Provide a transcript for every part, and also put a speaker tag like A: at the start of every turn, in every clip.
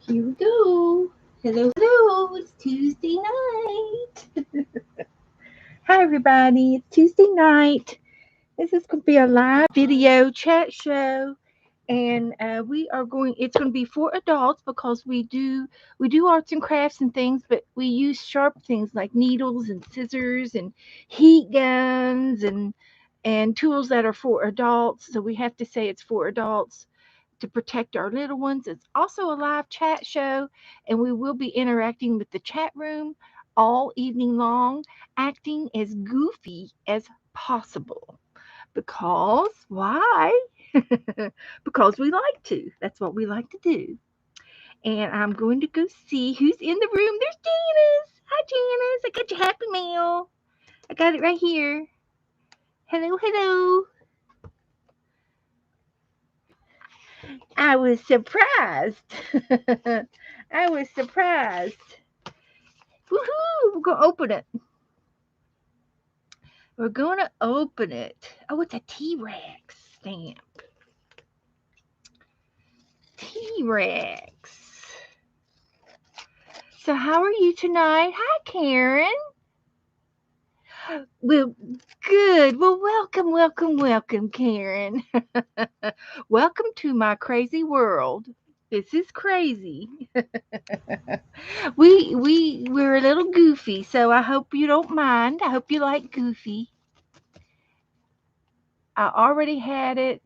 A: Here we go. Hello, hello. It's Tuesday night. Hi, everybody. It's Tuesday night. This is going to be a live video chat show, and it's going to be for adults because we do arts and crafts and things, but we use sharp things like needles and scissors and heat guns and tools that are for adults. So we have to say it's for adults to protect our little ones. It's also a live chat show, and we will be interacting with the chat room all evening long, acting as goofy as possible. Because why? Because we like to. That's what we like to do. And I'm going to go see who's in the room. There's Janice. Hi, Janice. I got your happy mail. I got it right here. Hello, hello. I was surprised. I was surprised. Woohoo! We're going to open it. We're going to open it. Oh, it's a T-Rex stamp. T-Rex. So how are you tonight? Hi, Karen. Well, good. Well, welcome, welcome, welcome, Karen. Welcome to my crazy world. This is crazy. We're a little goofy, so I hope you don't mind. I hope you like goofy. I already had it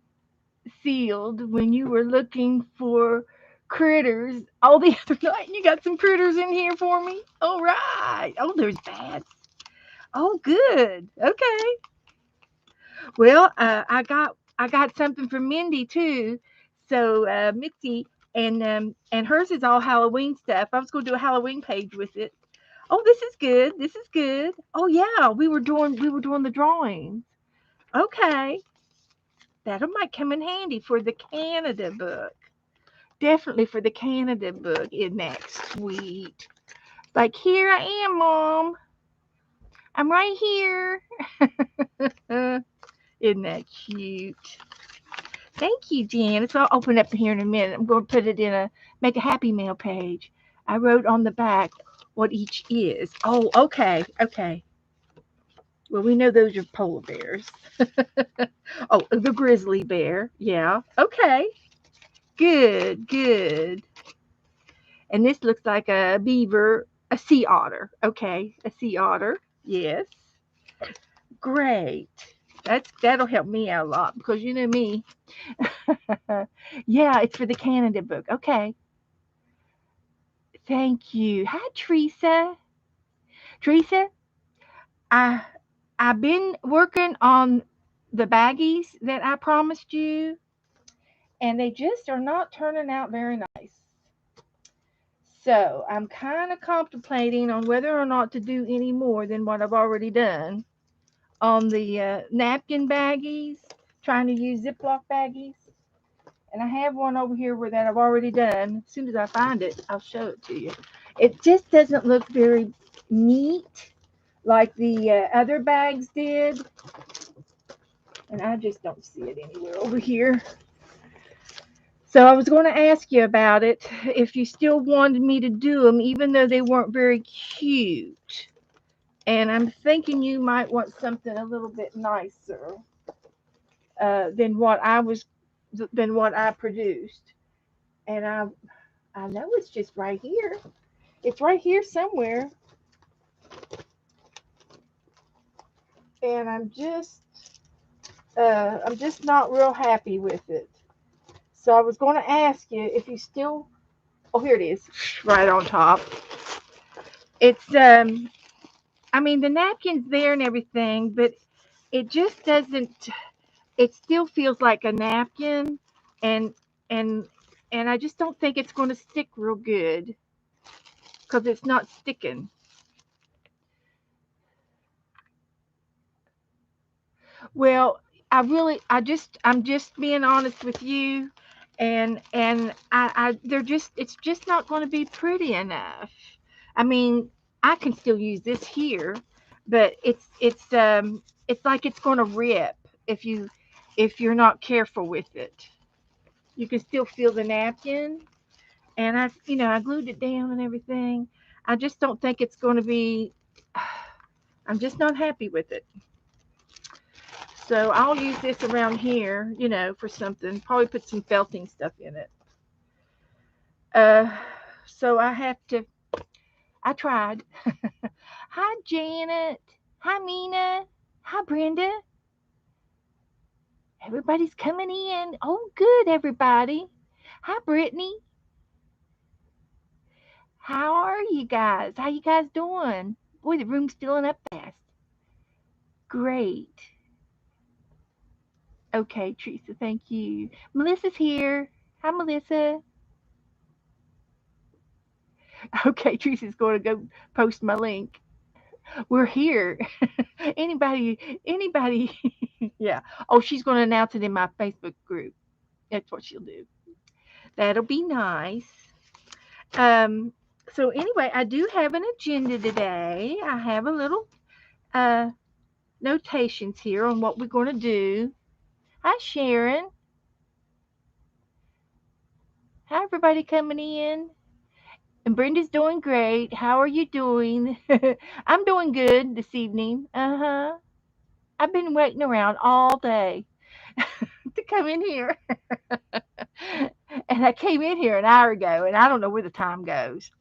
A: sealed when you were looking for critters all the other night. You got some critters in here for me. All right. Oh, there's bats. Oh, good. Okay. Well, I got something for Mindy too. So Mitzi and hers is all Halloween stuff. I was going to do a Halloween page with it. Oh, this is good. This is good. Oh yeah, we were doing the drawings. Okay, that might come in handy for the Canada book. Definitely for the Canada book. Isn't that sweet? Like here I am, Mom. I'm right here. Isn't that cute? Thank you, Jan. So I'll open it up here in a minute. I'm going to put it in make a happy mail page. I wrote on the back what each is. Oh, okay, okay. Well, we know those are polar bears. Oh, the grizzly bear. Yeah. Okay. Good, good. And this looks like a beaver, a sea otter. Okay, a sea otter. Yes. Great. That'll help me out a lot because you know me. Yeah, it's for the Canada book. Okay. Thank you. Hi, Teresa. Teresa, I I've been working on the baggies that I promised you, and they just are not turning out very nice. So I'm kind of contemplating on whether or not to do any more than what I've already done on the napkin baggies, trying to use Ziploc baggies. And I have one over here where that I've already done. As soon as I find it, I'll show it to you. It just doesn't look very neat like the other bags did. And I just don't see it anywhere over here. So I was going to ask you about it if you still wanted me to do them, even though they weren't very cute. And I'm thinking you might want something a little bit nicer than what I produced. And I know it's just right here. It's right here somewhere. And I'm just not real happy with it. So I was going to ask you if you still. Oh, here it is, right on top. It's I mean the napkin's there and everything, but it just doesn't. It still feels like a napkin, and and and I just don't think it's going to stick real good because it's not sticking. Well, I'm just being honest with you, and it's just not going to be pretty enough. I mean, I can still use this here, but it's like it's going to rip if you're not careful with it. You can still feel the napkin, and I glued it down and everything. I just don't think it's going to be. I'm just not happy with it. So I'll use this around here, for something. Probably put some felting stuff in it. Uh, so I have to. I tried. Hi, Janet. Hi, Mina. Hi, Brenda. Everybody's coming in. Oh, good, everybody. Hi, Brittany. How are you guys? How you guys doing? Boy, the room's filling up fast. Great. Okay, Teresa, thank you. Melissa's here. Hi, Melissa. Okay, Teresa's going to go post my link. We're here. Anybody. Yeah. Oh, she's going to announce it in my Facebook group. That's what she'll do. That'll be nice. Um, so anyway, I do have an agenda today. I have a little uh notations here on what we're going to do. Hi, Sharon. Hi, everybody coming in. And Brenda's doing great. How are you doing? I'm doing good this evening. Uh huh. I've been waiting around all day to come in here. And I came in here an hour ago, and I don't know where the time goes.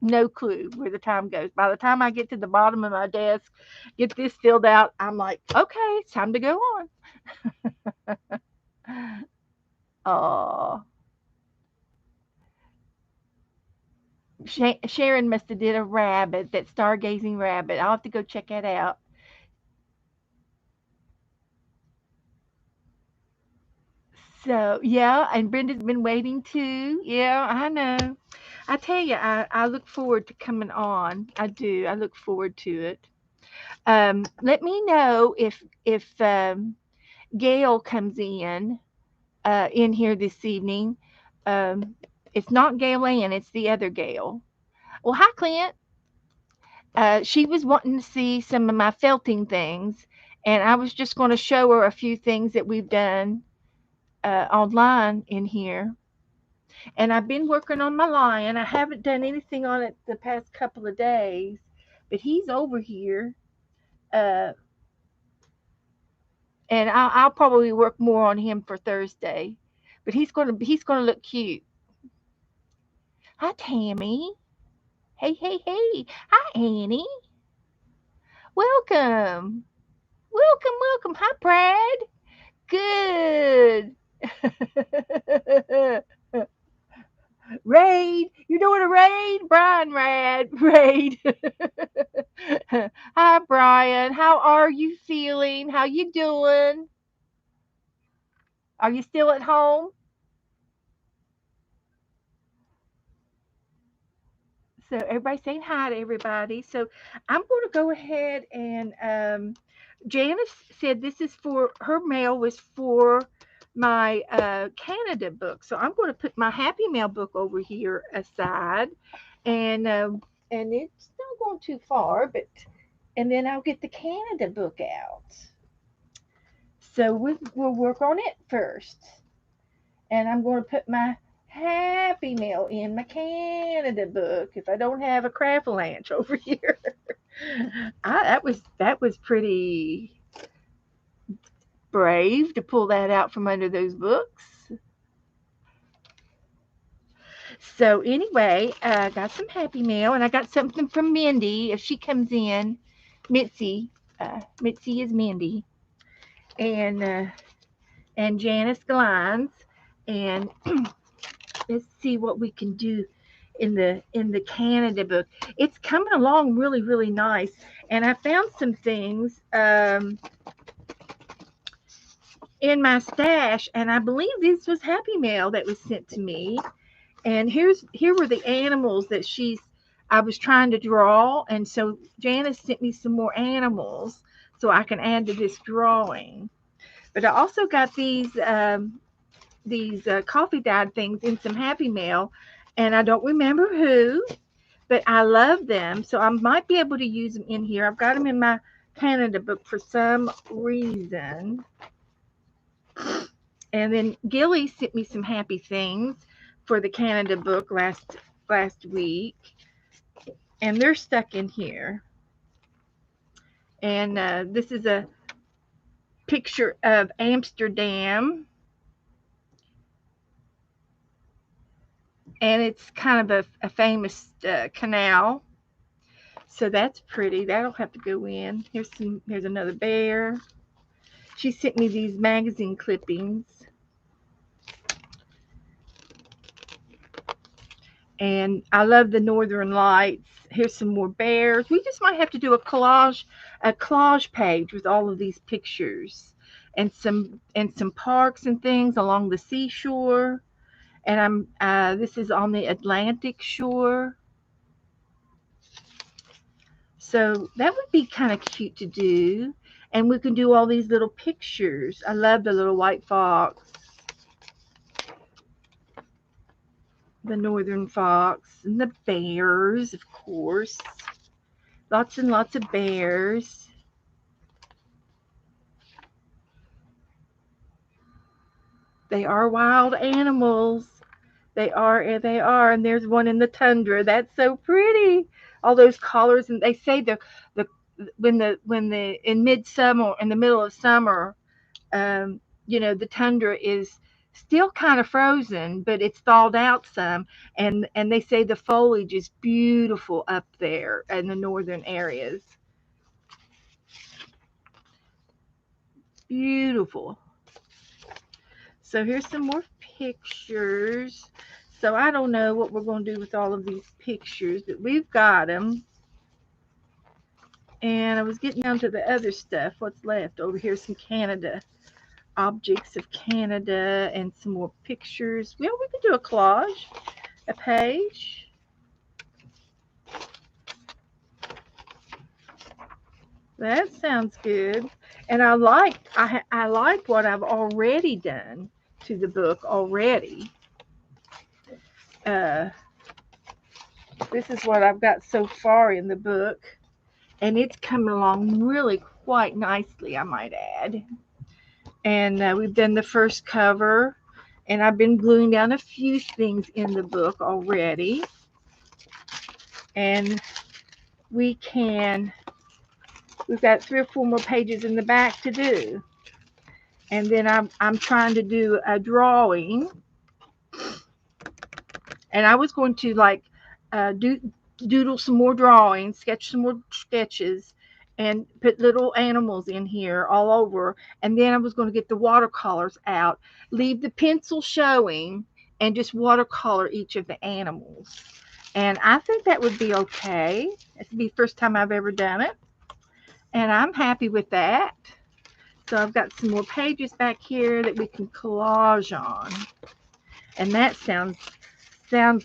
A: No clue where the time goes. By the time I get to the bottom of my desk, get this filled out, I'm like, okay, it's time to go on. Oh, Sharon must have did a rabbit, that stargazing rabbit. I'll have to go check that out. So yeah, and Brenda's been waiting too. Yeah, I know. I tell you, I look forward to coming on. I do. I look forward to it. Let me know if Gail comes in here this evening. Um, it's not Gail Ann, it's the other Gail. Well, hi, Clint. She was wanting to see some of my felting things, and I was just going to show her a few things that we've done online in here. And I've been working on my lion. I haven't done anything on it the past couple of days, but he's over here. Uh, and I'll probably work more on him for Thursday. But he's gonna look cute. Hi, Tammy. Hey, hey, hey. Hi, Annie. Welcome. Welcome, welcome. Hi, Brad. Good. Raid. You're doing a raid? Brian Raid. Hi, Brian. How are you feeling? How you doing? Are you still at home? So everybody's saying hi to everybody. So I'm going to go ahead and Janice said this is for her mail was for my Canada book. So I'm going to put my Happy Mail book over here aside, and it's not going too far, but and then I'll get the Canada book out. So we'll work on it first, and I'm going to put my Happy Mail in my Canada book if I don't have a Crafalanche over here. That was pretty brave to pull that out from under those books. So anyway, I got some Happy Mail, and I got something from Mindy if she comes in. Mitzi, Mitzi is Mindy, and uh, and Janice Glines, and let's see what we can do in the Canada book. It's coming along really really nice, and I found some things in my stash, and I believe this was Happy Mail that was sent to me. And here were the animals that I was trying to draw, and so Janice sent me some more animals so I can add to this drawing. But I also got these coffee dyed things in some Happy Mail, and I don't remember who, but I love them, so I might be able to use them in here. I've got them in my Canada book for some reason. And then Gilly sent me some happy things for the Canada book last week, and they're stuck in here. And this is a picture of Amsterdam, and it's kind of a famous canal. So that's pretty. That'll have to go in. Here's another bear. She sent me these magazine clippings. And I love the Northern Lights. Here's some more bears. We just might have to do a collage page with all of these pictures, and some parks and things along the seashore. And this is on the Atlantic shore. So that would be kind of cute to do. And we can do all these little pictures. I love the little white fox, the northern fox, and the bears, of course. Lots and lots of bears. They are wild animals. They are, and there's one in the tundra. That's so pretty. All those collars, and they say the when the in midsummer, in the middle of summer, the tundra is still kind of frozen, but it's thawed out some, and they say the foliage is beautiful up there in the northern areas. Beautiful. So here's some more pictures. So I don't know what we're going to do with all of these pictures, but we've got them. And I was getting down to the other stuff. What's left? Over here, some Canada. Objects of Canada and some more pictures. Well, we could do a collage, a page. That sounds good. And I like what I've already done to the book already. This is what I've got so far in the book, and it's coming along really quite nicely, I might add. And we've done the first cover, and I've been gluing down a few things in the book already. And we've got 3 or 4 more pages in the back to do. And then I'm trying to do a drawing. And I was going to doodle some more drawings, sketch some more sketches, and put little animals in here all over. And then I was going to get the watercolors out, leave the pencil showing, and just watercolor each of the animals. And I think that would be okay. It would be the first time I've ever done it. And I'm happy with that. So I've got some more pages back here that we can collage on. And that sounds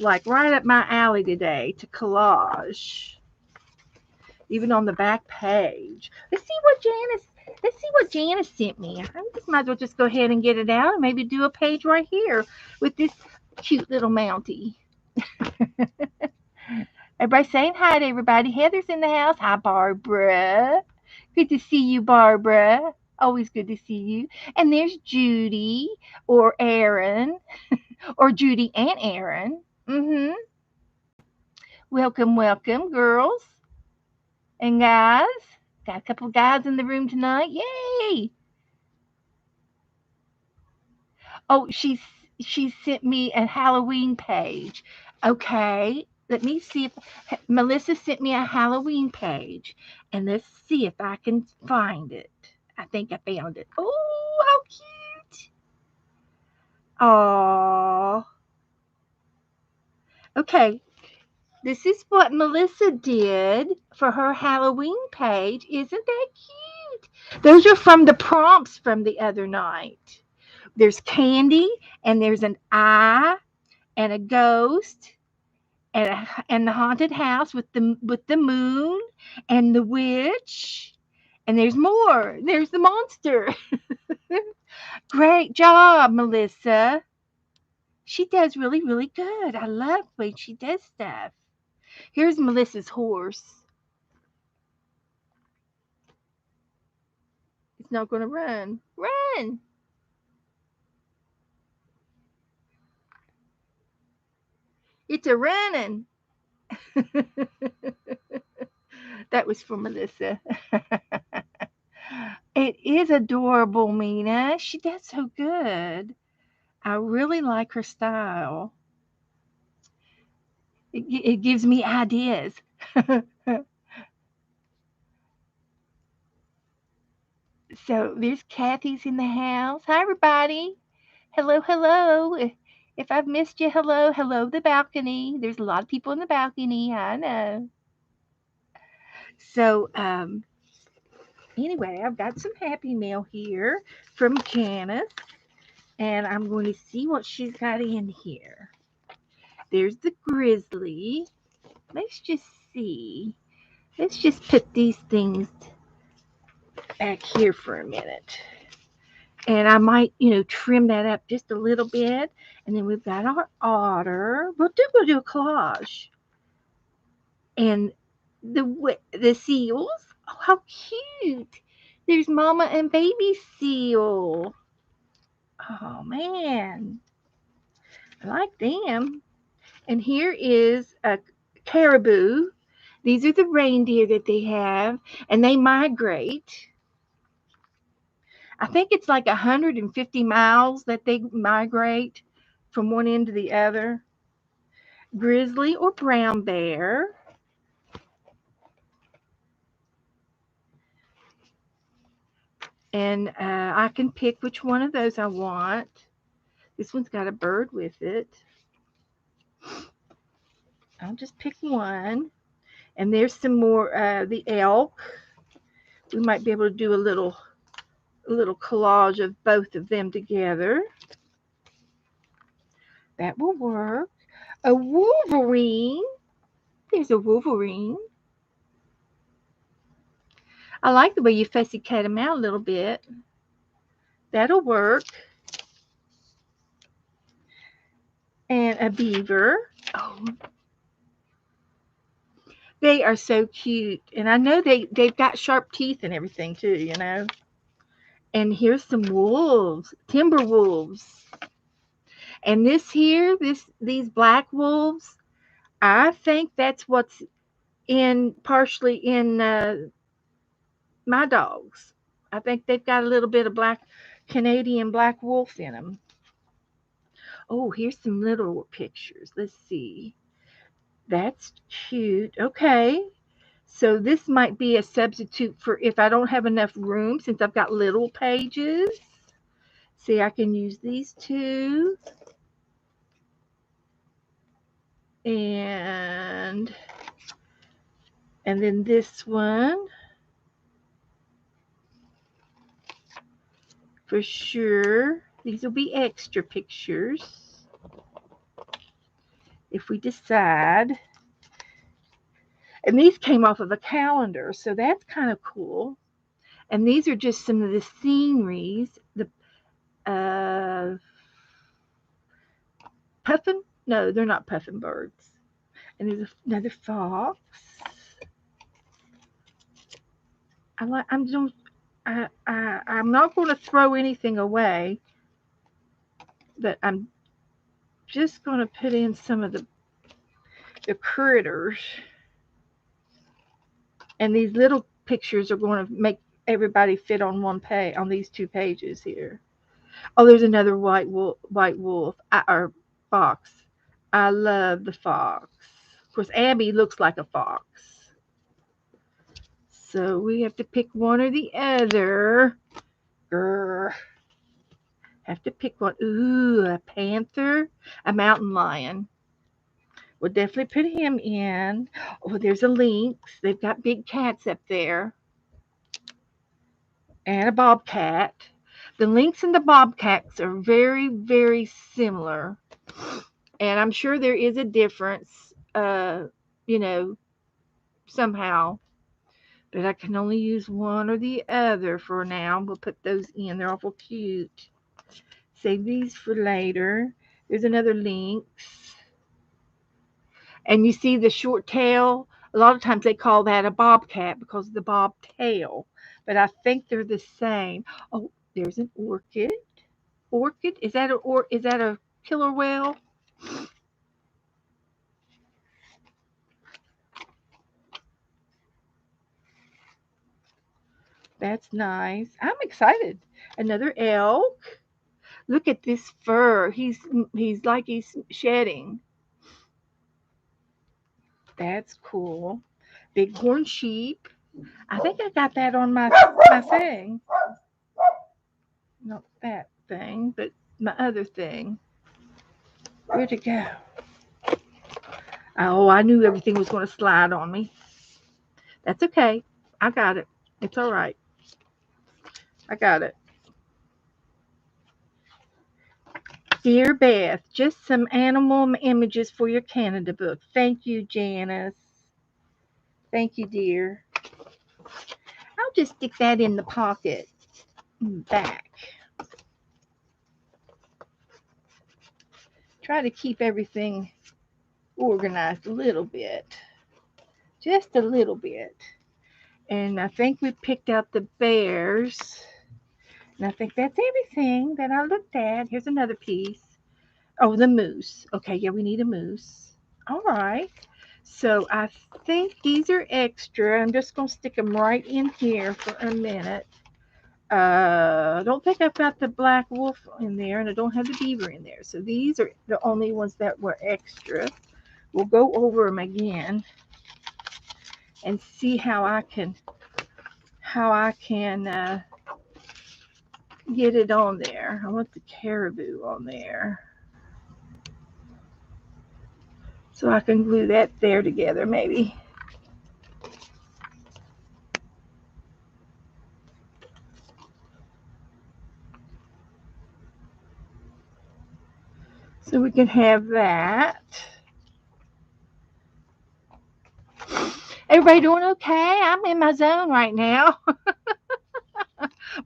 A: like right up my alley today, to collage. Even on the back page. Let's see what Janice sent me. I just might as well just go ahead and get it out and maybe do a page right here with this cute little Mountie. Everybody saying hi to everybody. Heather's in the house. Hi, Barbara. Good to see you, Barbara. Always good to see you. And there's Judy or Aaron or Judy and Aaron. Welcome, girls and guys. Got a couple of guys in the room tonight. Yay! Oh, she sent me a Halloween page. Okay, let me see if Melissa sent me a Halloween page, and let's see if I can find it. I think I found it. Oh, how cute! Oh, okay. This is what Melissa did for her Halloween page. Isn't that cute? Those are from the prompts from the other night. There's candy, and there's an eye, and a ghost, and the haunted house with the moon, and the witch, and there's more. There's the monster. Great job, Melissa. She does really, really good. I love the way she does stuff. Here's Melissa's horse. It's not going to run. Run! It's a running. That was for Melissa. It is adorable, Mina. She does so good. I really like her style. It gives me ideas. So there's Kathy's in the house. Hi, everybody. Hello, hello. If I've missed you, hello, hello, the balcony. There's a lot of people in the balcony. I know. So, anyway, I've got some Happy Mail here from Janice, and I'm going to see what she's got in here. There's the grizzly. Let's just see. Let's just put these things back here for a minute. And I might, trim that up just a little bit. And then we've got our otter. We'll do a collage. And the seals. Oh, how cute. There's mama and baby seal. Oh, man. I like them. And here is a caribou. These are the reindeer that they have. And they migrate. I think it's like 150 miles that they migrate from one end to the other. Grizzly or brown bear. And I can pick which one of those I want. This one's got a bird with it. I'll just pick one. And there's some more, the elk. We might be able to do a little collage of both of them together. That will work. A wolverine. There's a wolverine. I like the way you fussy cut them out a little bit. That'll work. And a beaver. Oh, they are so cute. And I know they've got sharp teeth and everything too. And here's some wolves, timber wolves. And these black wolves, I think that's what's partially in my dogs. I think they've got a little bit of Canadian black wolf in them. Oh, here's some little pictures. Let's see. That's cute. Okay. So this might be a substitute for if I don't have enough room since I've got little pages. See, I can use these two. And then this one. For sure. These will be extra pictures. If we decide. And these came off of a calendar, so that's kind of cool. And these are just some of the sceneries. The puffin? No, they're not puffin birds. And there's another fox. I'm not going to throw anything away, but I'm just going to put in some of the critters. And these little pictures are going to make everybody fit on one page, on these 2 pages here. Oh, there's another white wolf or fox. I love the fox. Of course, Abby looks like a fox. So we have to pick one or the other. Grr. Have to pick one. Ooh, a panther, a mountain lion. We'll definitely put him in. Oh, there's a lynx. They've got big cats up there. And a bobcat. The lynx and the bobcats are very, very similar. And I'm sure there is a difference, somehow. But I can only use one or the other for now. We'll put those in. They're awful cute. Save these for later. There's another lynx. And you see the short tail? A lot of times they call that a bobcat because of the bob tail. But I think they're the same. Oh, there's an orchid. Orchid? Is that a killer whale? That's nice. I'm excited. Another elk. Look at this fur. He's like he's shedding. That's cool. Bighorn sheep. I think I got that on my thing. Not that thing, but my other thing. Where'd it go? Oh, I knew everything was going to slide on me. That's okay. I got it. It's all right. I got it. Dear Beth, just some animal images for your Canada book. Thank you, Janice. Thank you, dear. I'll just stick that in the pocket back. Try to keep everything organized a little bit. Just a little bit. And I think we picked out the bears. And I think that's everything that I looked at. Here's another piece. Oh, the moose. Okay, yeah, we need a moose. All right. So I think these are extra. I'm just going to stick them right in here for a minute. I don't think I've got the black wolf in there, and I don't have the beaver in there. So these are the only ones that were extra. We'll go over them again and see how I can get it on there. I want the caribou on there. So I can glue that there together maybe. So we can have that. Everybody doing okay? I'm in my zone right now.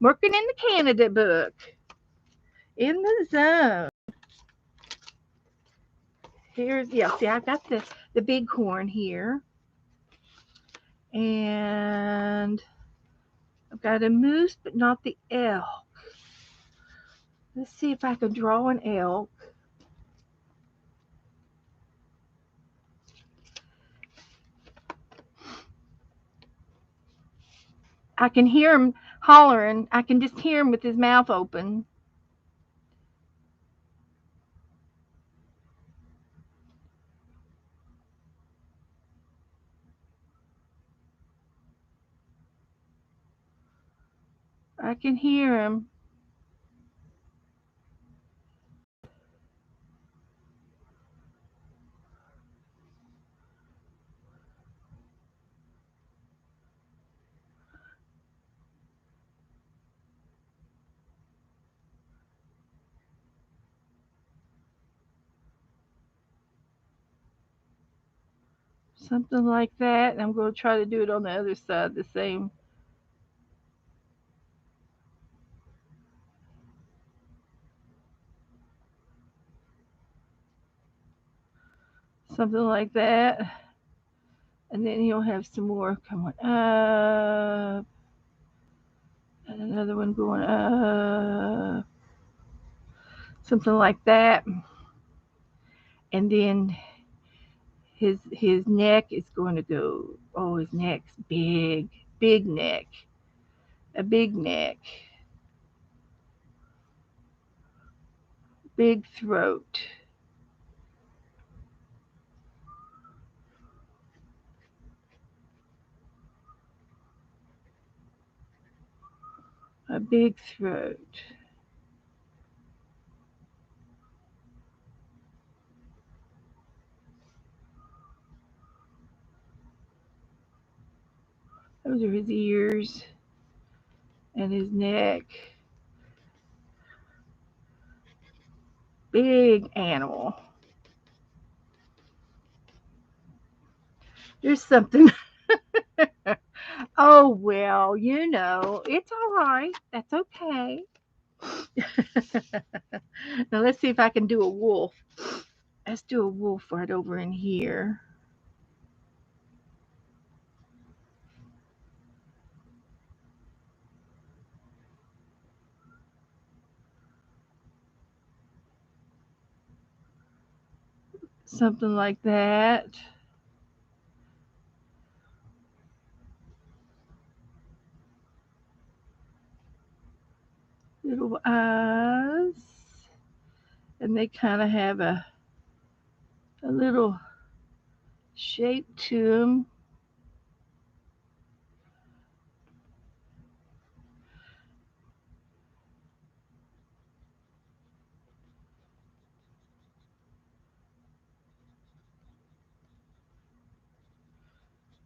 A: Working in the Canada book. In the zone. Here's, yeah, see, I've got the bighorn here. And I've got a moose, but not the elk. Let's see if I can draw an elk. I can hear him hollering. I can just hear him with his mouth open. I can hear him. Something like that. And I'm going to try to do it on the other side the same. Something like that. And then he'll have some more coming up. And another one going up. Something like that. And then his neck is going to go, oh, his neck's big neck. A big neck. Big throat. A big throat. Those are his ears and his neck. Big animal. There's something. Oh, well, it's all right. That's okay. Now let's see if I can do a wolf. Let's do a wolf right over in here. Something like that. little eyes, and they kind of have a little shape to them.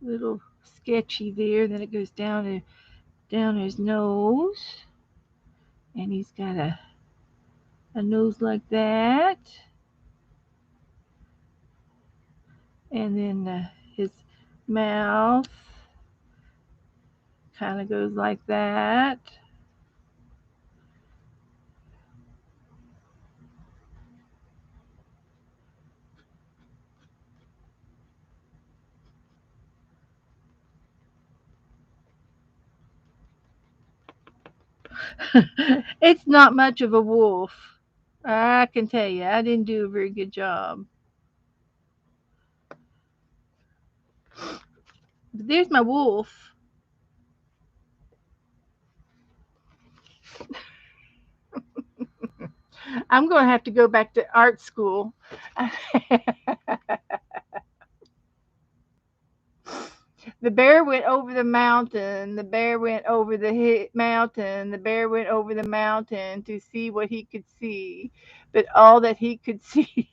A: Little sketchy there. Then it goes down his nose, and he's got a nose like that, and then his mouth kind of goes like that. It's not much of a wolf. I can tell you, I didn't do a very good job. But there's my wolf. I'm going to have to go back to art school. The bear went over the mountain. The bear went over the mountain. The bear went over the mountain to see what he could see. But all that he could see.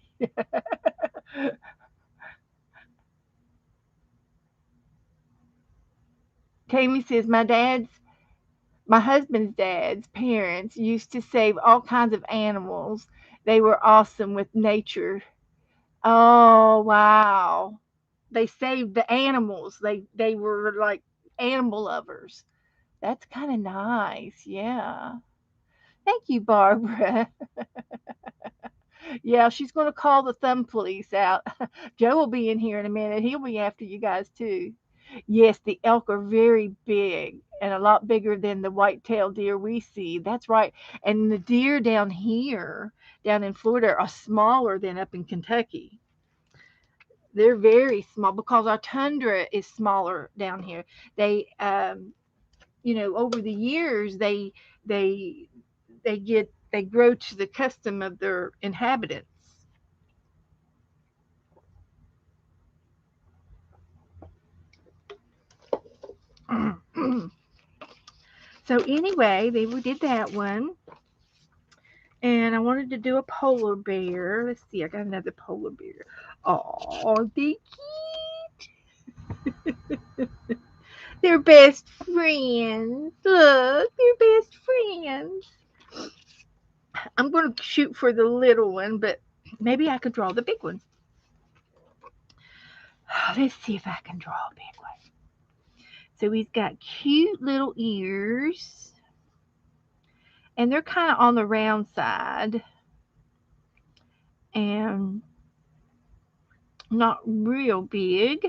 A: Tammy says, my husband's dad's parents used to save all kinds of animals. They were awesome with nature. Oh, wow. They saved the animals. They were like animal lovers. That's kind of nice. Yeah. Thank you, Barbara. Yeah, she's going to call the thumb police out. Joe will be in here in a minute. He'll be after you guys too. Yes, the elk are very big and a lot bigger than the white-tailed deer we see. That's right. And the deer down here, down in Florida, are smaller than up in Kentucky. They're very small because our tundra is smaller down here. They, over the years, they they grow to the custom of their inhabitants. So anyway, we did that one, and I wanted to do a polar bear. Let's see, I got another polar bear. Oh, they they're best friends. Look, they're best friends. I'm going to shoot for the little one, but maybe I could draw the big one. Let's see if I can draw a big one. So he's got cute little ears, and they're kind of on the round side, and not real big.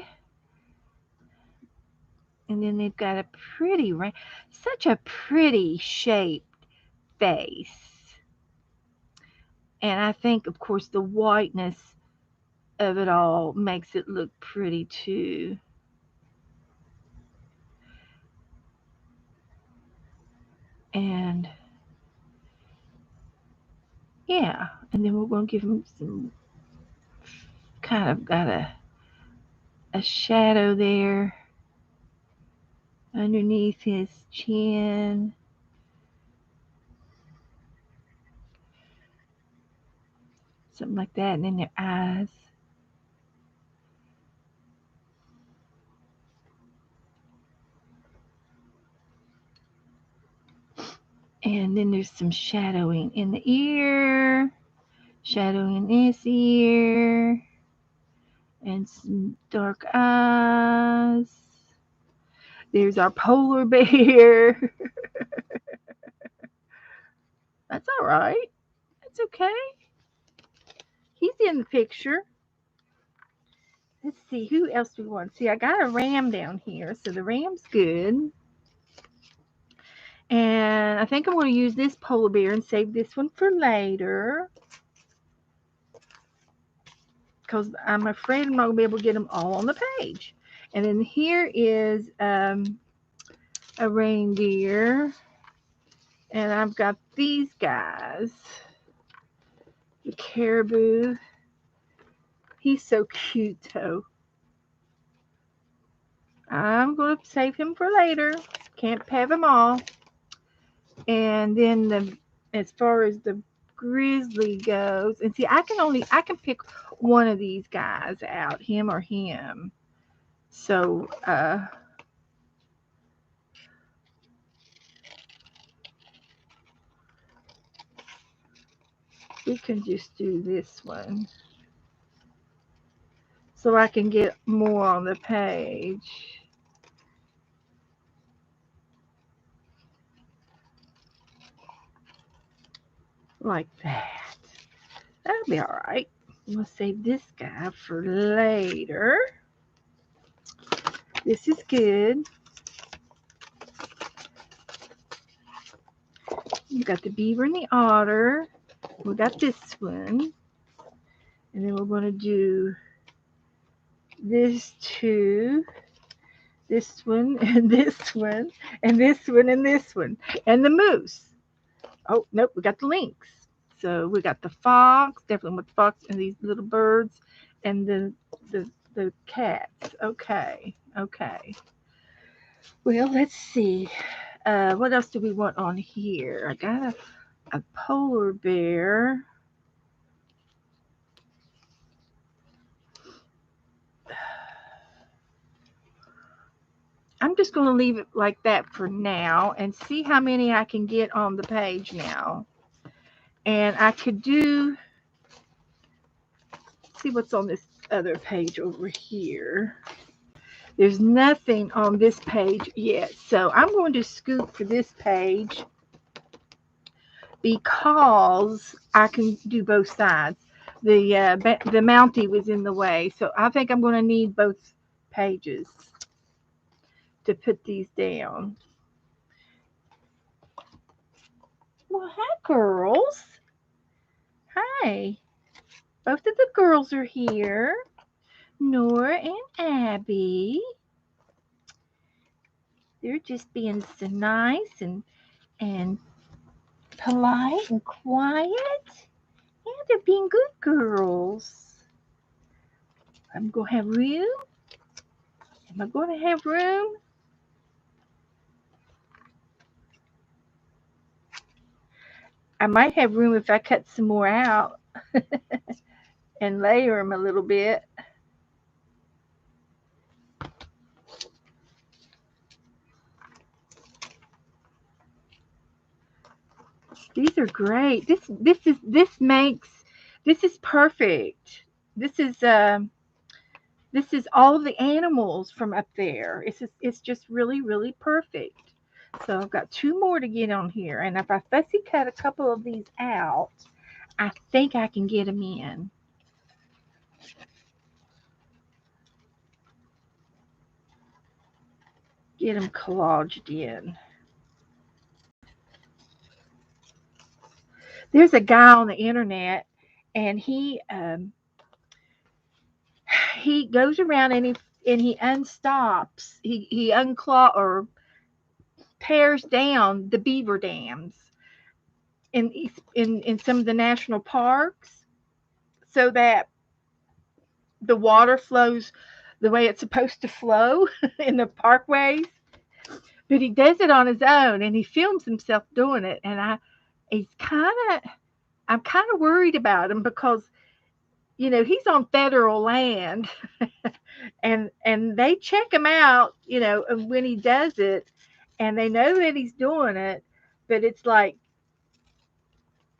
A: And then they've got a such a pretty shaped face. And I think, of course, the whiteness of it all makes it look pretty too. And yeah, and then we're going to give him some kind of got a shadow there underneath his chin. Something like that, and then their eyes. And then there's some shadowing in the ear, shadowing in this ear, and some dark eyes. There's our polar bear. That's all right. That's okay. He's in the picture. Let's see, who else do we want? See, I got a ram down here, so the ram's good. And I think I'm going to use this polar bear and save this one for later, because I'm afraid I'm not going to be able to get them all on the page. And then here is a reindeer, And I've got these guys. The caribou. He's so cute, though. I'm going to save him for later. Can't have them all. And then as far as the grizzly goes, and see, I can pick one of these guys out, him or him. So we can just do this one, so I can get more on the page. Like that. That'll be all right. We'll save this guy for later. This is good. You got the beaver and the otter. We got this one. And then we're going to do this two, this one, and this one, and this one, and this one, and the moose. Oh, nope, we got the lynx. So we got the fox, definitely with the fox, and these little birds, and the cats. Okay, okay. Well, let's see. What else do we want on here? I got a polar bear. I'm just going to leave it like that for now and see how many I can get on the page now. And I could see what's on this other page over here. There's nothing on this page yet. So I'm going to scoot for this page because I can do both sides. The Mountie was in the way. So I think I'm going to need both pages to put these down. Well, hi, girls. Hi. Both of the girls are here. Nora and Abby. They're just being so nice and polite and quiet. Yeah, they're being good girls. I'm going to have room. Am I going to have room? I might have room if I cut some more out and layer them a little bit. These are great. This is perfect. This is all of the animals from up there. It's just really perfect. So I've got two more to get on here, and if I fussy cut a couple of these out, I think I can get them in. Get them collaged in. There's a guy on the internet, and he goes around and he unstops, he unclaw or tears down the beaver dams in some of the national parks so that the water flows the way it's supposed to flow in the parkways. But he does it on his own and he films himself doing it. And I'm kind of worried about him because he's on federal land and they check him out, when he does it, and they know that he's doing it. But it's like,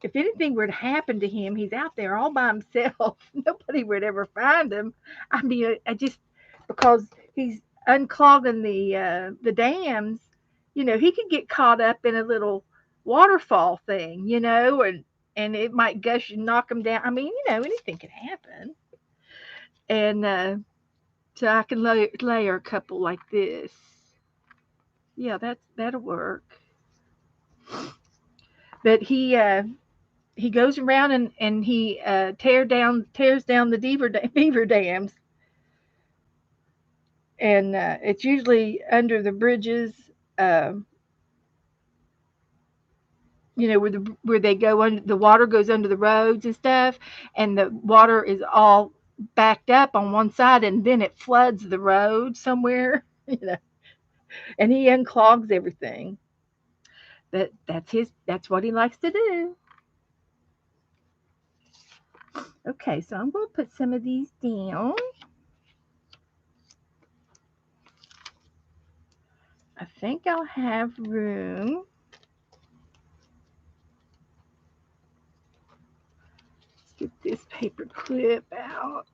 A: if anything were to happen to him, he's out there all by himself. Nobody would ever find him. I mean, I just because he's unclogging the dams, he could get caught up in a little waterfall thing, and it might gush and knock him down. I mean, anything could happen. And so I can layer a couple like this. Yeah, that'll work. But he goes around and he tears down the beaver dams, and it's usually under the bridges. Uh, where they go under the water goes under the roads and stuff, and the water is all backed up on one side, and then it floods the road somewhere, and he unclogs everything. That's what he likes to do. Okay, so I'm going to put some of these down. I think I'll have room. Let's get this paper clip out.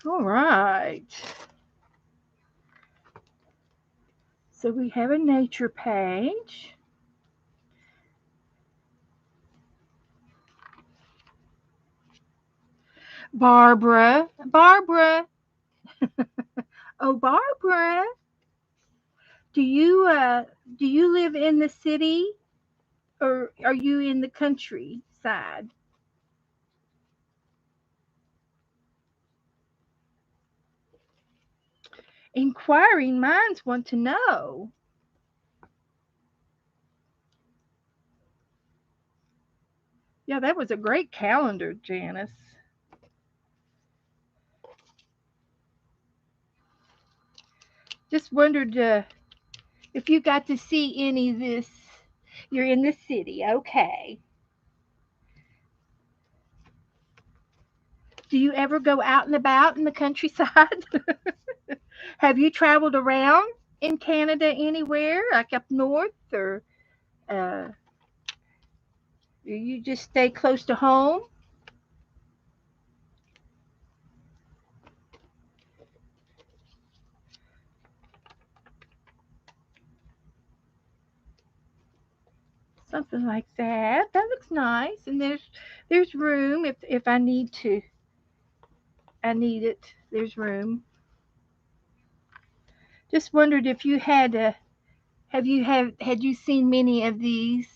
A: All right. So we have a nature page. Barbara. Oh, Barbara, do you uh do you live in the city or are you in the countryside? Inquiring minds want to know. Yeah, that was a great calendar, Janice. Just wondered if you got to see any of this. You're in the city, okay. Do you ever go out and about in the countryside? Have you traveled around in Canada anywhere, like up north, or uh, you just stay close to home? Something like that. That looks nice. And there's room if I need to. I need it. There's room. Just wondered if you had you seen many of these?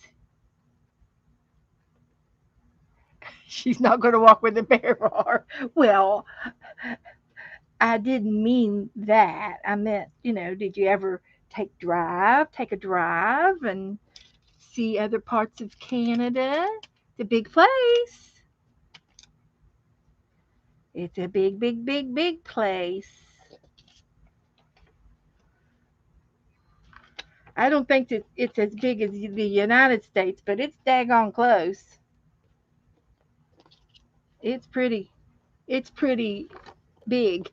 A: She's not going to walk where the bear are. Well, I didn't mean that. I meant, did you ever take a drive and see other parts of Canada? It's a big place. It's a big, big, big, big place. I don't think that it's as big as the United States, but it's daggone close. It's pretty. It's pretty big.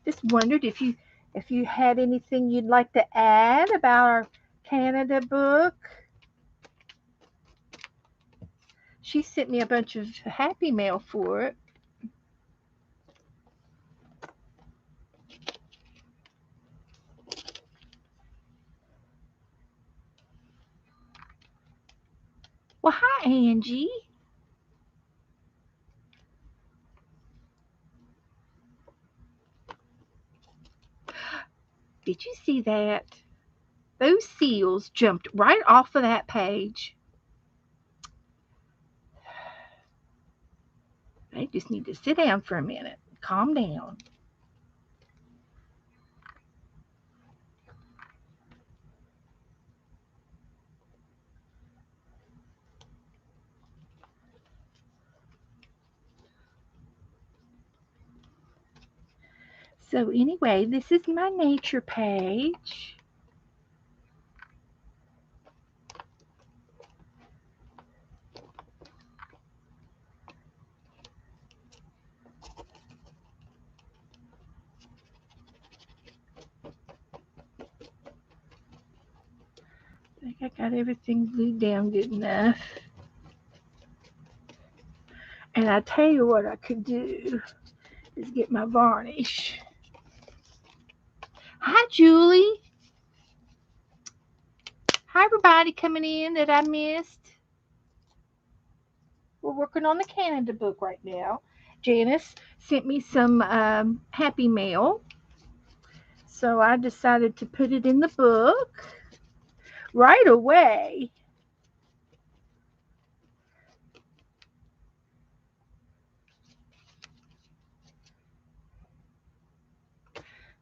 A: Just wondered if you had anything you'd like to add about our Canada book. She sent me a bunch of happy mail for it. Well, hi, Angie. Did you see that? Those seals jumped right off of that page. They just need to sit down for a minute. Calm down. So anyway, this is my nature page. I think I got everything glued down good enough. And I tell you what I could do is get my varnish. Hi, Julie. Hi, everybody coming in that I missed. We're working on the Canada book right now. Janice sent me some happy mail, so I decided to put it in the book right away.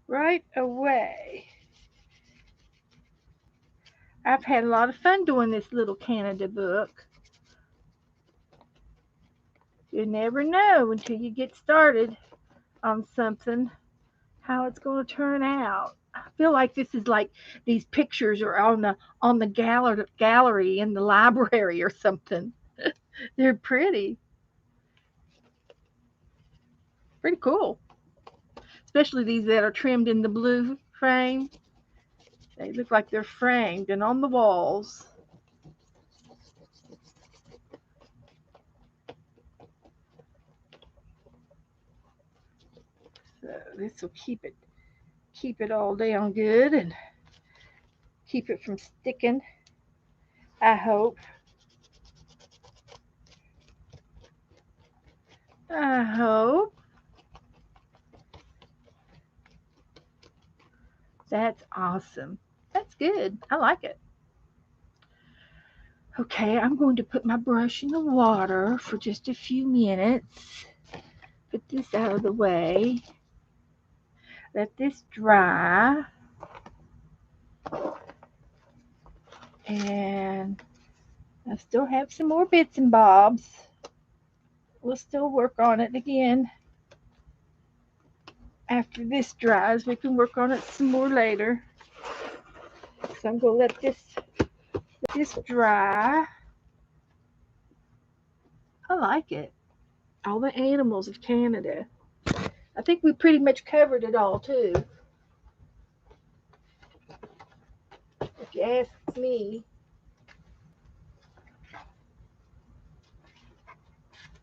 A: right away. I've had a lot of fun doing this little Canada book. You never know until you get started on something how it's going to turn out. I feel like this is like these pictures are on the gallery in the library or something. They're pretty cool, especially these that are trimmed in the blue frame. They look like they're framed and on the walls. So this will keep it all down good and keep it from sticking. I hope. I hope. That's awesome. That's good. I like it. Okay, I'm going to put my brush in the water for just a few minutes. Put this out of the way. Let this dry. And I still have some more bits and bobs. We'll still work on it again. After this dries, we can work on it some more later. So I'm going to let this dry. I like it. All the animals of Canada. I think we pretty much covered it all too. If you ask me.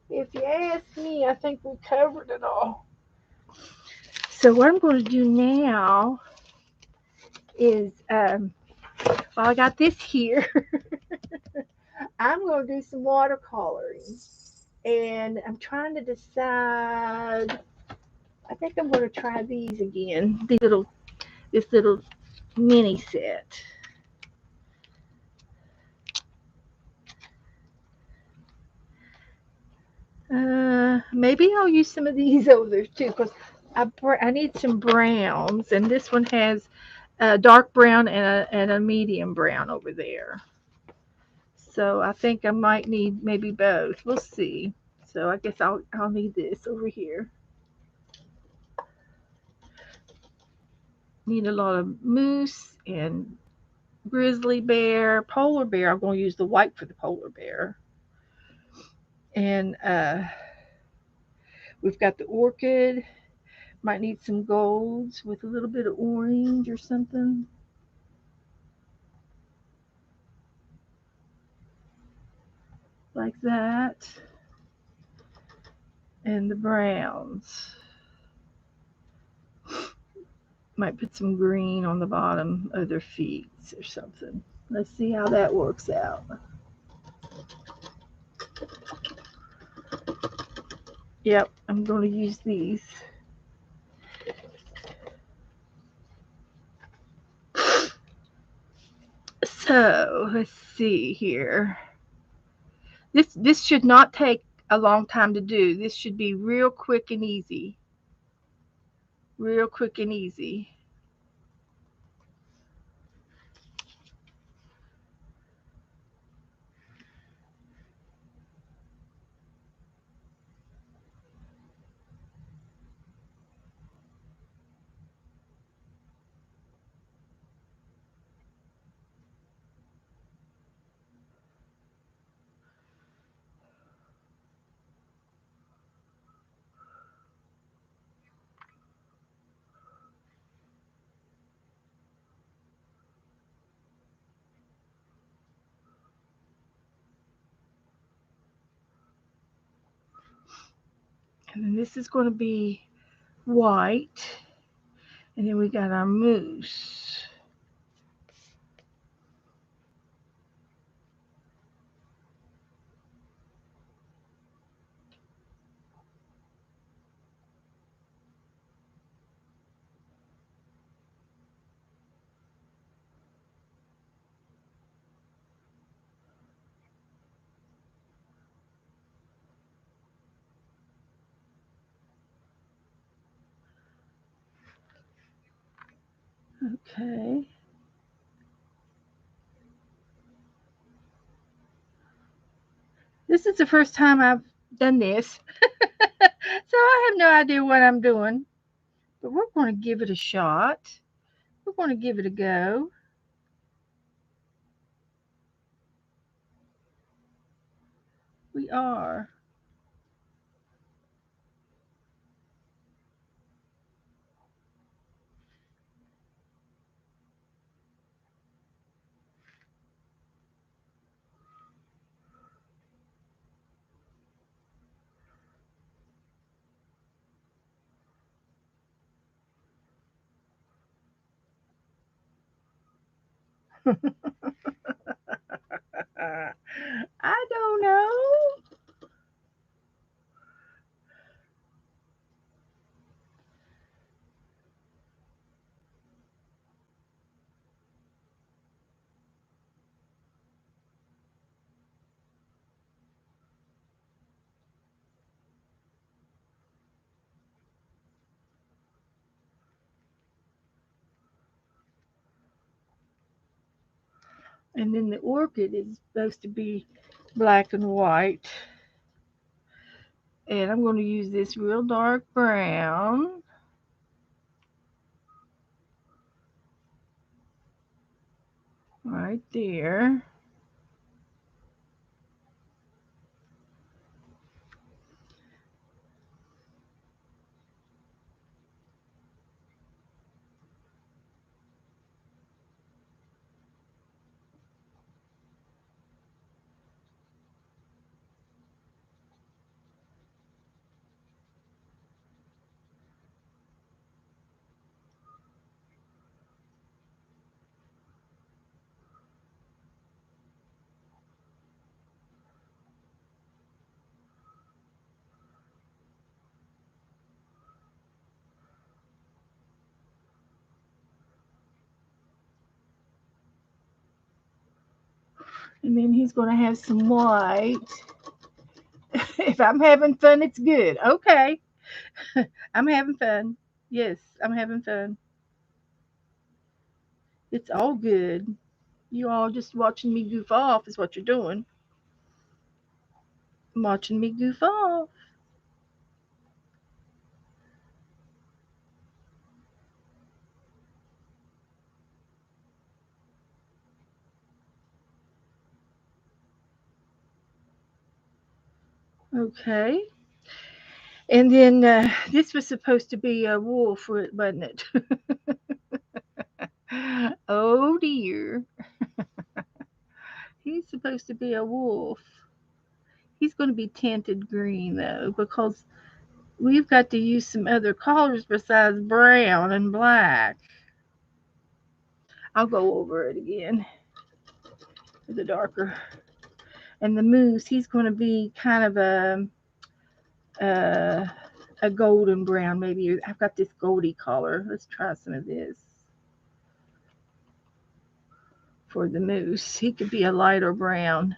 A: If you ask me, I think we covered it all. So what I'm going to do now is, while I got this here, I'm going to do some watercoloring. And I'm trying to decide. I think I'm going to try these again. This little mini set. Maybe I'll use some of these over there too, because I need some browns, and this one has a dark brown and a medium brown over there. So I think I might need maybe both. We'll see. So I guess I'll need this over here. Need a lot of moose and grizzly bear, polar bear. I'm going to use the white for the polar bear. And we've got the orchid. Might need some golds with a little bit of orange or something like that. And the browns. Might put some green on the bottom of their feet or something. Let's see how that works out. Yep, I'm going to use these. So let's see here. This should not take a long time to do. This should be real quick and easy. Real quick and easy. And then this is going to be white. And then we got our moose. Okay. This is the first time I've done this. So I have no idea what I'm doing. But we're going to give it a shot. We're going to give it a go. We are. I don't know. And then the orchid is supposed to be black and white. And I'm going to use this real dark brown right there. And then he's going to have some white. If I'm having fun, it's good. Okay. I'm having fun. Yes, I'm having fun. It's all good. You all just watching me goof off is what you're doing. Watching me goof off. Okay. And then this was supposed to be a wolf, wasn't it? Oh dear. He's supposed to be a wolf. He's going to be tinted green though, because we've got to use some other colors besides brown and black. I'll go over it again with the darker. And the moose, he's going to be kind of a a golden brown, maybe. I've got this goldy color. Let's try some of this for the moose. He could be a lighter brown.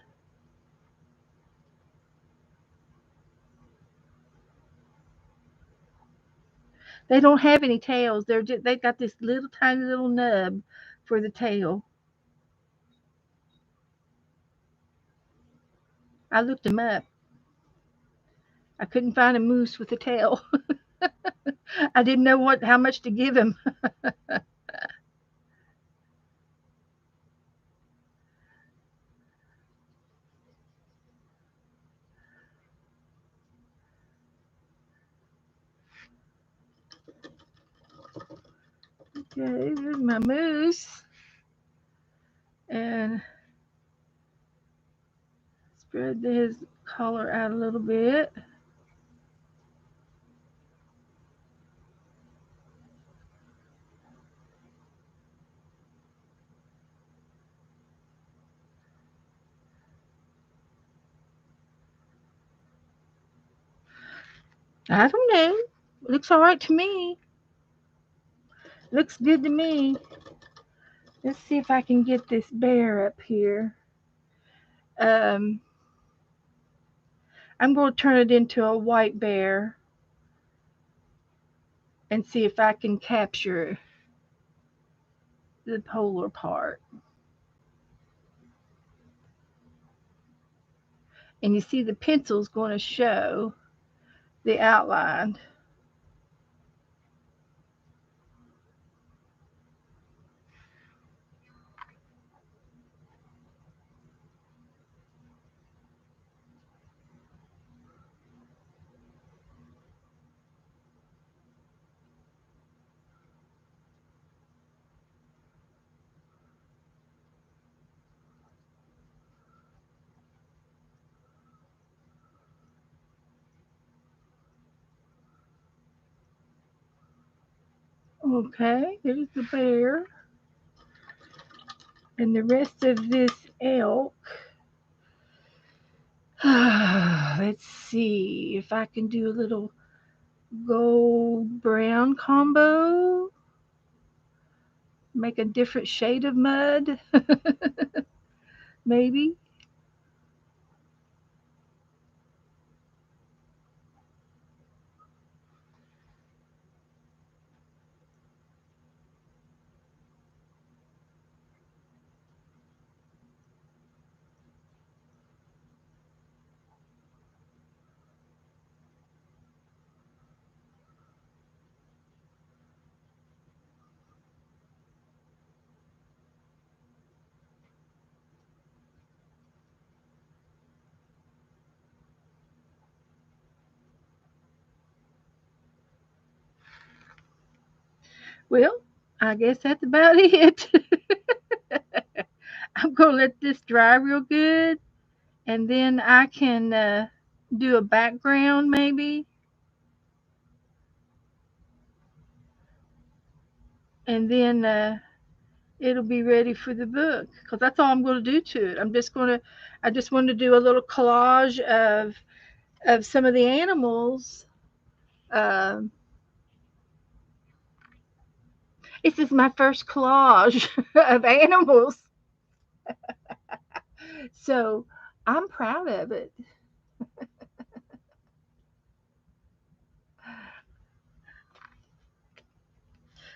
A: They don't have any tails. They got this little tiny little nub for the tail. I looked them up. I couldn't find a moose with a tail. I didn't know how much to give him. Okay, here's my moose. And spread his collar out a little bit. I don't know. Looks all right to me. Looks good to me. Let's see if I can get this bear up here. Um, I'm going to turn it into a white bear and see if I can capture the polar part. And you see the pencil's going to show the outline. Okay, there's the bear. And the rest of this elk. Let's see if I can do a little gold brown combo. Make a different shade of mud. Maybe. Well, I guess that's about it. I'm going to let this dry real good. And then I can do a background maybe. And then it'll be ready for the book because that's all I'm going to do to it. I just want to do a little collage of some of the animals. Um, this is my first collage of animals, so I'm proud of it.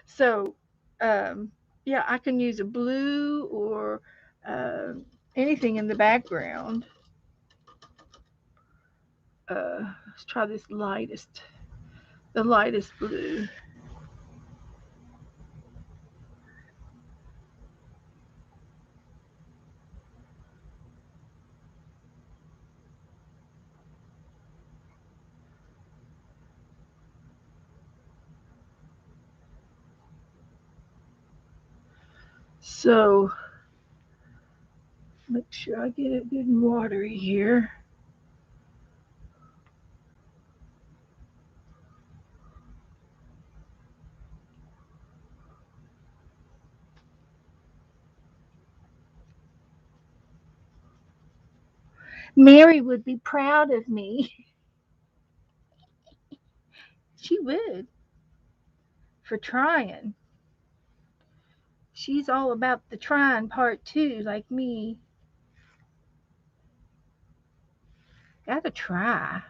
A: So, um, yeah, I can use a blue or uh, anything in the background. Let's try the lightest blue. So, make sure I get it good and watery here. Mary would be proud of me. She would for trying. She's all about the trying part too, like me. Gotta try.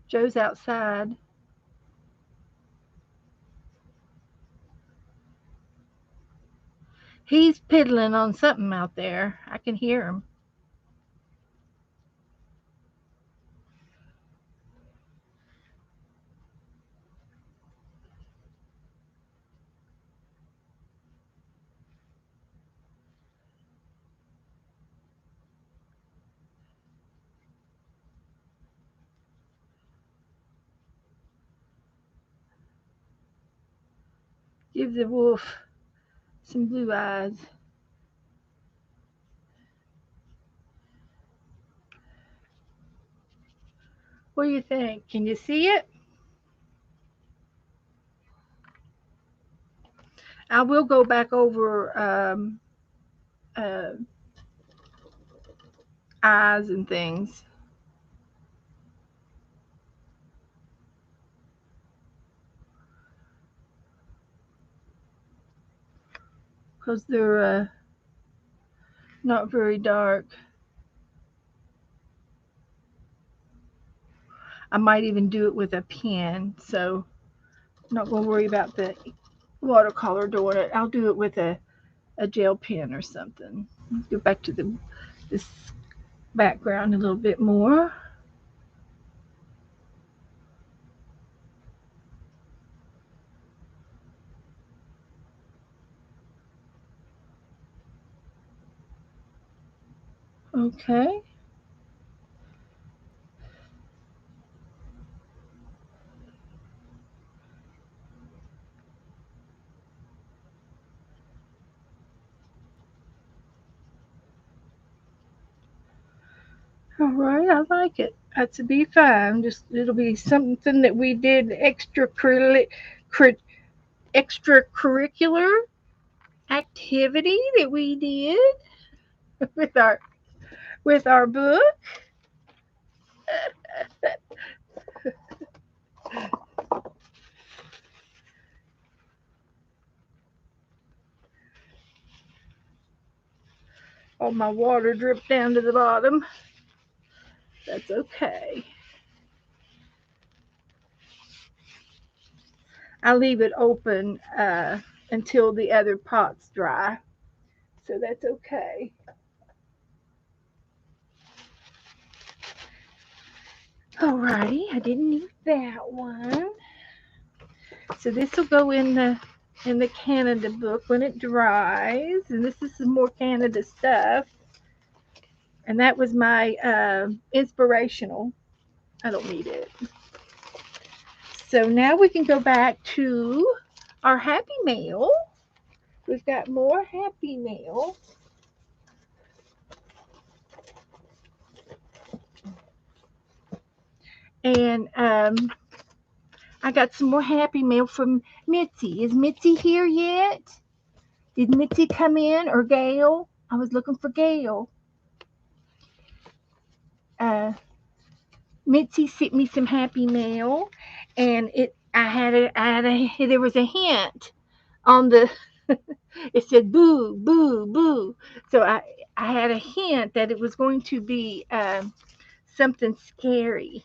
A: Joe's outside. He's piddling on something out there. I can hear him. Give the wolf some blue eyes. What do you think? Can you see it? I will go back over uh, eyes and things because they're not very dark. I might even do it with a pen. So I'm not going to worry about the watercolor doing it. I'll do it with a gel pen or something. Let's go back to this background a little bit more. Okay. All right, I like it. That's to be fine. Just it'll be something that we did extracurricular activity that we did with our book. All my water dripped down to the bottom. That's okay. I leave it open until the other pot's dry, so that's okay. Alrighty, I didn't need that one. So this will go in the Canada book when it dries, and this is some more Canada stuff. And that was my inspirational. I don't need it. So now we can go back to our Happy Mail. We've got more Happy Mail. And I got some more Happy Mail from Mitzi. Is Mitzi here yet? Did Mitzi come in, or Gail? I was looking for Gail. Uh, Mitzi sent me some Happy Mail, and there was a hint on the. It said boo, boo, boo. So I had a hint that it was going to be something scary.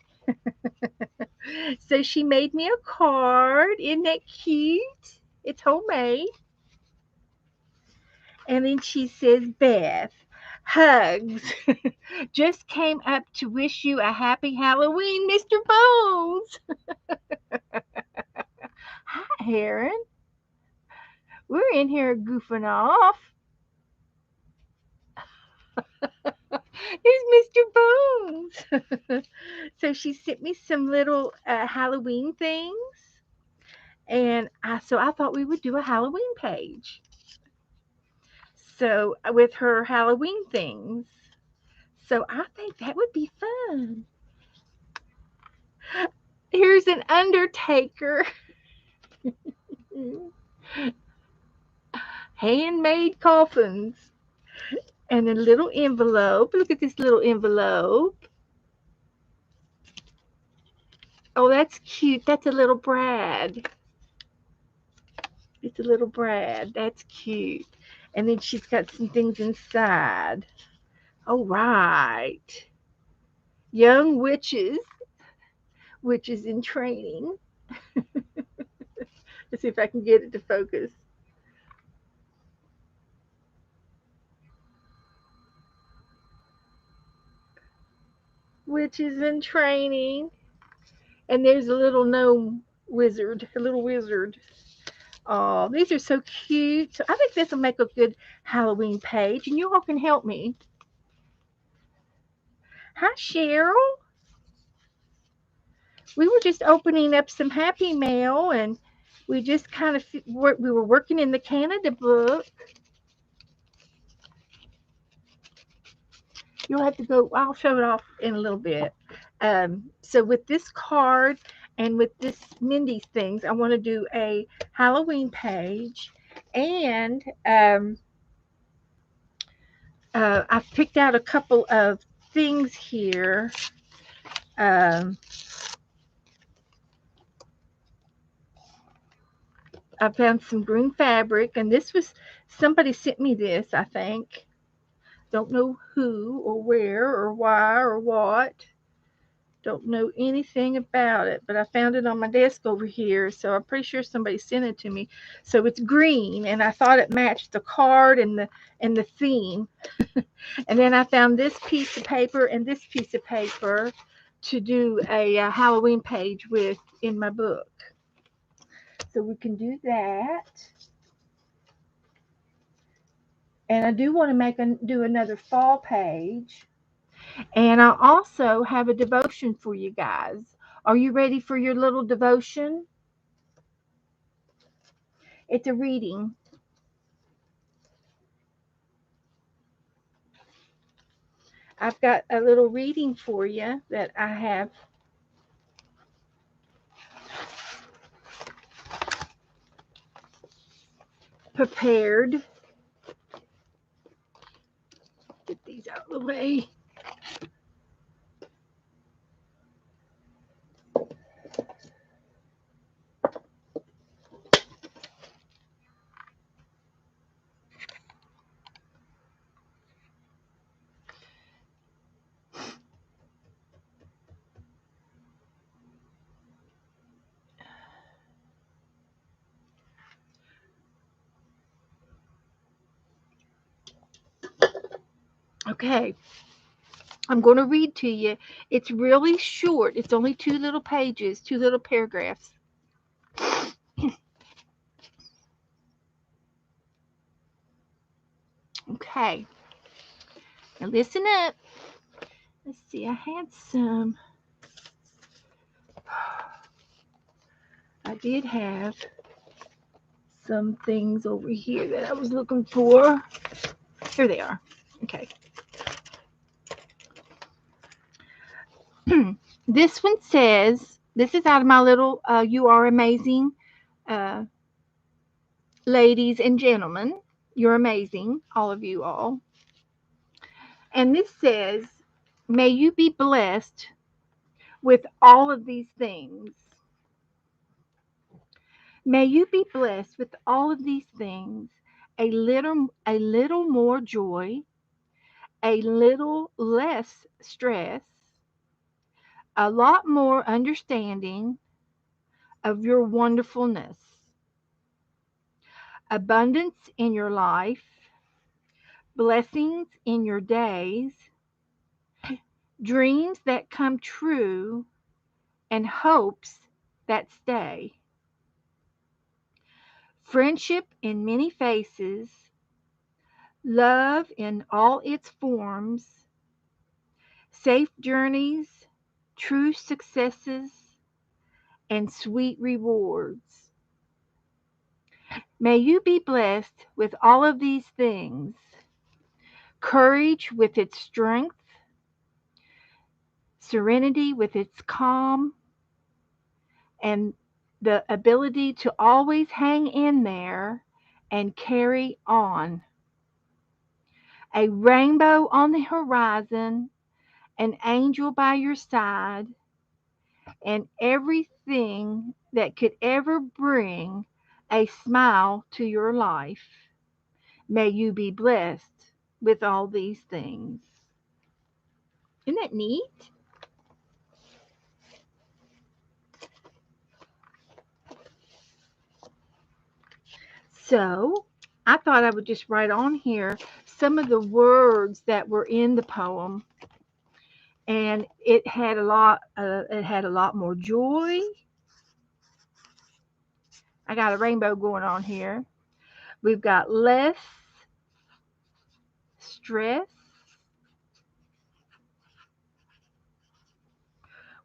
A: So she made me a card. Isn't that cute? It's homemade. And then she says, Beth, hugs. Just came up to wish you a happy Halloween, Mr. Bones. Hi, Aaron. We're in here goofing off. Here's Mr. Bones. So she sent me some little Halloween things. And I thought we would do a Halloween page. So with her Halloween things. So I think that would be fun. Here's an undertaker. Handmade coffins. And a little envelope. Look at this little envelope. Oh, that's cute. That's a little Brad. It's a little Brad. That's cute. And then she's got some things inside. All right. Young witches in training. Let's see if I can get it to focus. Witches in training. And there's a little gnome wizard, a little wizard. Oh, these are so cute. So I think this will make a good Halloween page, and you all can help me. Hi, Cheryl. We were just opening up some Happy Mail, and we just kind of we were working in the Canada book. You'll have to go. I'll show it off in a little bit. So with this card and with this Mindy's things, I want to do a Halloween page, and I've picked out a couple of things here. I found some green fabric, and this was somebody sent me this, I think. Don't know who or where or why or what. Don't know anything about it, but I found it on my desk over here, so I'm pretty sure somebody sent it to me. So it's green, and I thought it matched the card and the theme. And then I found this piece of paper and this piece of paper to do a Halloween page with in my book. So we can do that. And I do want to do another fall page. And I also have a devotion for you guys. Are you ready for your little devotion? It's a reading. I've got a little reading for you that I have prepared. Get these out of the way. Okay, I'm going to read to you. It's really short. It's only 2 little pages, 2 little paragraphs. Okay, now listen up. Let's see, I had some. I did have some things over here that I was looking for. Here they are. Okay. This one says, this is out of my little You Are Amazing, uh, ladies and gentlemen. You're amazing, all of you all. And this says, may you be blessed with all of these things. May you be blessed with all of these things. A little more joy, a little less stress, a lot more understanding of your wonderfulness, abundance in your life, blessings in your days, dreams that come true, and hopes that stay. Friendship in many faces, love in all its forms, safe journeys, true successes, and sweet rewards. May you be blessed with all of these things: courage with its strength, serenity with its calm, and the ability to always hang in there and carry on. A rainbow on the horizon, an angel by your side, and everything that could ever bring a smile to your life. May you be blessed with all these things. Isn't that neat? So I thought I would just write on here some of the words that were in the poem, and it had a lot. It had a lot more joy. I got a rainbow going on here. We've got less stress.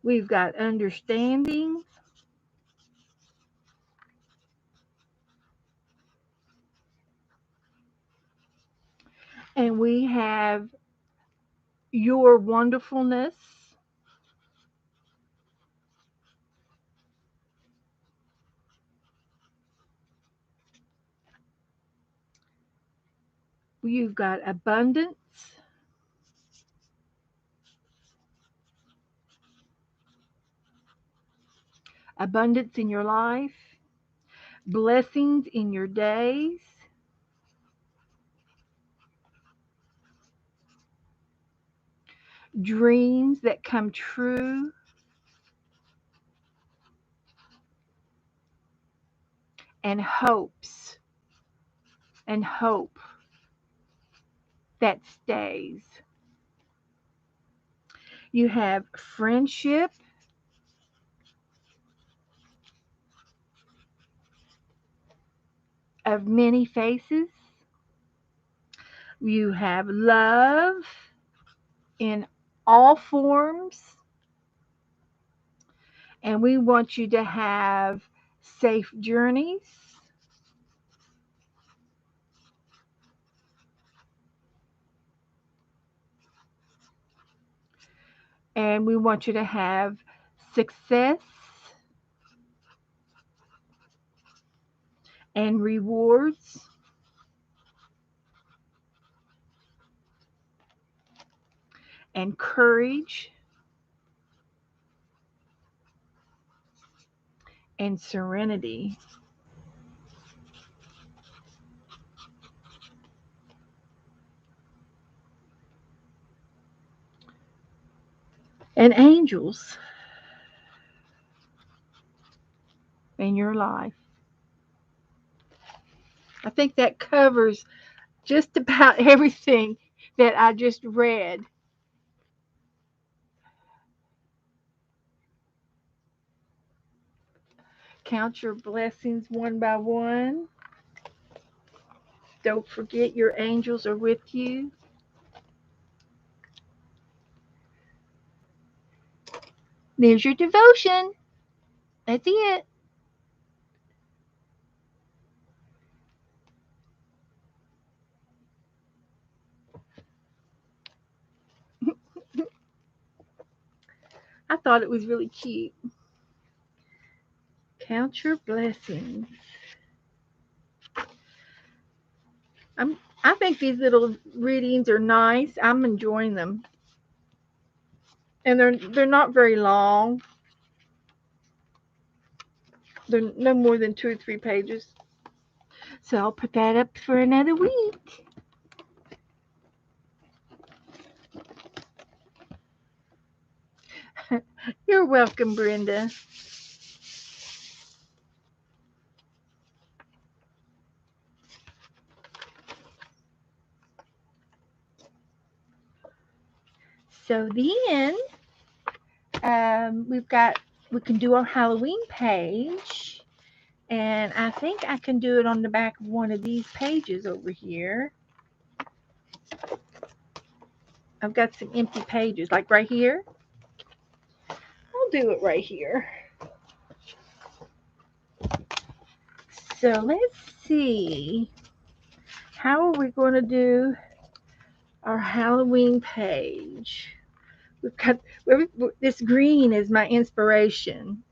A: We've got understanding. And we have your wonderfulness. You've got abundance. Abundance in your life. Blessings in your days. Dreams that come true. and hopes and hope that stays. You have friendship, of many faces. You have love in all forms. And we want you to have safe journeys. And we want you to have success and rewards and courage and serenity and angels in your life. I think that covers just about everything that I just read. Count your blessings one by one. Don't forget your angels are with you. There's your devotion. That's it. I thought it was really cute. Count your blessings. I think these little readings are nice. I'm enjoying them. And they're not very long. They're no more than 2 or 3 pages. So I'll put that up for another week. You're welcome, Brenda. So then we can do our Halloween page. And I think I can do it on the back of one of these pages over here. I've got some empty pages, like right here. I'll do it right here. So let's see. How are we going to do our Halloween page? We've got this green is my inspiration.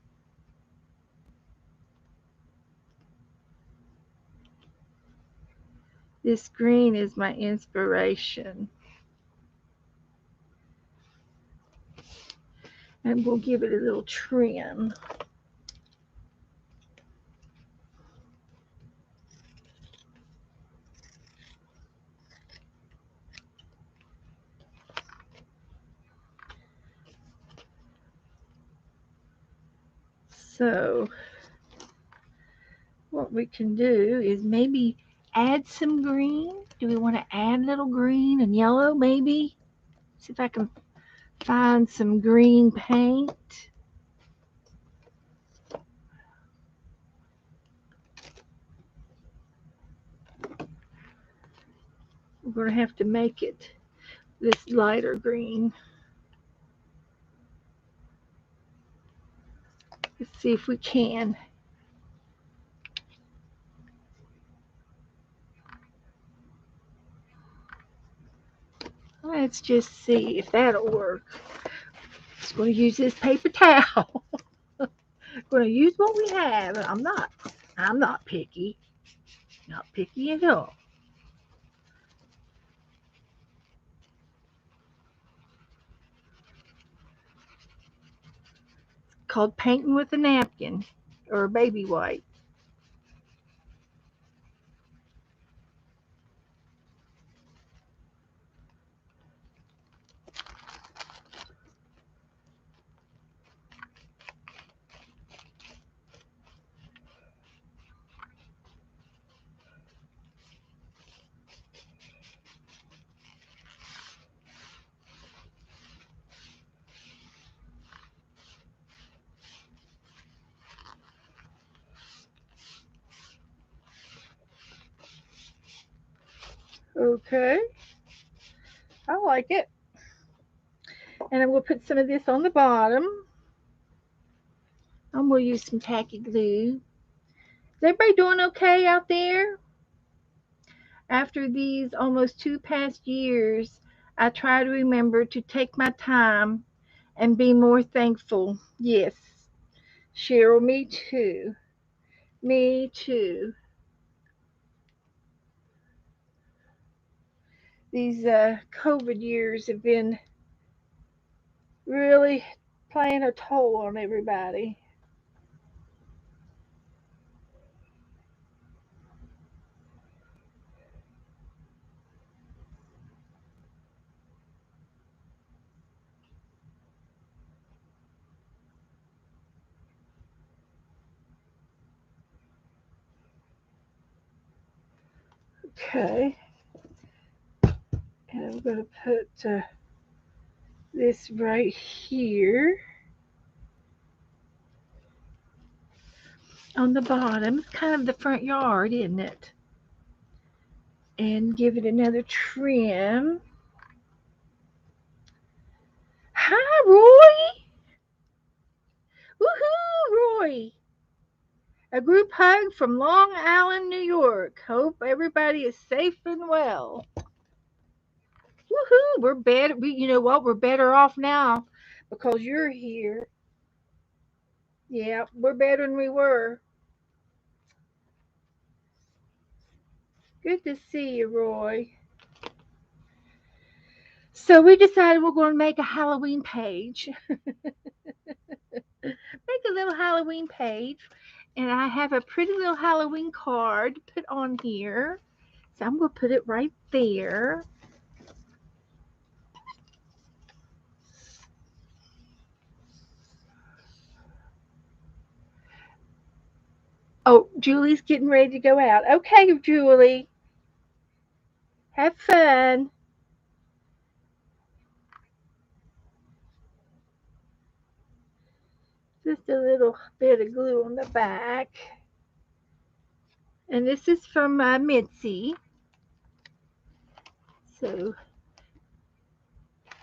A: This green is my inspiration. And we'll give it a little trim. So what we can do is maybe add some green. Do we want to add a little green and yellow maybe? See if I can find some green paint. We're going to have to make it this lighter green. Let's see if we can. Let's just see if that'll work. Just going to use this paper towel. Going to use what we have. I'm not picky. Not picky at all. It's called painting with a napkin or a baby wipe. Okay, I like it. And I'm going to put some of this on the bottom. I'm going to use some tacky glue. Is everybody doing okay out there? After these almost 2 past years, I try to remember to take my time and be more thankful. Yes, Cheryl, me too. Me too. These COVID years have been really playing a toll on everybody. Okay, and I'm going to put this right here on the bottom. It's kind of the front yard, isn't it? And give it another trim. Hi, Roy. Woohoo, Roy. A group hug from Long Island, New York. Hope everybody is safe and well. Woohoo! We're better. You know what? We're better off now because you're here. Yeah, we're better than we were. Good to see you, Roy. So we decided we're going to make a Halloween page. Make a little Halloween page. And I have a pretty little Halloween card put on here. So I'm going to put it right there. Oh, Julie's getting ready to go out. Okay, Julie. Have fun. Just a little bit of glue on the back. And this is from Mitzi. So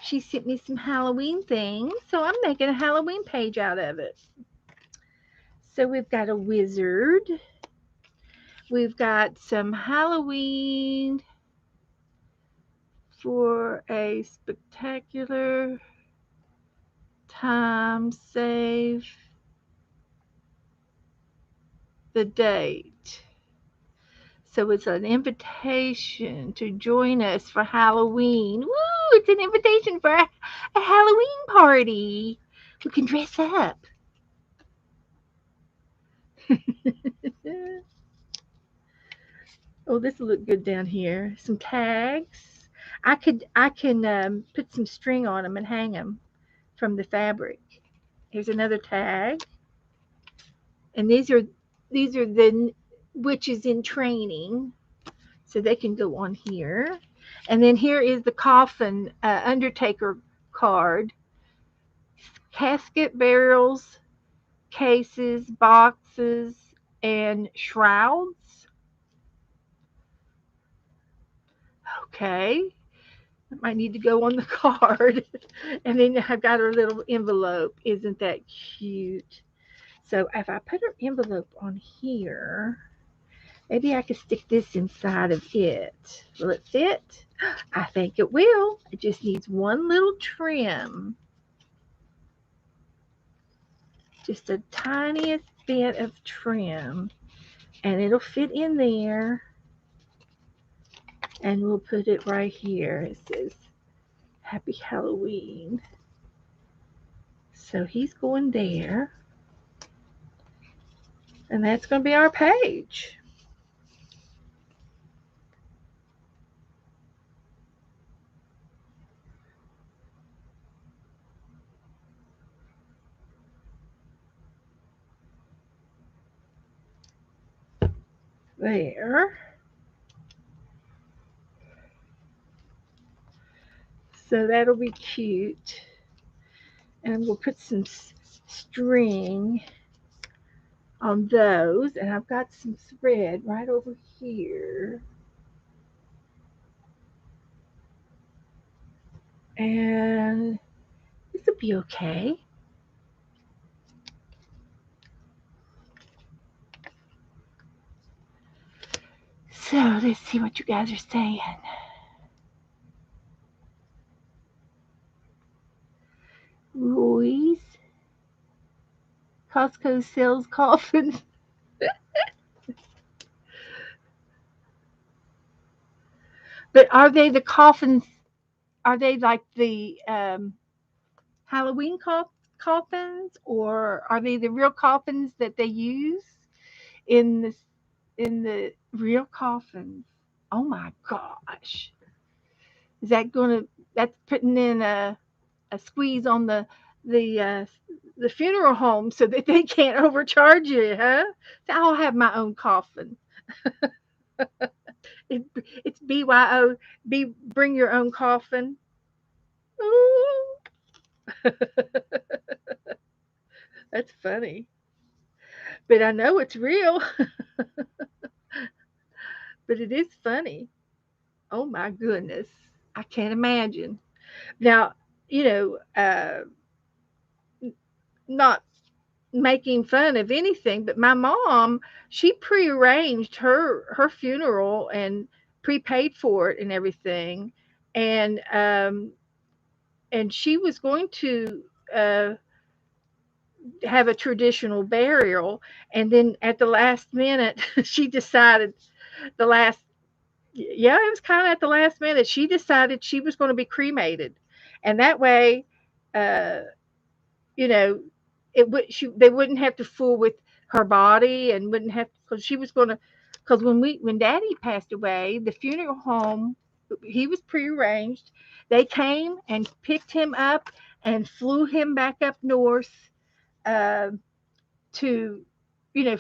A: she sent me some Halloween things. So I'm making a Halloween page out of it. So we've got a wizard. We've got some Halloween for a spectacular time. Save the date. So it's an invitation to join us for Halloween. Woo! It's an invitation for a Halloween party. We can dress up. Oh, this will look good down here. Some tags. I can put some string on them and hang them from the fabric. Here's another tag, and these are the witches in training, so they can go on here. And then here is the coffin undertaker card. Casket barrels, cases, boxes, and shrouds. Okay, that might need to go on the card. And then I've got her little envelope. Isn't that cute? So if I put her envelope on here, maybe I could stick this inside of it. Will it fit? I think it will. It just needs one little trim. Just a tiniest bit of trim. And it'll fit in there. And we'll put it right here. It says Happy Halloween. So he's going there. And that's going to be our page. There. So that'll be cute. And we'll put some string on those. And I've got some thread right over here. And this will be okay. So let's see what you guys are saying. Roy's Costco sells coffins. But are they the coffins? Are they like the Halloween coffins, or are they the real coffins that they use in the real coffins? Oh my gosh! Is that gonna? That's putting in a squeeze on the uh, the funeral home so that they can't overcharge you, huh? So I'll have my own coffin. It, it's BYO. Bring your own coffin. Ooh, that's funny, but I know it's real. But it is funny. Oh my goodness, I can't imagine. Now, you know, not making fun of anything, but my mom, she prearranged her funeral and prepaid for it and everything, and she was going to uh, have a traditional burial, and then at the last minute, she decided the last yeah, it was kind of at the last minute. She decided she was going to be cremated, and that way, uh, you know, they wouldn't have to fool with her body and wouldn't have because she was going to because when Daddy passed away, the funeral home he was prearranged. They came and picked him up and flew him back up north uh, to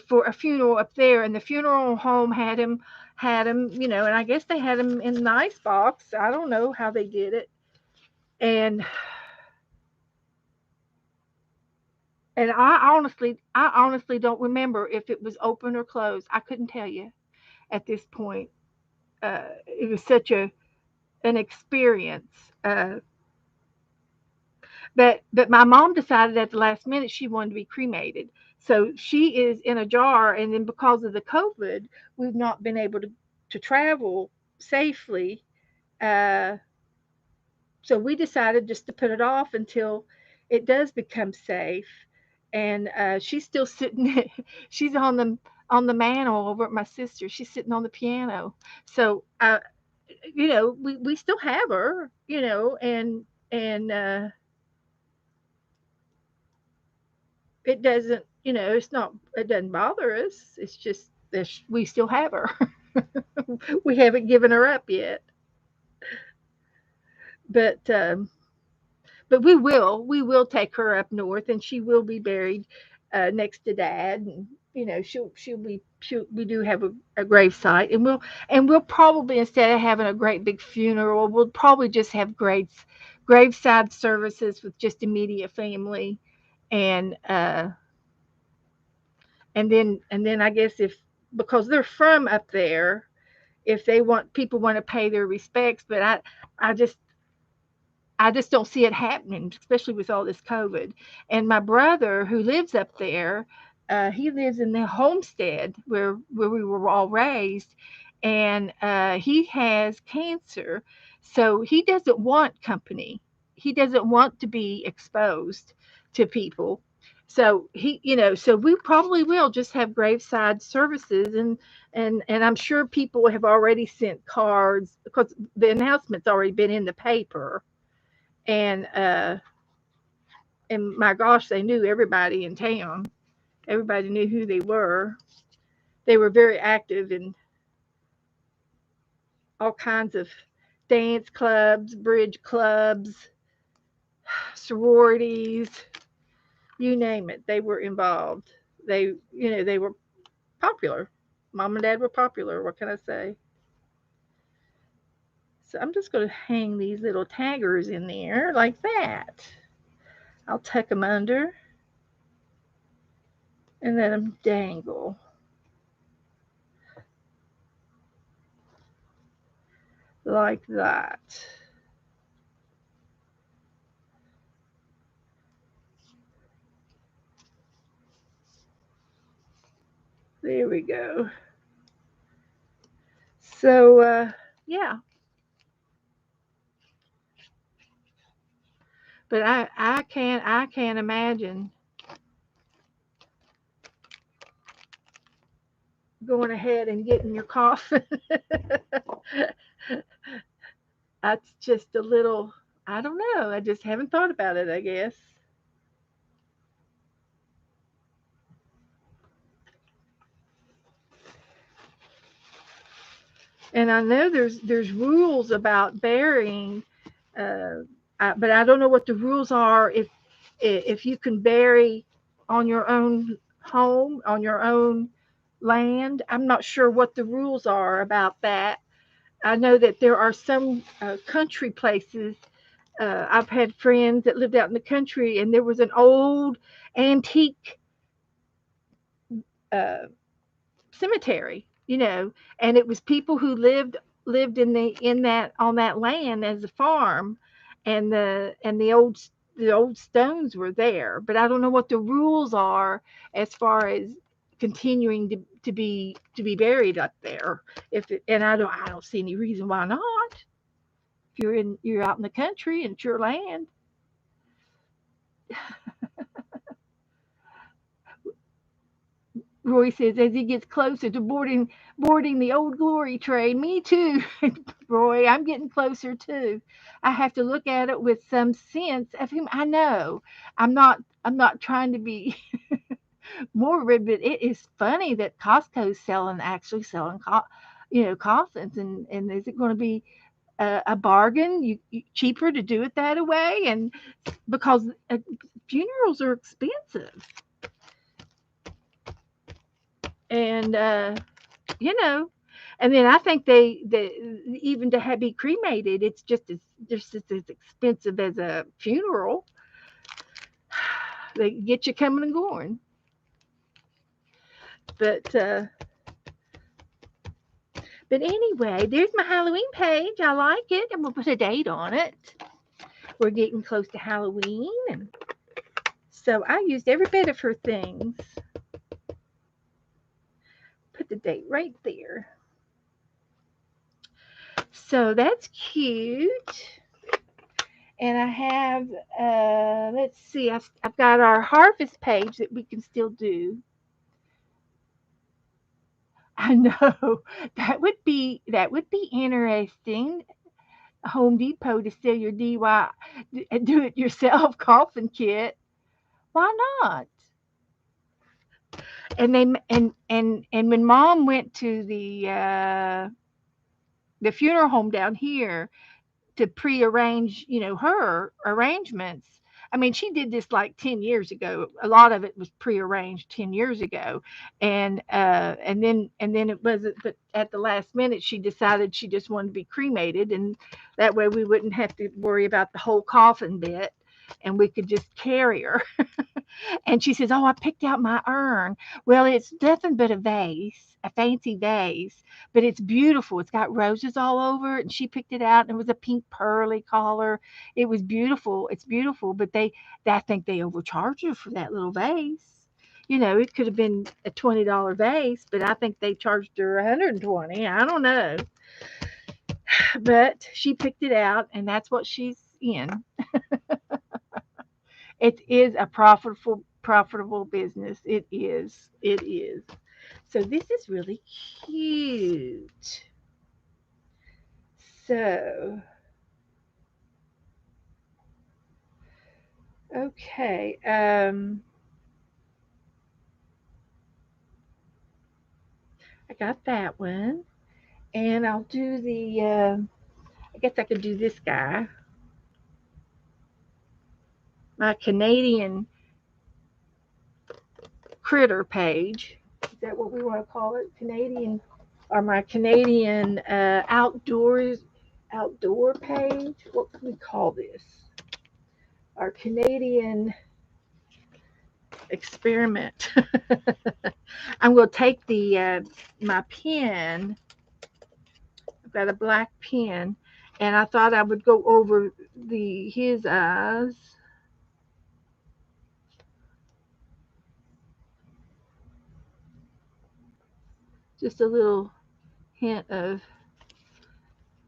A: for a funeral up there, and the funeral home had him, and I guess they had him in the ice box. I don't know how they did it. And I honestly don't remember if it was open or closed. I couldn't tell you at this point. It was such an experience. Uh, but my mom decided at the last minute she wanted to be cremated. So she is in a jar, and then because of the COVID, we've not been able to travel safely. Uh, so we decided just to put it off until it does become safe. And she's still sitting. She's on the mantle over at my sister. She's sitting on the piano. So we still have her. And it doesn't, it's not, it doesn't bother us. It's just that we still have her. We haven't given her up yet, but we will take her up north, and she will be buried next to Dad, and we do have a grave site, and we'll probably, instead of having a great big funeral, we'll probably just have graveside services with just immediate family, and and then I guess if because they're from up there, if they want people want to pay their respects, but I just I just don't see it happening, especially with all this COVID. And my brother, who lives up there, he lives in the homestead where we were all raised, and he has cancer, so he doesn't want company. He doesn't want to be exposed to people. So so we probably will just have graveside services, and I'm sure people have already sent cards because the announcement's already been in the paper, and my gosh, they knew everybody in town. Everybody knew who they were. They were very active in all kinds of dance clubs, bridge clubs, sororities, you name it. They were involved. They were popular. Mom and Dad were popular. What can I say? So I'm just going to hang these little taggers in there like that. I'll tuck them under and let them dangle like that. There we go. So yeah, but I can't imagine going ahead and getting your coffin. That's just a little. I don't know. I just haven't thought about it. I guess. And I know there's rules about burying, uh, but I don't know what the rules are if you can bury on your own home, on your own land. I'm not sure what the rules are about that. I know that there are some country places. I've had friends that lived out in the country, and there was an old antique uh, cemetery, and it was people who lived in that on that land as a farm, and the old stones were there, but I don't know what the rules are as far as continuing to be buried up there. And I don't see any reason why not. If you're out in the country and it's your land. Roy says as he gets closer to boarding the old glory train. Me too, Roy. I'm getting closer too. I have to look at it with some sense of him. I know. I'm not trying to be morbid, but it is funny that Costco's actually selling coffins, and is it going to be a bargain? Cheaper to do it that way, and because funerals are expensive, and you know. And then I think they even to be cremated, it's just as expensive as a funeral. They get you coming and going. But but anyway, there's my Halloween page. I like it. I'm gonna put a date on it. We're getting close to Halloween, and so I used every bit of her things. Put the date right there. So that's cute. And I have, let's see, I've got our harvest page that we can still do. I know that would be interesting. Home Depot to sell your DIY do it yourself coffin kit. Why not? And when Mom went to the funeral home down here, to prearrange, her arrangements. I mean, she did this like 10 years ago. A lot of it was prearranged 10 years ago. And then it wasn't, but at the last minute she decided she just wanted to be cremated, and that way we wouldn't have to worry about the whole coffin bit, and we could just carry her. And she says, "Oh, I picked out my urn." Well, it's nothing but a vase, a fancy vase, but it's beautiful. It's got roses all over it, and she picked it out, and it was a pink pearly collar. It was beautiful. It's beautiful, but I think they overcharged her for that little vase. It could have been a $20 vase, but I think they charged her 120. I don't know, but she picked it out, and that's what she's in. It is a profitable business. It is. It is. So this is really cute. So, okay. I got that one. And I'll do I guess I could do this guy, my Canadian critter page. Is that what we want to call it? Canadian, or my Canadian outdoor page? What can we call this? Our Canadian experiment. I'm going to take my pen. I've got a black pen, and I thought I would go over his eyes. Just a little hint of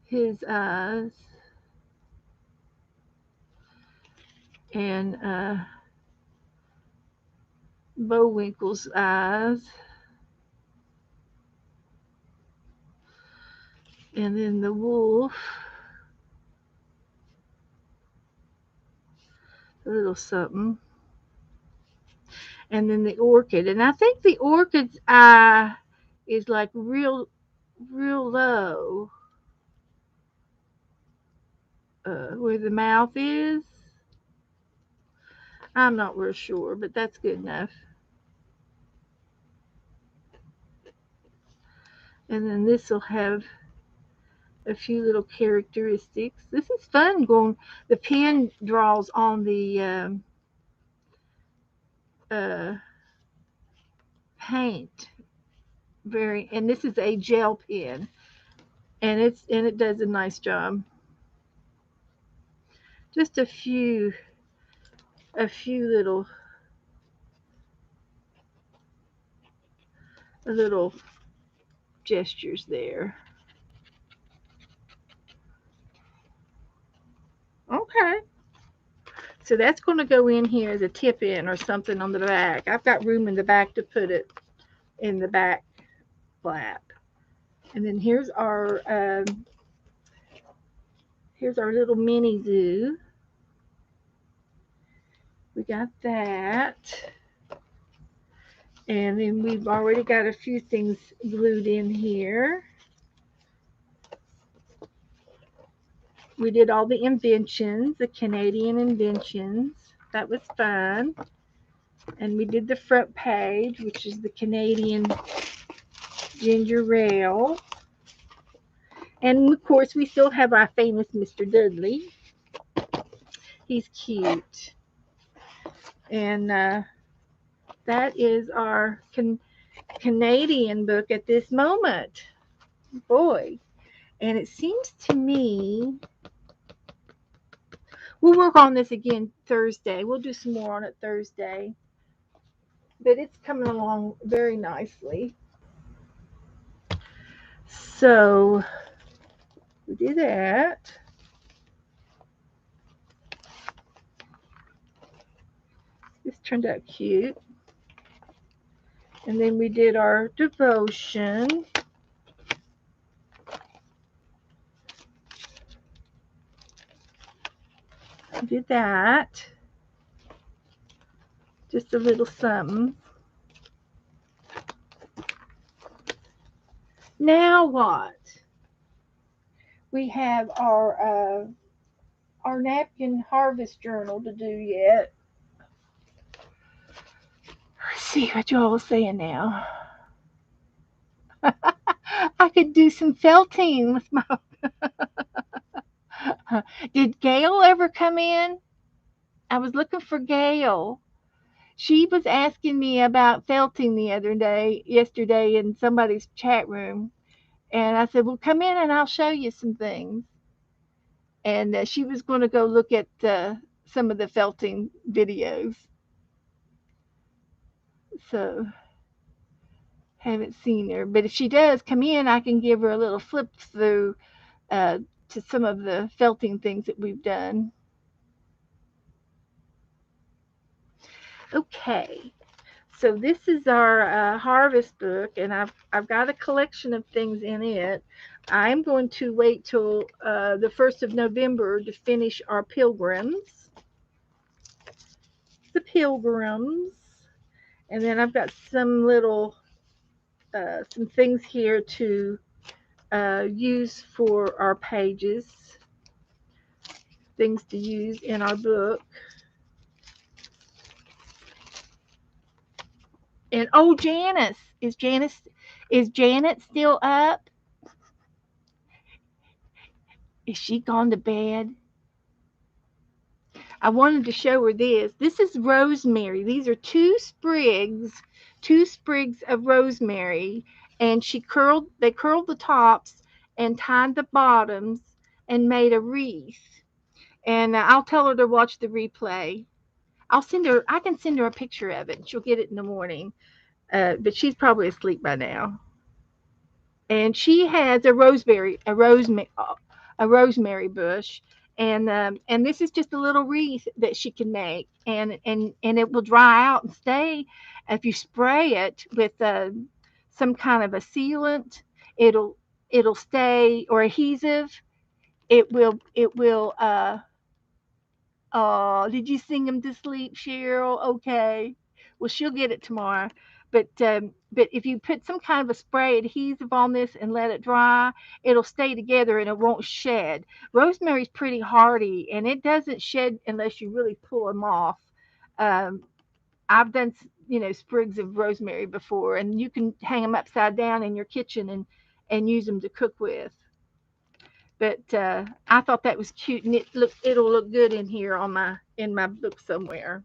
A: his eyes and Bowinkle's eyes, and then the wolf, a little something, and then the orchid. And I think the orchid's eye is like real low, where the mouth is. I'm not real sure, but that's good enough. And then this will have a few little characteristics. This is fun going. The pen draws on the uh, paint very, and this is a gel pen, and it does a nice job. Just a few little gestures there. Okay. So that's going to go in here as a tip in or something on the back. I've got room in the back to put it in the back flap. And then here's our little mini zoo. We got that. And then we've already got a few things glued in here. We did all the inventions, the Canadian inventions. That was fun. And we did the front page, which is the Canadian ginger ale. And of course, we still have our famous Mr. Dudley. He's cute. And that is our Canadian book at this moment. Boy. And it seems to me we'll work on this again Thursday. We'll do some more on it Thursday. But it's coming along very nicely. So we do that. This turned out cute. And then we did our devotion. We did that. Just a little something. Now what? We have our napkin harvest journal to do yet. Let's see what y'all are saying now. I could do some felting with my. Did Gail ever come in? I was looking for Gail. She was asking me about felting yesterday in somebody's chat room. And I said, well, come in and I'll show you some things. And she was going to go look at some of the felting videos. So, haven't seen her. But if she does come in, I can give her a little flip through uh, to some of the felting things that we've done. Okay. So this is our harvest book, and I've got a collection of things in it. I'm going to wait till the 1st of November to finish our pilgrims. The pilgrims. And then I've got some some things here to use for our pages. Things to use in our book. And oh, Janice. Is Janet still up? Is she gone to bed? I wanted to show her this. This is rosemary. These are two sprigs of rosemary, and they curled the tops and tied the bottoms and made a wreath. And I'll tell her to watch the replay. I can send her a picture of it. She'll get it in the morning. But she's probably asleep by now. and she has a rosemary bush, and this is just a little wreath that she can make, and it will dry out and stay if you spray it with some kind of a sealant. It'll stay, or adhesive. It will. Oh, did you sing him to sleep, Cheryl? Okay. Well, she'll get it tomorrow. But if you put some kind of a spray adhesive on this and let it dry, it'll stay together and it won't shed. Rosemary's pretty hardy and it doesn't shed unless you really pull them off. Um, I've done, sprigs of rosemary before, and you can hang them upside down in your kitchen and use them to cook with. But I thought that was cute, and it'll look good in here on my book somewhere.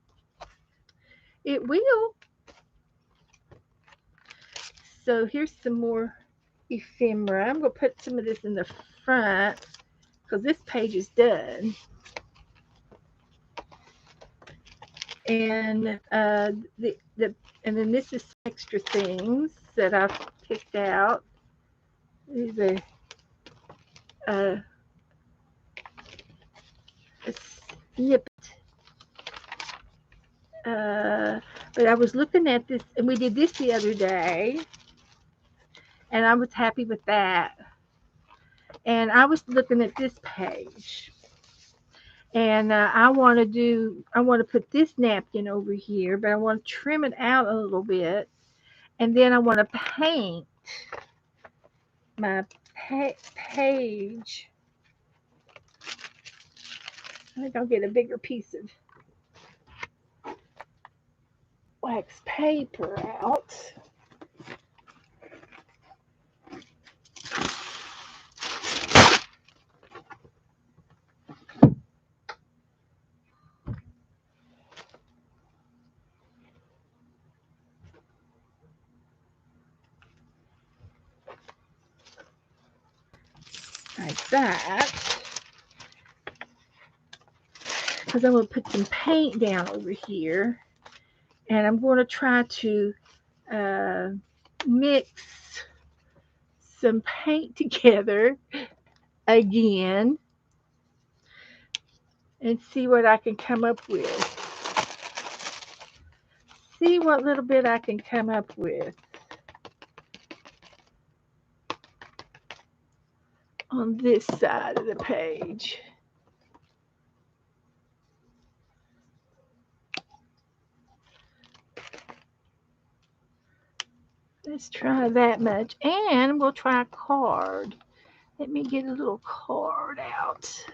A: It will. So here's some more ephemera. I'm gonna put some of this in the front because this page is done. And the and then this is some extra things that I've picked out. These are uh, a snippet. But I was looking at this, and we did this the other day, and I was happy with that. And I was looking at this page, and I want to put this napkin over here, but I want to trim it out a little bit, and then I want to paint my page. I think I'll get a bigger piece of wax paper out. Like that. Because I'm going to put some paint down over here. And I'm going to try to uh, mix some paint together again and see what I can come up with. See what little bit I can come up with on this side of the page. Let's try that much, and we'll try a card. Let me get a little card out.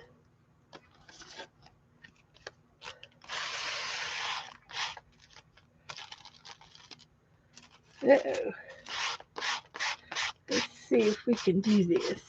A: Uh-oh. Let's see if we can do this.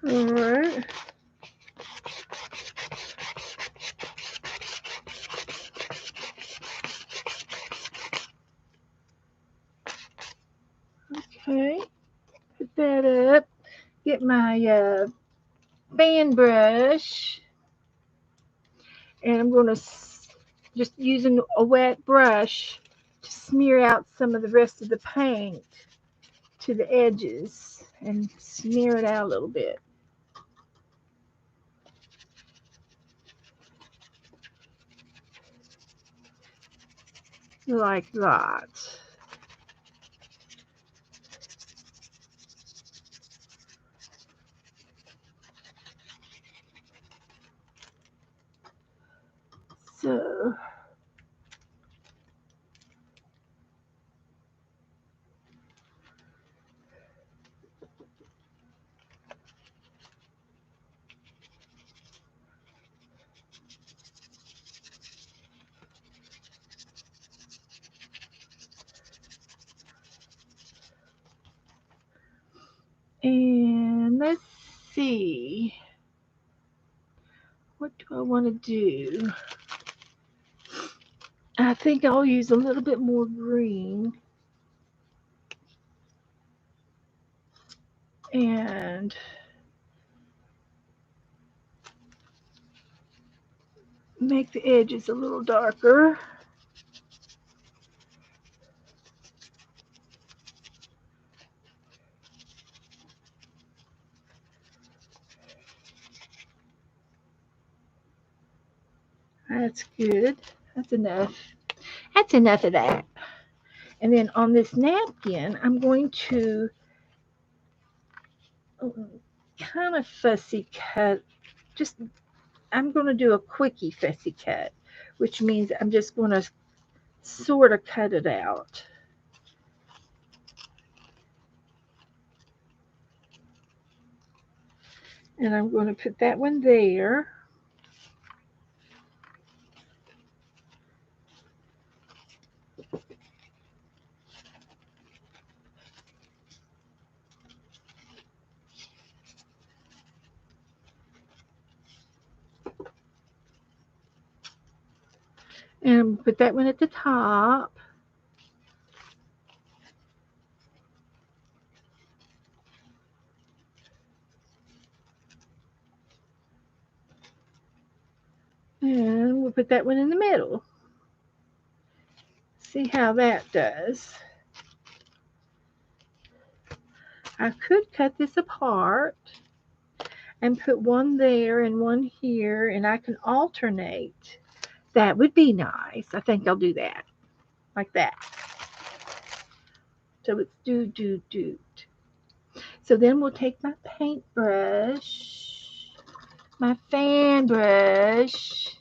A: All right. Okay. Put that up. Get my fan brush, and I'm going to just using a wet brush to smear out some of the rest of the paint to the edges and smear it out a little bit. Like that. So see. What do I want to do? I think I'll use a little bit more green. And make the edges a little darker. That's good. That's enough. That's enough of that. And then on this napkin, I'm going to kind of fussy cut. Just I'm going to do a quickie fussy cut, which means I'm just going to sort of cut it out. And I'm going to put that one there. And put that one at the top. And we'll put that one in the middle. See how that does. I could cut this apart and put one there and one here, and I can alternate. That would be nice. I think I'll do that. Like that. So it's do. So then we'll take my paintbrush, my fan brush,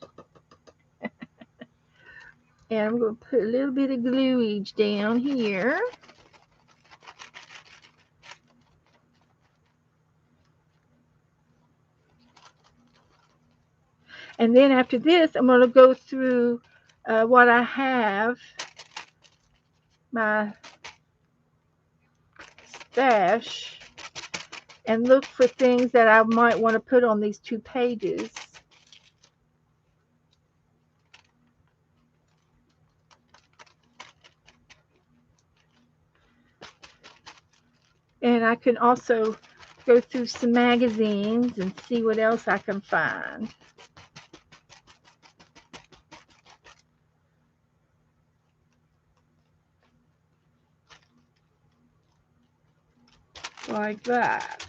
A: and I'm going to put a little bit of gluage down here. And then after this, I'm going to go through what I have, my stash, and look for things that I might want to put on these 2 pages. And I can also go through some magazines and see what else I can find. Like that.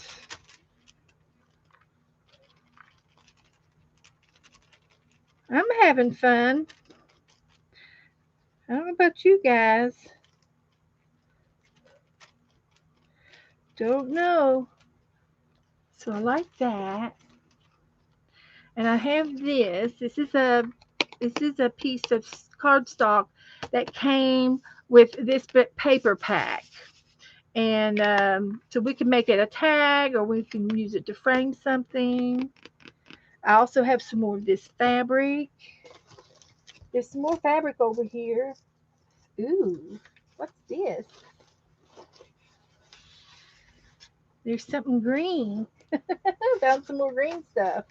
A: I'm having fun. I don't know about you guys. Don't know. So I like that. And I have this. This is a piece of cardstock that came with this paper pack. And so we can make it a tag, or we can use it to frame something. I also have some more of this fabric. There's some more fabric over here. Ooh, what's this? There's something green. Found some more green stuff.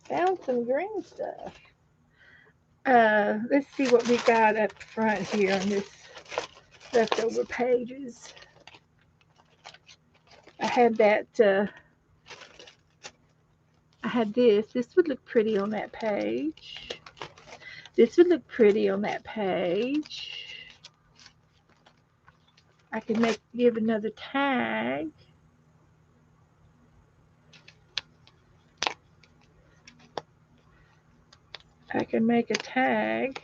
A: Found some green stuff. Let's see what we got up front here on this leftover pages. I had that. I had this. This would look pretty on that page. This would look pretty on that page. I can give another tag. I can make a tag.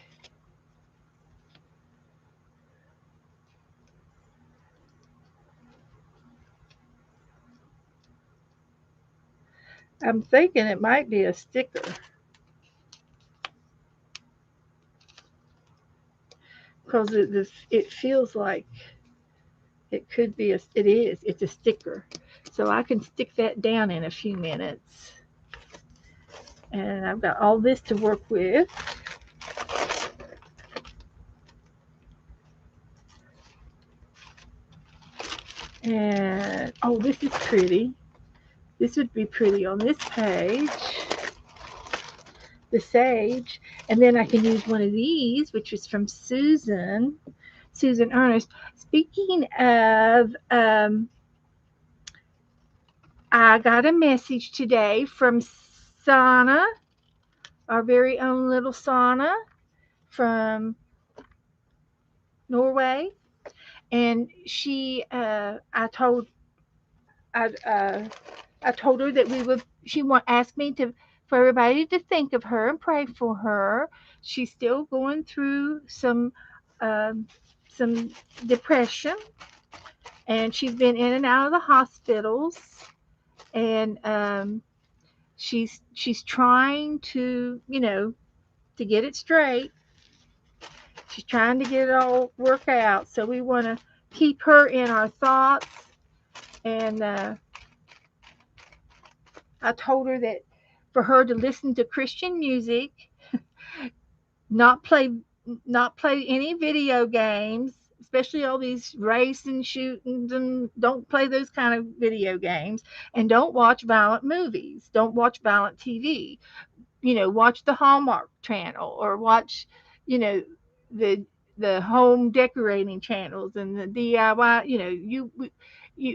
A: I'm thinking it might be a sticker. Because it feels like it could be it's a sticker. So I can stick that down in a few minutes. And I've got all this to work with. And oh, this is pretty. This would be pretty on this page. The sage. And then I can use one of these, which is from Susan Ernest. Speaking of, I got a message today from Sana, our very own little Sana from Norway, and I, uh, I told her that we would. She asked me to for everybody to think of her and pray for her. She's still going through um, some depression, and she's been in and out of the hospitals, and she's trying to to get it straight. She's trying to get it all worked out. So we want to keep her in our thoughts. And I told her that for her to listen to Christian music, not play not play any video games, especially all these racing shootings, and don't play those kind of video games, and don't watch violent movies, don't watch violent TV. Watch the Hallmark channel, or watch, the home decorating channels and the DIY.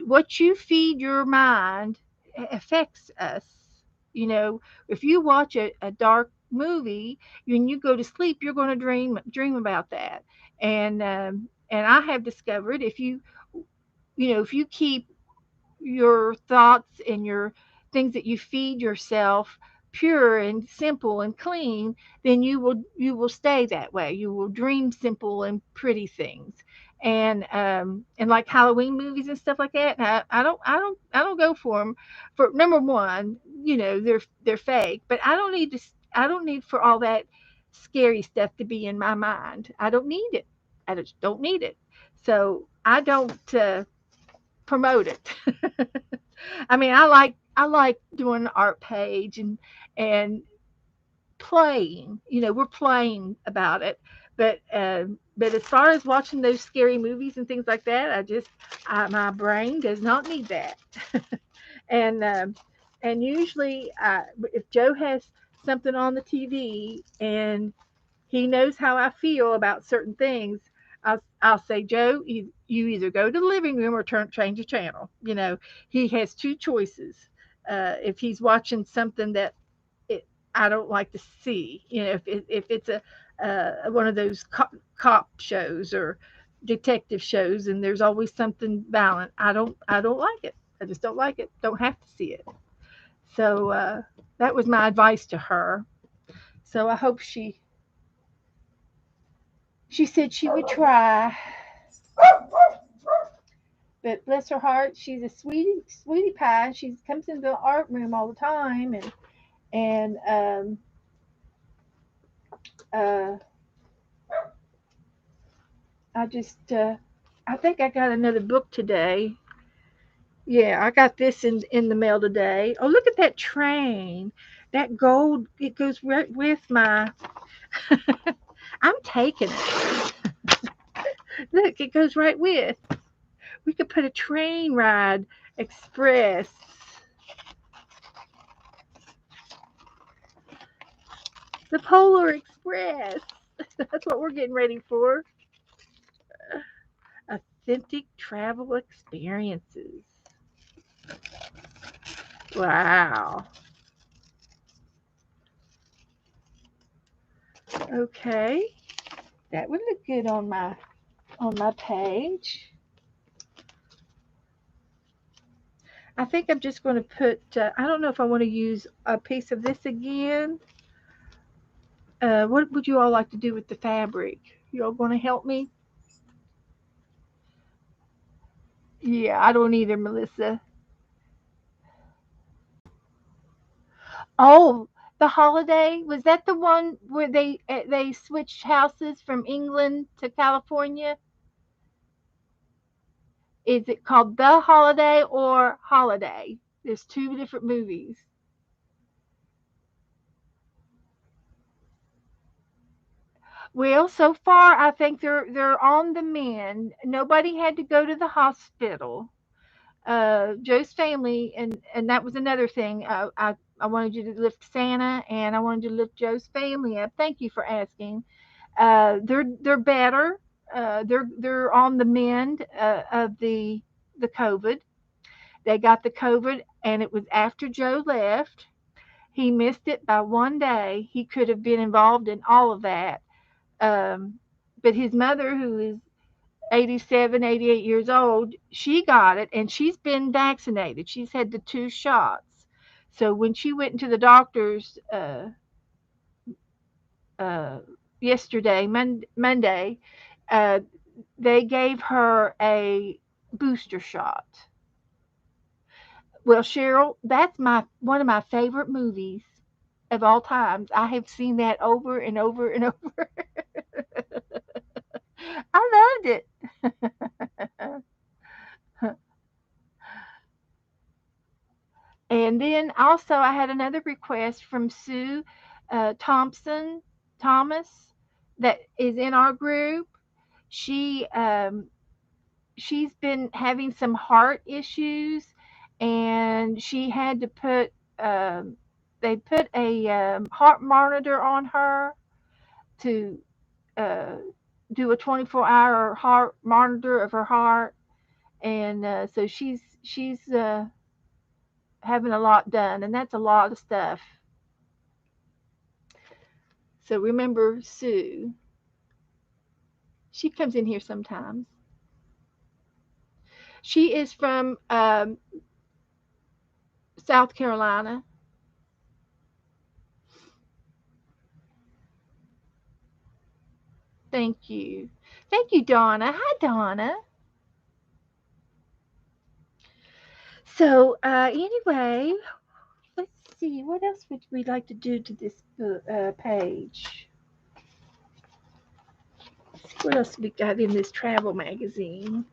A: What you feed your mind affects us. If you watch a dark movie, when you go to sleep, you're going to dream about that. And I have discovered if you keep your thoughts and your things that you feed yourself pure and simple and clean, then you will stay that way. You will dream simple and pretty things. And like Halloween movies and stuff like that, I don't go for them. For number one, they're fake, but I don't need for all that scary stuff to be in my mind. I don't need it. I just don't need it. So I don't promote it. I mean, I like doing the art page and playing. We're playing about it, but as far as watching those scary movies and things like that, my brain does not need that. and and usually, if Joe has something on the TV and he knows how I feel about certain things, I'll say, Joe, you either go to the living room or change the channel. He has two choices. If he's watching something that it, I don't like to see, if it's one of those cop shows or detective shows, and there's always something violent, I don't like it. I just don't like it. Don't have to see it. So that was my advice to her. So I hope she said she would try. But bless her heart, she's a sweetie pie. She comes into the art room all the time, and uh, I think I got another book today. Yeah, I got this in the mail today. Oh, look at that train. That gold, it goes right with my. I'm taking it. Look, it goes right with. We could put a train ride express. The Polar Express. That's what we're getting ready for. Authentic travel experiences. Wow. Okay. That would look good on my page. I think I'm just going to put. I don't know if I want to use a piece of this again. What would you all like to do with the fabric? You all going to help me? Yeah, I don't either, Melissa. Oh, the holiday, was that the one where they switched houses from England to California? Is it called The Holiday or Holiday? There's two different movies. Well, so far I think they're on the mend. Nobody had to go to the hospital. Joe's family, and that was another thing. I wanted you to lift Santa, and I wanted you to lift Joe's family up. Thank you for asking. They're better. They're on the mend of the COVID. They got the COVID, and it was after Joe left. He missed it by one day. He could have been involved in all of that. Um, but his mother, who is 87, 88 years old, she got it and she's been vaccinated. She's had the 2 shots. So when she went into the doctor's uh, yesterday, Monday, uh, they gave her a booster shot. Well, Cheryl, that's my one of my favorite movies of all times. I have seen that over and over and over. I loved it. And then also, I had another request from Sue Thompson Thomas that is in our group. She she's been having some heart issues, and she had to put they put a heart monitor on her to uh, do a 24-hour heart monitor of her heart, and so she's having a lot done, and that's a lot of stuff. So remember Sue. She comes in here sometimes. She is from South Carolina. Thank you. Thank you, Donna. Hi, Donna. So, anyway, let's see. What else would we like to do to this page? Let's see what else we got in this travel magazine.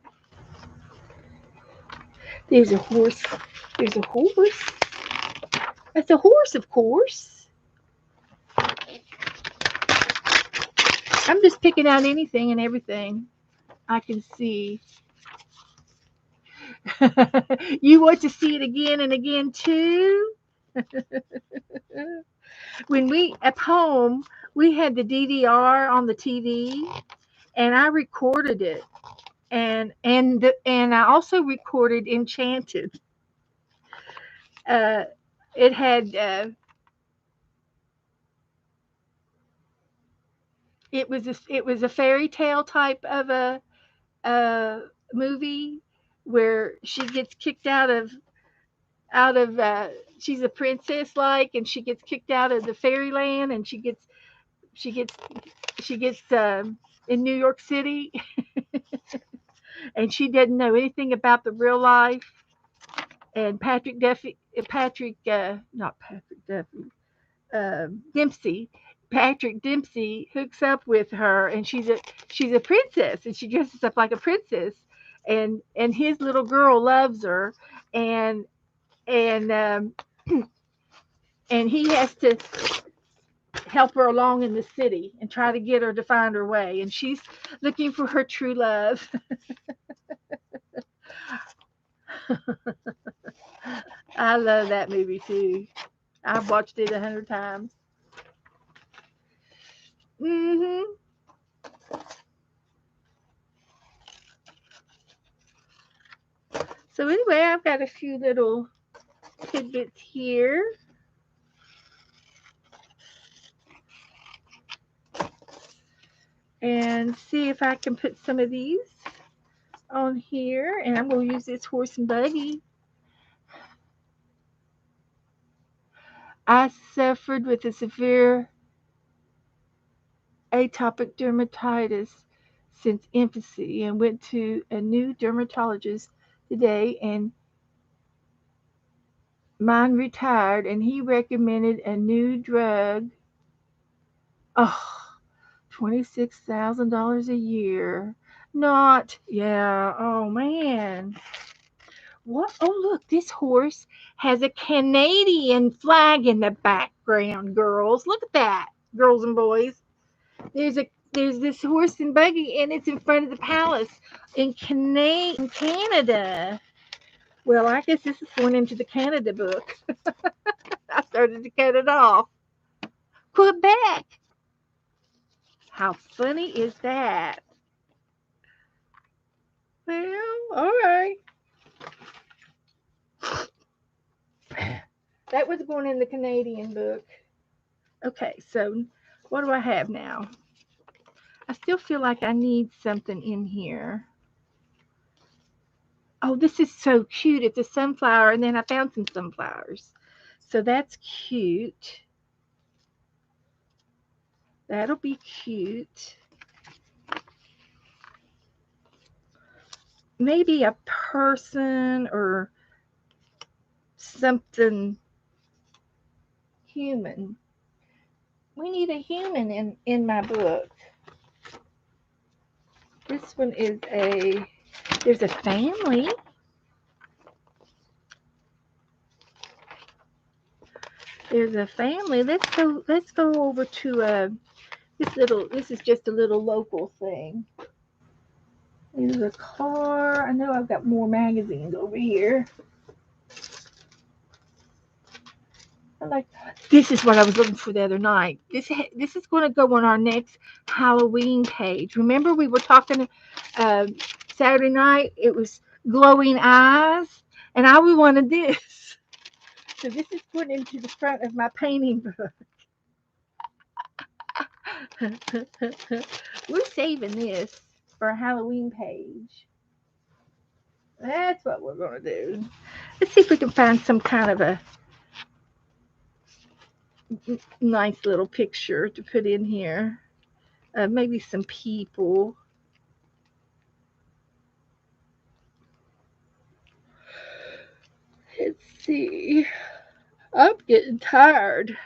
A: There's a horse. There's a horse. That's a horse, of course. I'm just picking out anything and everything I can see. You want to see it again and again too? When we at home, we had the DVR on the TV, and I recorded it, and I also recorded Enchanted. Uh, it had it was a fairy tale type of a movie where she gets kicked out of she's a princess like, and she gets kicked out of the fairyland, and she gets she gets in New York City, and she doesn't know anything about the real life. And Patrick, not Patrick Duffy, Dempsey, Patrick Dempsey hooks up with her, and she's a princess, and she dresses up like a princess, and his little girl loves her, and and and he has to help her along in the city and try to get her to find her way, and she's looking for her true love. I love that movie too. I've watched it 100 times. Hmm. So anyway, I've got a few little tidbits here, and see if I can put some of these on here. And I'm going to use this horse and buggy. I suffered with a severe atopic dermatitis since infancy and went to a new dermatologist today, and mine retired, and he recommended a new drug. Oh, $26,000 a year. Not, yeah, oh man. What? Oh, look, this horse has a Canadian flag in the background, girls. Look at that, girls and boys. There's this horse and buggy, and it's in front of the palace in Canada. Well, I guess this is going into the Canada book. I started to cut it off. Quebec. How funny is that? Well, all right. That was going in the Canadian book. Okay, so what do I have now? I still feel like I need something in here. Oh, this is so cute. It's a sunflower, and then I found some sunflowers. So that's cute. That'll be cute. Maybe a person or something human. We need a human in my book. This one is there's a family. There's a family. Let's go over to this is just a little local thing. There's a car. I know I've got more magazines over here. I like this is what I was looking for the other night. This is going to go on our next Halloween page. Remember we were talking uh, Saturday night. It was glowing eyes, and I wanted this. So this is put into the front of my painting book. We're saving this for a Halloween page. That's what we're going to do. Let's see if we can find some kind of a nice little picture to put in here. Maybe some people. Let's see. I'm getting tired.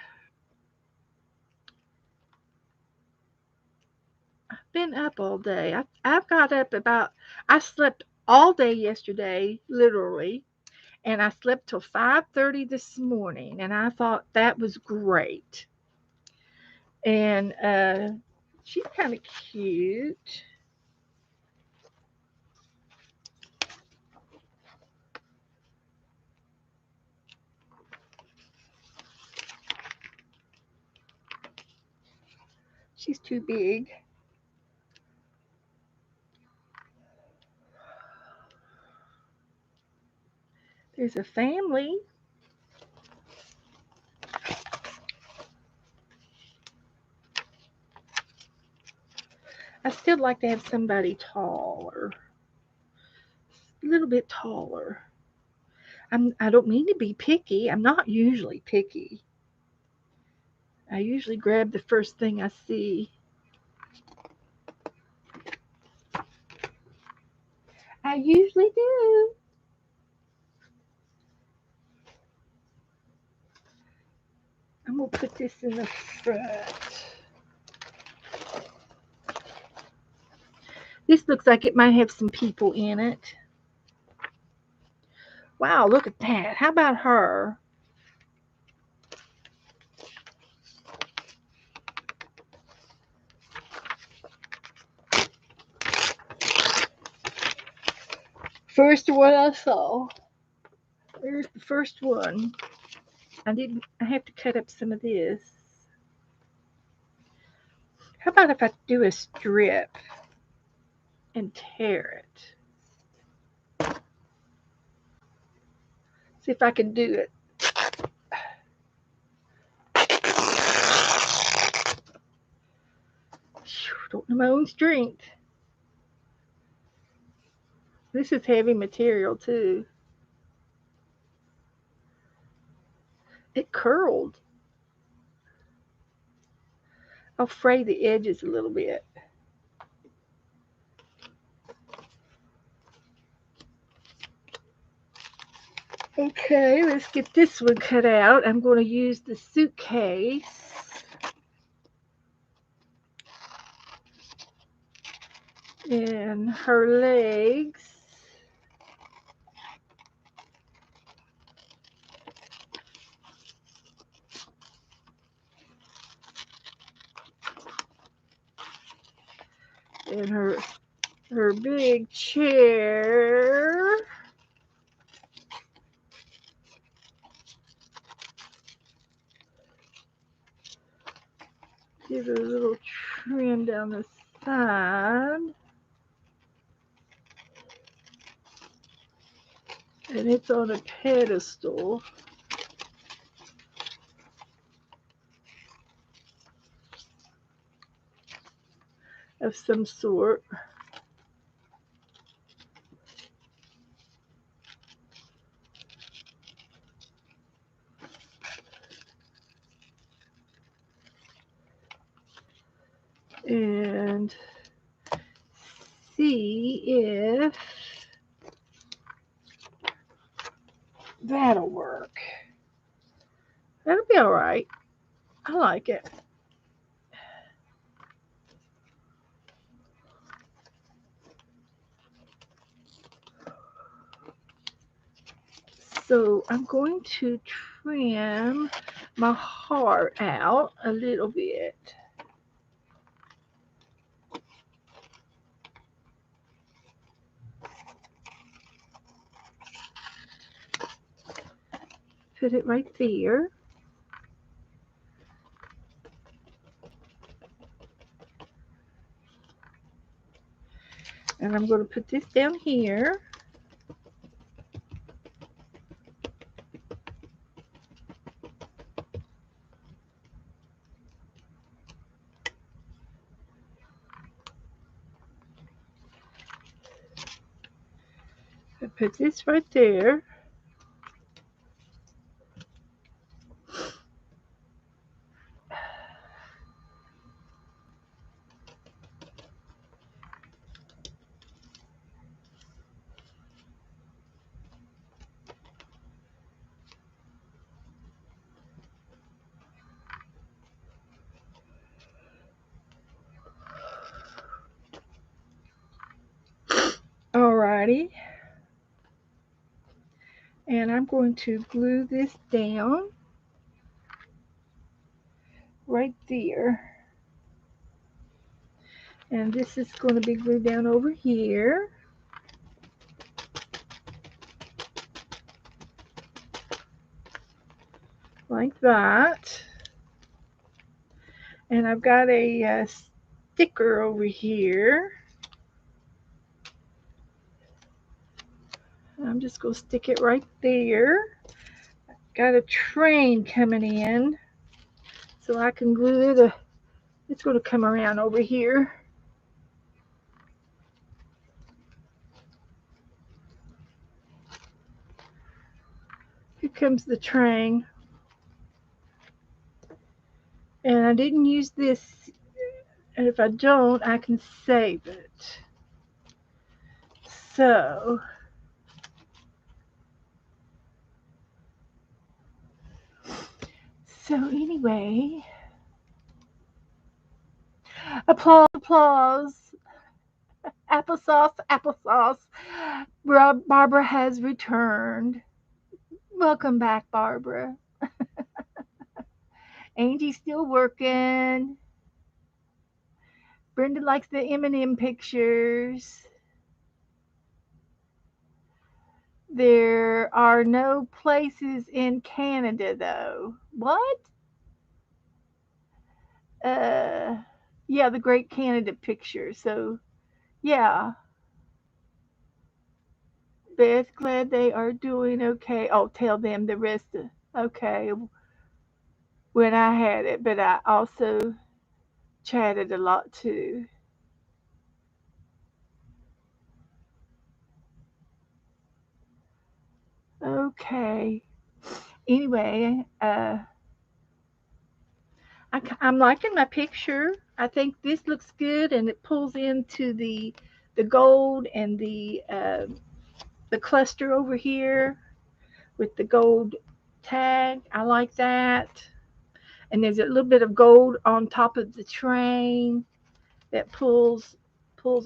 A: I've been up all day. I've got up I slept all day yesterday, literally, and I slept till 5:30 this morning, and I thought that was great. And she's kind of cute. She's too big. There's a family. I still like to have somebody taller, a little bit taller. I don't mean to be picky. I'm not usually picky. I usually grab the first thing I see. I usually do. I'm going to put this in the front. This looks like it might have some people in it. Wow, look at that. How about her? First one I saw. There's the first one. I have to cut up some of this. How about if I do a strip and tear it? See if I can do it. Don't know my own strength. This is heavy material too. It curled. I'll fray the edges a little bit. Okay, let's get this one cut out. I'm going to use the suitcase. And her legs. And her big chair. down the side. And it's on a pedestal. Of some sort. And see if that'll work. That'll be all right. I like it. So I'm going to trim my heart out a little bit. Put it right there. And I'm going to put this down here. I put this right there. Alrighty. And I'm going to glue this down right there. And this is going to be glued down over here. Like that. And I've got a sticker over here. I'm just going to stick it right there. Got a train coming in, so I can glue it. It's going to come around over here. Here comes the train. And I didn't use this, and if I don't, I can save it. So anyway, applause, applause. Applesauce, applesauce. Barbara has returned. Welcome back, Barbara. Angie's still working. Brenda likes the M&M pictures. There are no places in Canada, though. What? Yeah, the Great Canada picture. So, yeah. Beth, glad they are doing okay. Oh, tell them the rest of, okay, when I had it, but I also chatted a lot too. Okay. Anyway, I'm liking my picture. I think this looks good, and it pulls into the gold and the cluster over here with the gold tag. I like that. And there's a little bit of gold on top of the train that pulls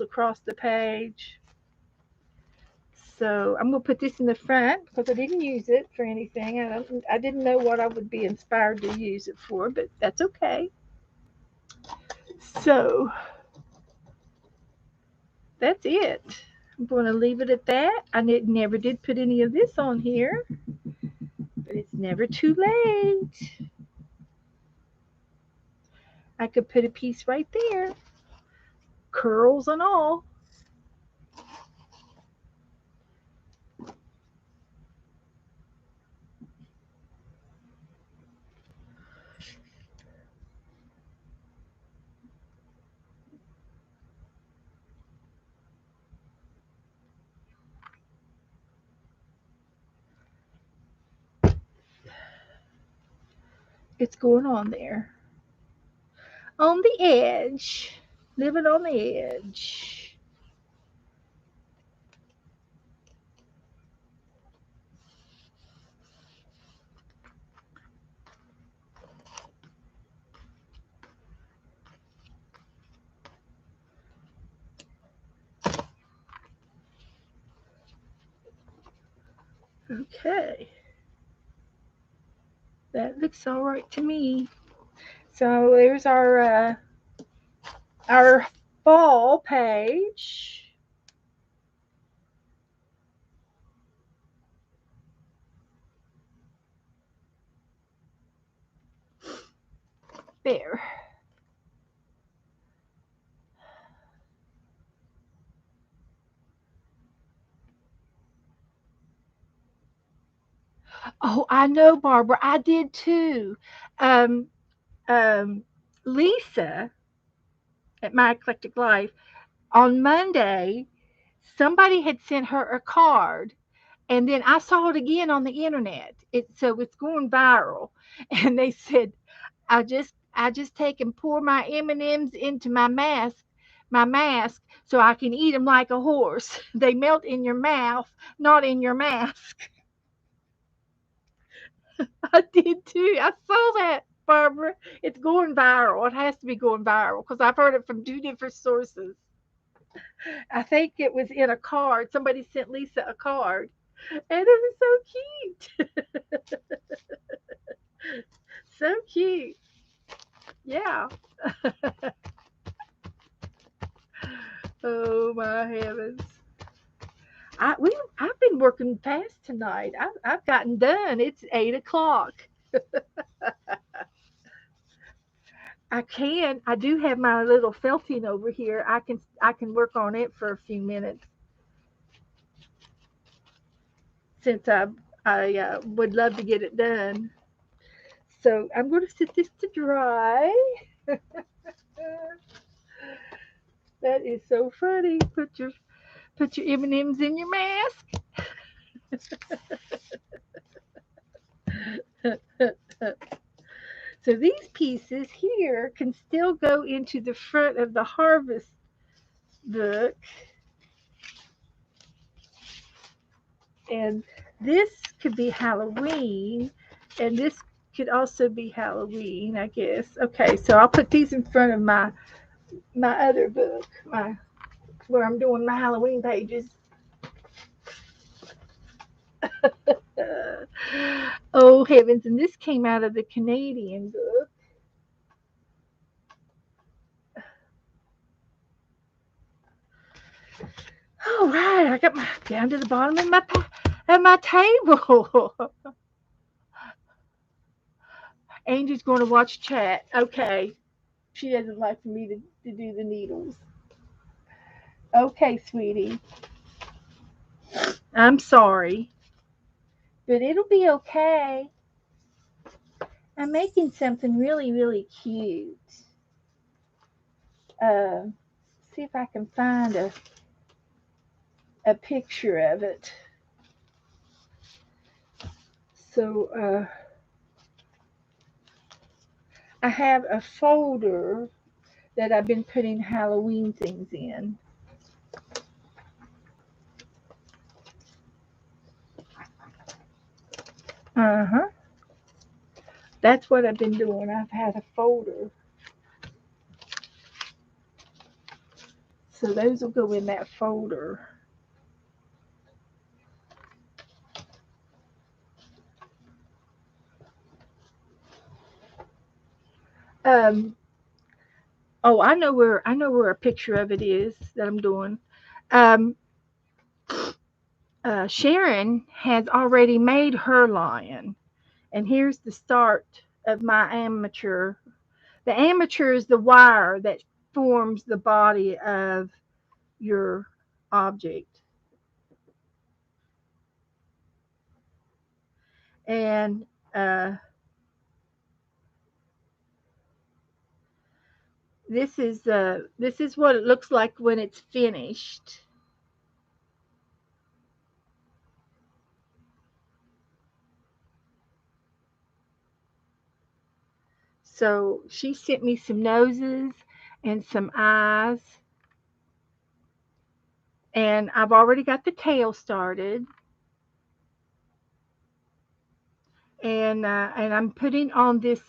A: across the page. So I'm going to put this in the front because I didn't use it for anything. I didn't know what I would be inspired to use it for, but that's okay. So that's it. I'm going to leave it at that. I never did put any of this on here, but it's never too late. I could put a piece right there. curls and all. It's going on there. On the edge. Living on the edge. Okay. That looks all right to me. So there's our fall page. There. Oh, I know, Barbara. I did too. Um, um, Lisa at My Eclectic Life on Monday, somebody had sent her a card, and then I saw it again on the internet. So it's going viral, and they said, I just take and pour my M&Ms into my mask, so I can eat them like a horse. They melt in your mouth, not in your mask. I did too. I saw that, Barbara. It's going viral. It has to be going viral because I've heard it from two different sources. I think it was in a card. Somebody sent Lisa a card, and it was so cute. So cute. Yeah. Oh my heavens. I've been working fast tonight. I've gotten done. It's 8 o'clock. I do have my little felting over here. I can work on it for a few minutes since I would love to get it done. So I'm going to sit this to dry. That is so funny. Put your M&Ms in your mask. So these pieces here can still go into the front of the harvest book, and this could be Halloween, and this could also be Halloween, I guess. Okay, so I'll put these in front of my other book, my where I'm doing my Halloween pages. Oh heavens! And this came out of the Canadian book. All right, I got my down to the bottom of my table. Angel's going to watch chat. Okay, she doesn't like for me to do the needles. Okay, sweetie, I'm sorry, but it'll be okay. I'm making something really, really cute. Uh, see if I can find a picture of it. So I have a folder that I've been putting Halloween things in. Uh huh. That's what I've been doing. I've had a folder. So those will go in that folder. Um, oh, I know where a picture of it is that I'm doing. Um, Sharon has already made her lion, and here's the start of my amateur. The amateur is the wire forms the body of your object. And this is what it looks like when it's finished. So she sent me some noses and some eyes, and I've already got the tail started. And I'm putting on this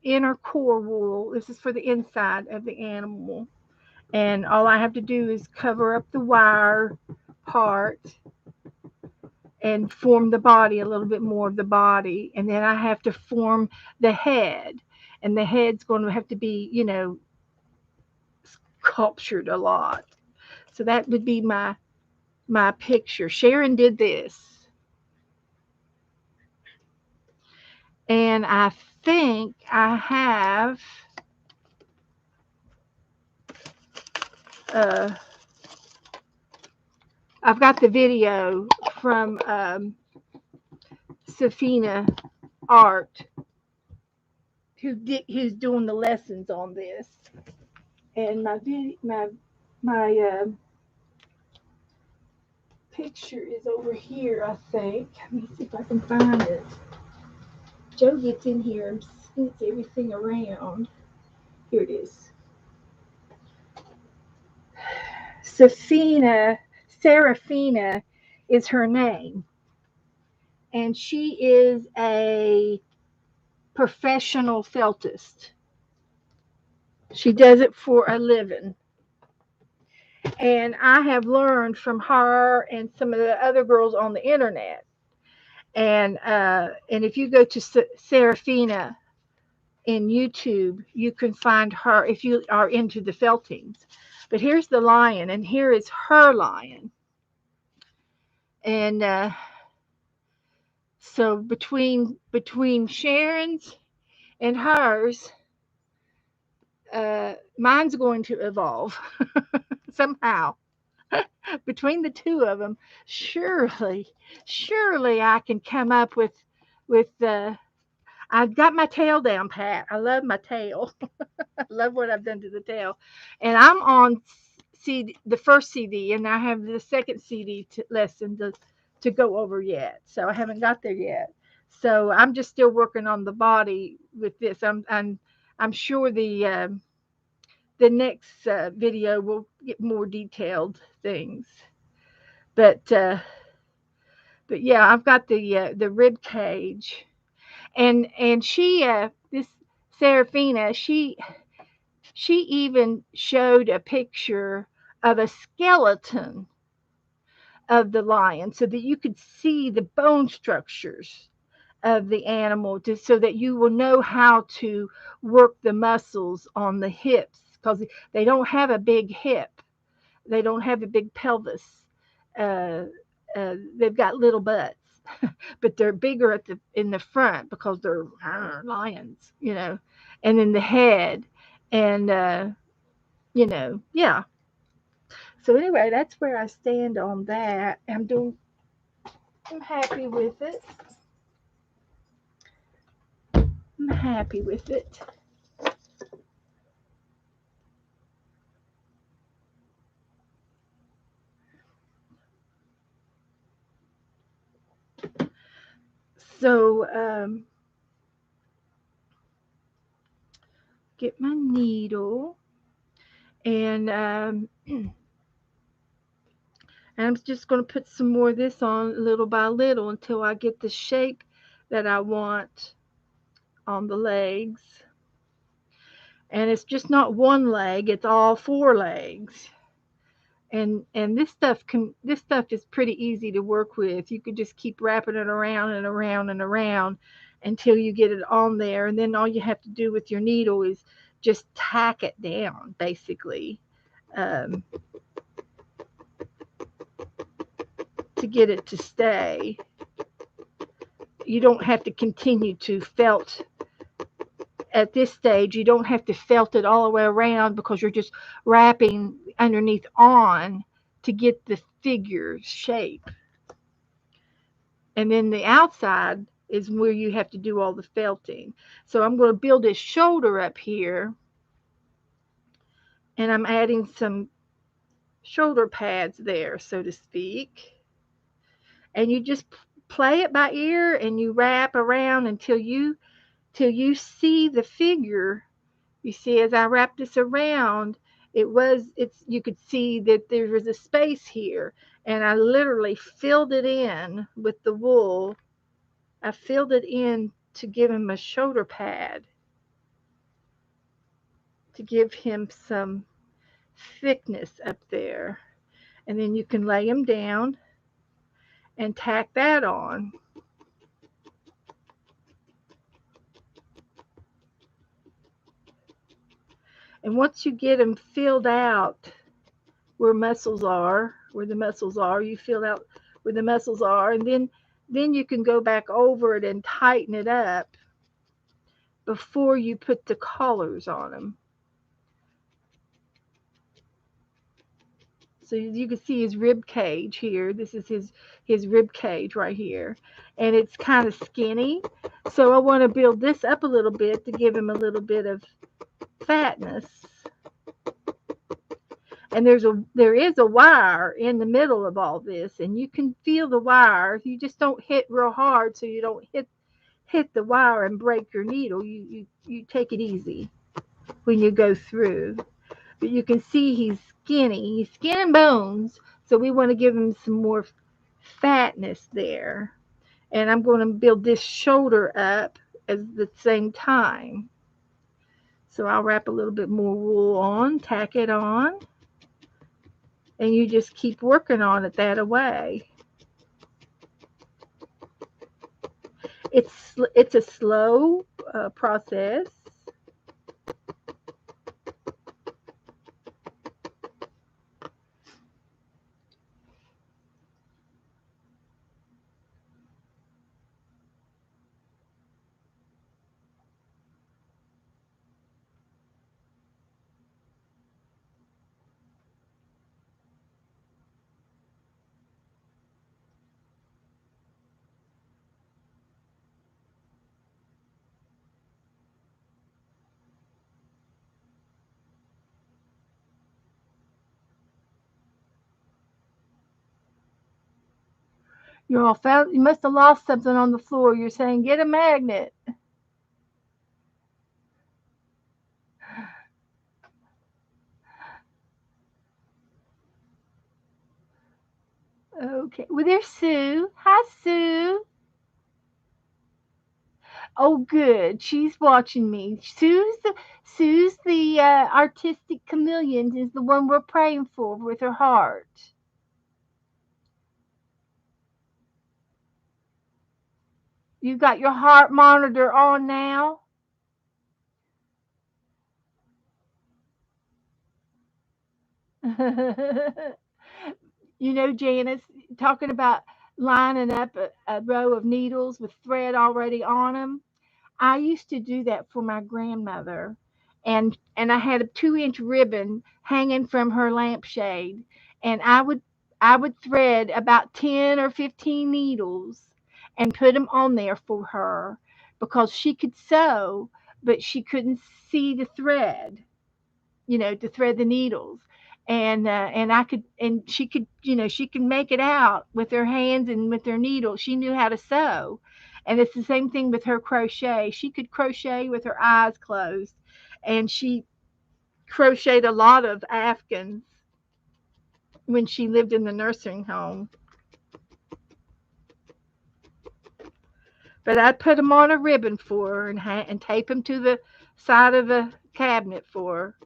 A: inner core wool. This is for the inside of the animal, and all I have to do is cover up the wire part and form the body, a little bit more of the body, and then I have to form the head, and the head's going to have to be, sculptured a lot. So that would be my picture. Sharon did this, and I think I have uh, I've got the video from Safina Art, who's doing the lessons on this, and my picture is over here. I think. Let me see if I can find it. Joe gets in here and spins everything around. Here it is. Safina, Serafina is her name, and she is a professional feltist. She does it for a living. And I have learned from her and some of the other girls on the internet. And if you go to Serafina in YouTube, you can find her if you are into the feltings. But here's the lion, and here is her lion. And so between Sharon's and hers, mine's going to evolve somehow. Between the two of them, surely I can come up with I've got my tail down pat. I love my tail. I love what I've done to the tail. And I'm on the first CD, and I have the second CD lesson to go over yet. So I haven't got there yet. So I'm just still working on the body with this. I'm sure the next video will get more detailed things. But yeah, I've got the rib cage, and she this Serafina, she even showed a picture of a skeleton of the lion so that you could see the bone structures of the animal, so that you will know how to work the muscles on the hips, because they don't have a big hip, they don't have a big pelvis, uh, they've got little butts, but they're bigger in the front because they're lions, and then the head, and yeah. So anyway, that's where I stand on that. I'm happy with it. I'm happy with it. So get my needle, and I'm just going to put some more of this on little by little until I get the shape that I want on the legs. And it's just not one leg, it's all four legs. And this stuff is pretty easy to work with. You could just keep wrapping it around and around and around until you get it on there, and then all you have to do with your needle is just tack it down, basically, to get it to stay. You don't have to continue to felt at this stage, you don't have to felt it all the way around because you're just wrapping underneath on to get the figure shape. And then the outside is where you have to do all the felting. So I'm going to build his shoulder up here, and I'm adding some shoulder pads there, so to speak. And you just play it by ear, and you wrap around until you see the figure. You see, as I wrap this around, it's you could see that there was a space here, and I literally filled it in with the wool. I filled it in to give him a shoulder pad, to give him some thickness up there. And then you can lay him down and tack that on. And once you get them filled out where the muscles are, you fill out where the muscles are, and then you can go back over it and tighten it up before you put the collars on them. So you can see his rib cage here. This is his rib cage right here, and it's kind of skinny. So I want to build this up a little bit to give him a little bit of fatness. And there is a wire in the middle of all this, and you can feel the wire. You just don't hit real hard, so you don't hit the wire and break your needle. You take it easy when you go through. But you can see he's skinny. He's skin and bones, so we want to give him some more fatness there. And I'm going to build this shoulder up at the same time. So I'll wrap a little bit more wool on, tack it on, and you just keep working on it that way. It's a slow process. You're all found. You must have lost something on the floor. You're saying get a magnet. Okay. Well, there's Sue. Hi, Sue. Oh, good. She's watching me. Sue's the artistic chameleon is the one we're praying for with her heart. You got your heart monitor on now. Janice, talking about lining up a row of needles with thread already on them. I used to do that for my grandmother, and I had a 2-inch ribbon hanging from her lampshade, and I would thread about 10 or 15 needles and put them on there for her because she could sew, but she couldn't see the thread, to thread the needles. And I could, and she could make it out with her hands and with her needle. She knew how to sew. And it's the same thing with her crochet. She could crochet with her eyes closed, and she crocheted a lot of Afghans when she lived in the nursing home. But I'd put them on a ribbon for her and tape them to the side of the cabinet for her.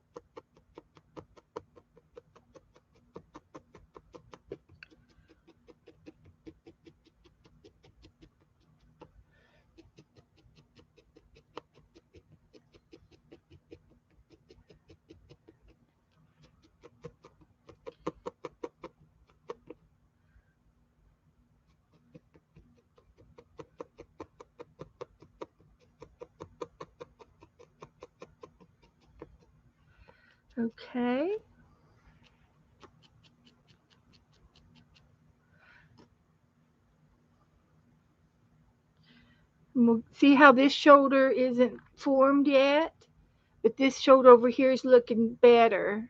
A: Okay. See how this shoulder isn't formed yet? But this shoulder over here is looking better.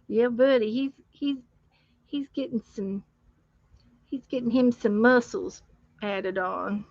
A: Yeah, buddy, he's getting some he's getting him some muscles added on.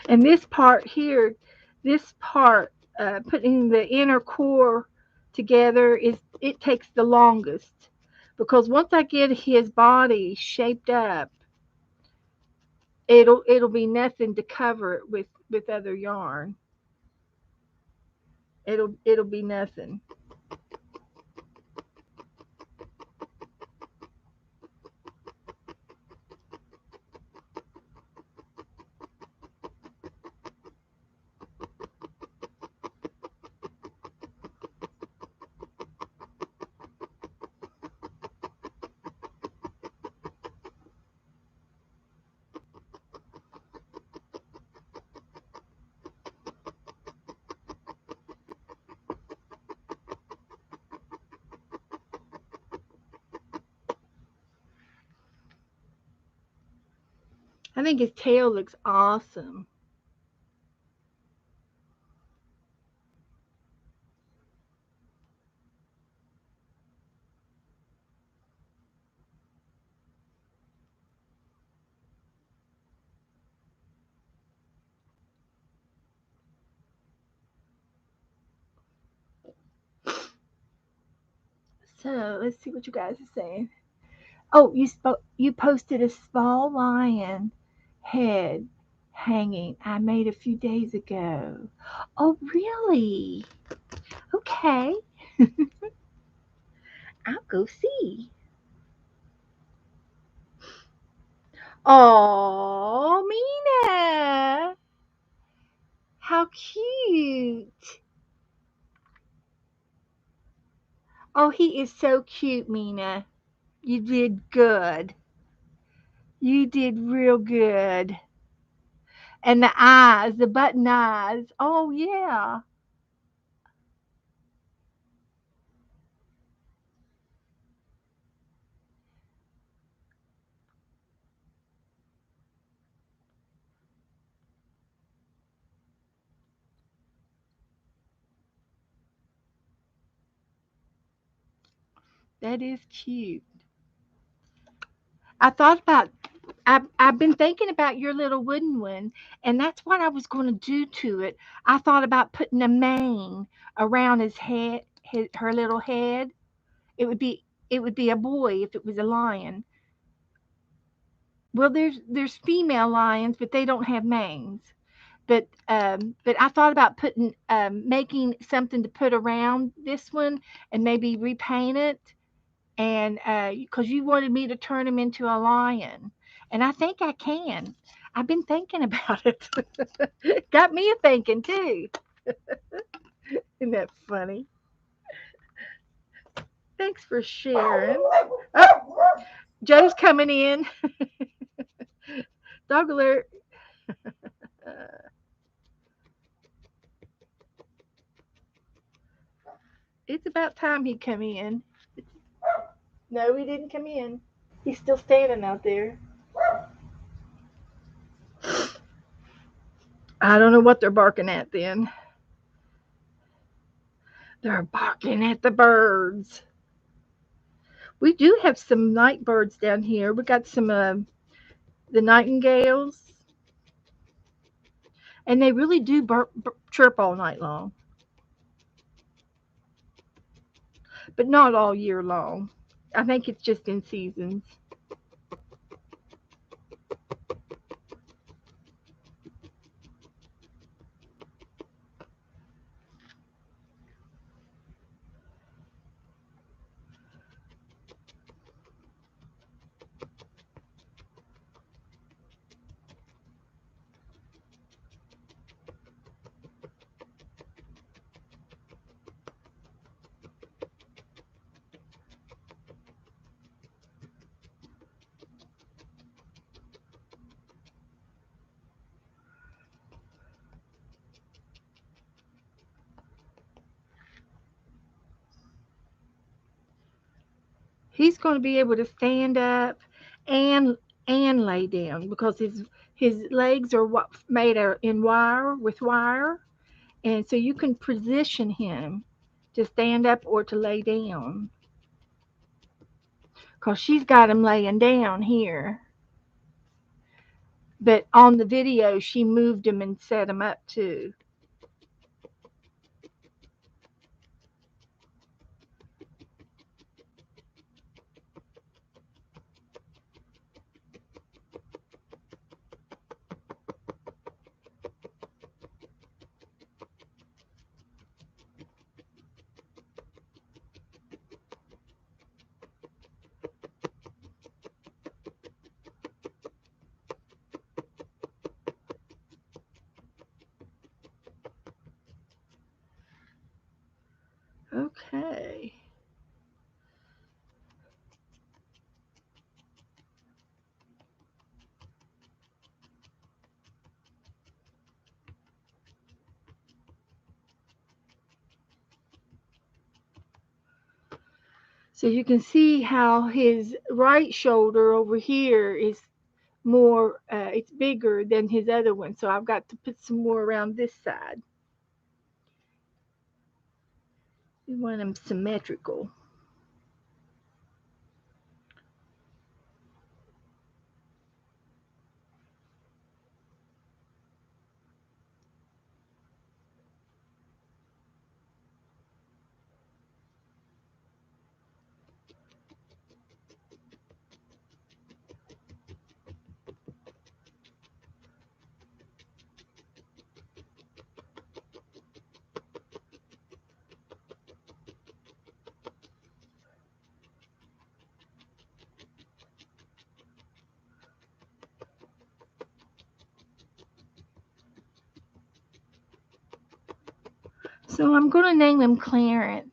A: And this part here, this part, putting the inner core together is it takes the longest because once I get his body shaped up, it'll be nothing to cover it with other yarn. It'll be nothing. I think his tail looks awesome. So let's see what you guys are saying. Oh, you posted a small lion head hanging I made a few days ago. Oh, really? Okay. I'll go see. Oh, Mina. How cute. Oh, he is so cute, Mina. You did good. You did real good. And the eyes, the button eyes. Oh, yeah. That is cute. I thought about I've been thinking about your little wooden one, and that's what I was going to do to it. I thought about putting a mane around his head, her little head. It would be a boy if it was a lion. Well, there's female lions, but they don't have manes. But I thought about putting making something to put around this one and maybe repaint it and because you wanted me to turn him into a lion, and I think I can. I've been thinking about it. Got me a thinking too. Isn't that funny? Thanks for sharing. Oh, Joe's coming in. Dog alert. Uh, it's about time he come in. No, he didn't come in. He's still standing out there. I don't know what they're barking at then. They're barking at the birds. We do have some night birds down here. We got some the nightingales, and they really do chirp all night long, but not all year long. I think it's just in seasons. He's going to be able to stand up and lay down because his legs are made in wire with wire, and so you can position him to stand up or to lay down. Because she's got him laying down here, but on the video she moved him and set him up too. Okay. So you can see how his right shoulder over here is more, it's bigger than his other one. So I've got to put some more around this side. We want them symmetrical. So I'm going to name him Clarence.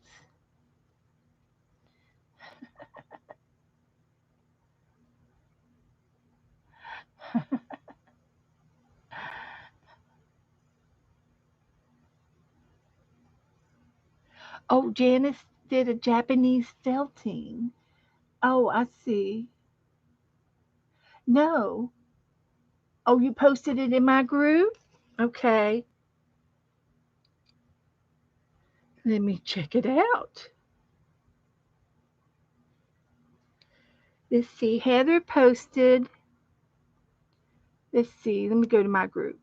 A: Oh, Janice did a Japanese felting. Oh, I see. No. Oh, you posted it in my group? Okay. Let me check it out. Let's see. Heather posted. Let's see. Let me go to my group.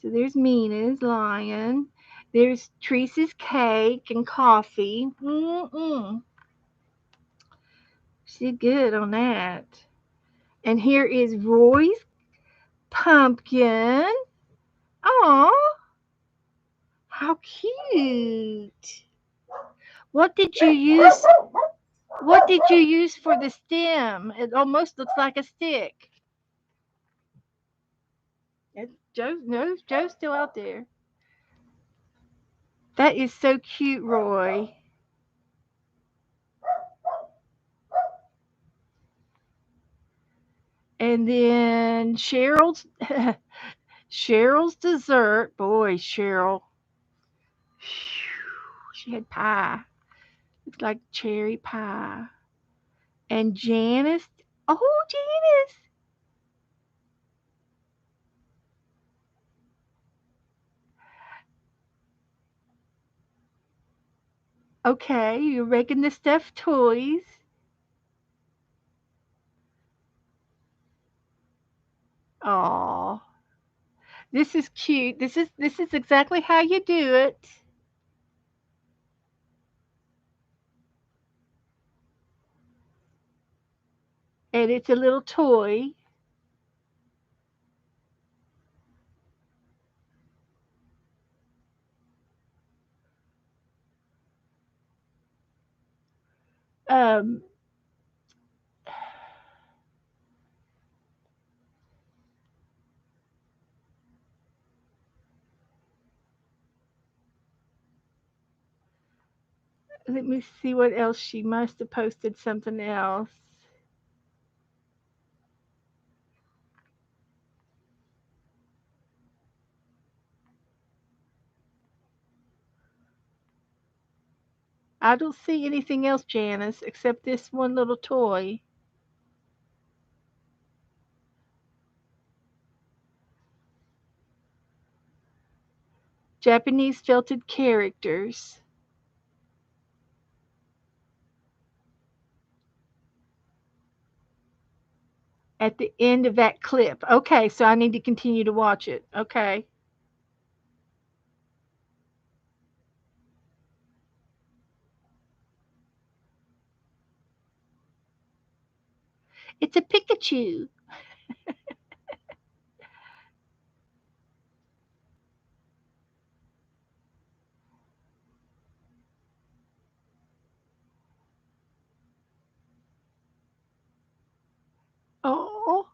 A: So there's Mina's lion. There's Teresa's cake and coffee. She did good on that. And here is Roy's pumpkin. Oh, how cute. What did you use? What did you use for the stem? It almost looks like a stick. Joe, no, Joe's still out there. That is so cute, Roy. And then Cheryl's dessert. Boy, Cheryl. She had pie. It's like cherry pie. And Janice. Oh, Janice. Okay, you're making the stuffed toys. Oh, this is cute. This is exactly how you do it. And it's a little toy. Um, Let me see what else. She must have posted something else. I don't see anything else, Janice, except this one little toy. Japanese felted characters at the end of that clip. Okay, so I need to continue to watch it. Okay. It's a Pikachu. Oh,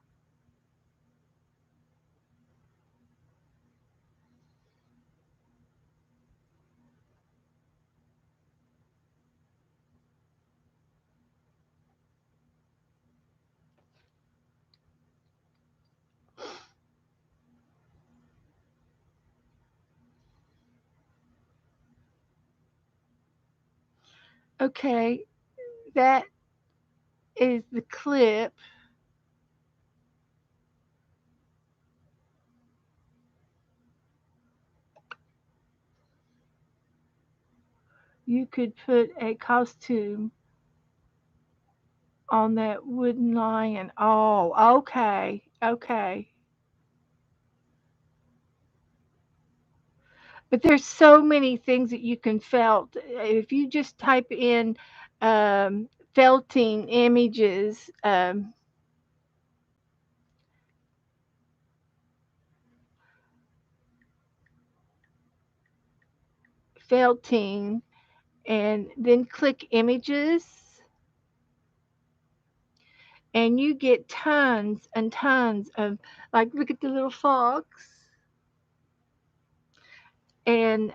A: okay. That is the clip. You could put a costume on that wooden lion. Oh, okay. Okay. But there's so many things that you can felt. If you just type in felting images, felting, and then click images, and you get tons and tons of, like, look at the little fox, and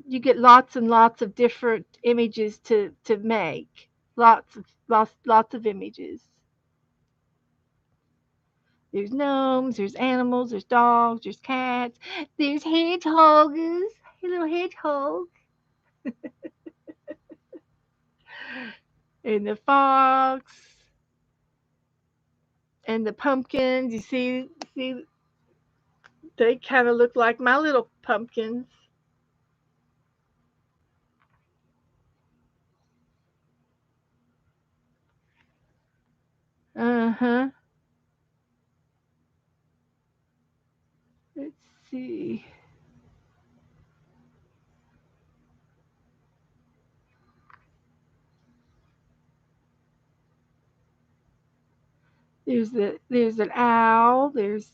A: you get lots and lots of different images to make. Lots of images. There's gnomes, there's animals, there's dogs, there's cats, there's hedgehogs. Hey, little hedgehog. And the fox and the pumpkins. You see, they kind of look like my little pumpkins. Uh huh. Let's see. There's an owl. There's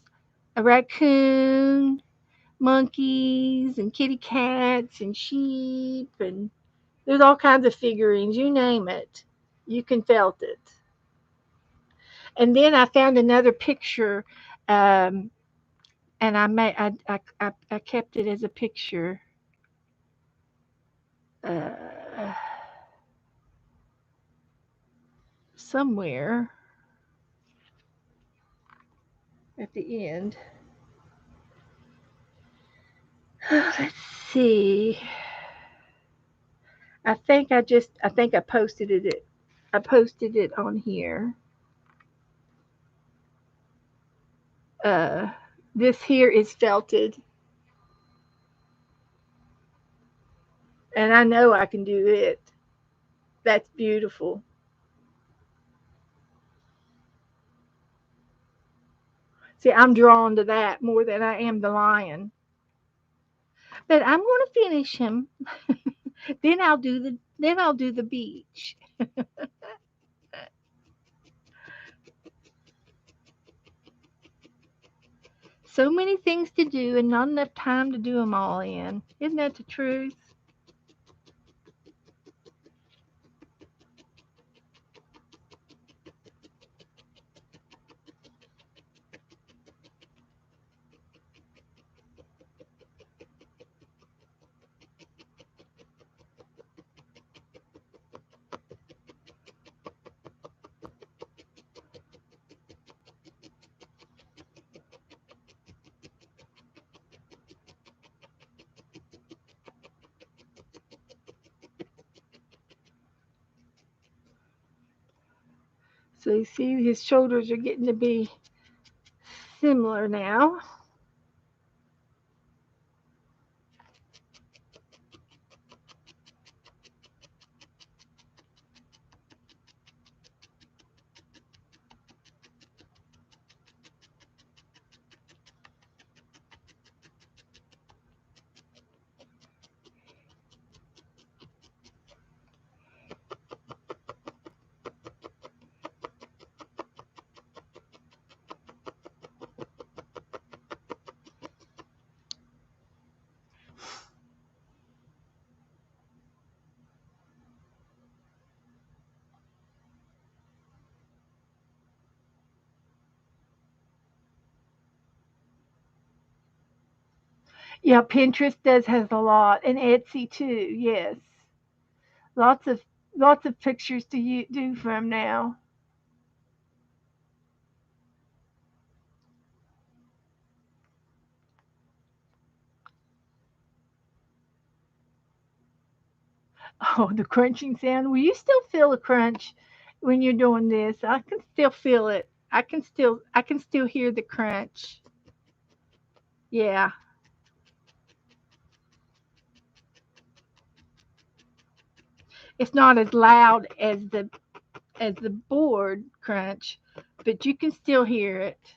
A: a raccoon, monkeys, and kitty cats, and sheep, and there's all kinds of figurines. You name it, you can felt it. And then I found another picture, um, and I kept it as a picture uh, somewhere at the end. Let's see. I think I posted it. I posted it on here. Uh, this here is felted, and I know I can do it. That's beautiful. See, I'm drawn to that more than I am the lion. But I'm going to finish him. Then I'll do the beach. So many things to do and not enough time to do them all in. Isn't that the truth? So you see his shoulders are getting to be similar now. Yeah, Pinterest does has a lot, and Etsy too. Yes, lots of lots of pictures to do from now. Oh, the crunching sound. Well, you still feel a crunch when you're doing this. I can still feel it. I can still hear the crunch. Yeah, it's not as loud as the board crunch, but you can still hear it.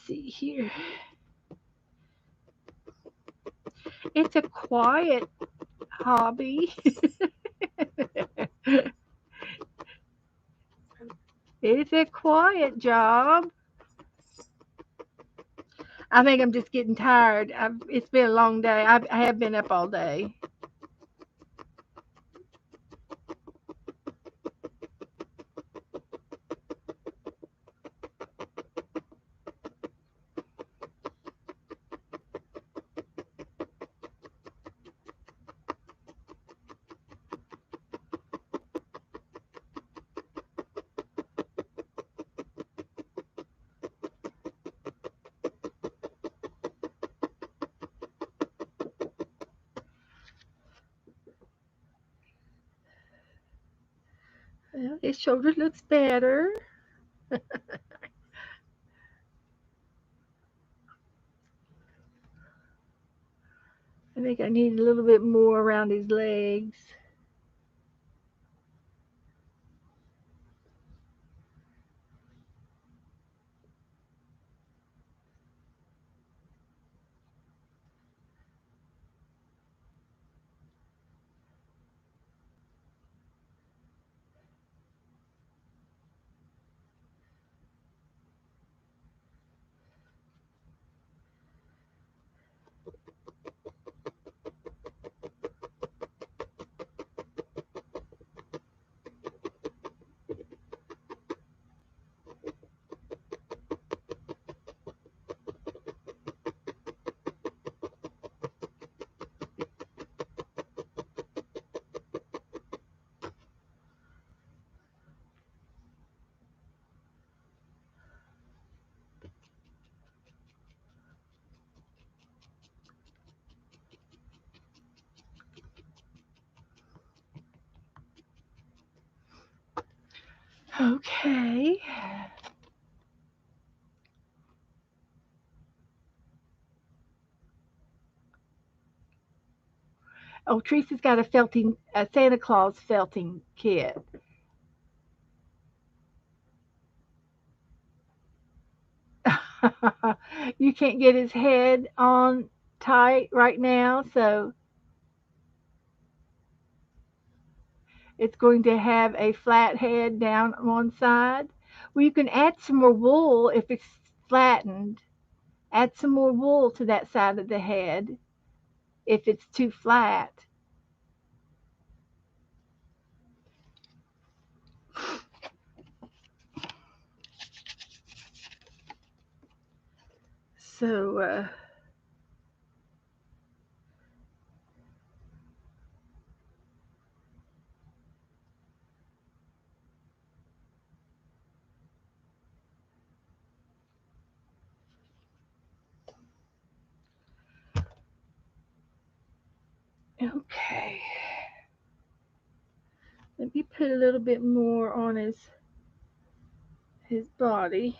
A: Let's see here. It's a quiet hobby. It's a quiet job. I think I'm just getting tired. It's been a long day. I have been up all day. Well, his shoulder looks better. I think I need a little bit more around his legs. Okay. Oh, Teresa's got a Santa Claus felting kit. You can't get his head on tight right now, so it's going to have a flat head down one side. Well, you can add some more wool if it's flattened. Add some more wool to that side of the head if it's too flat. So, okay. Let me put a little bit more on his body.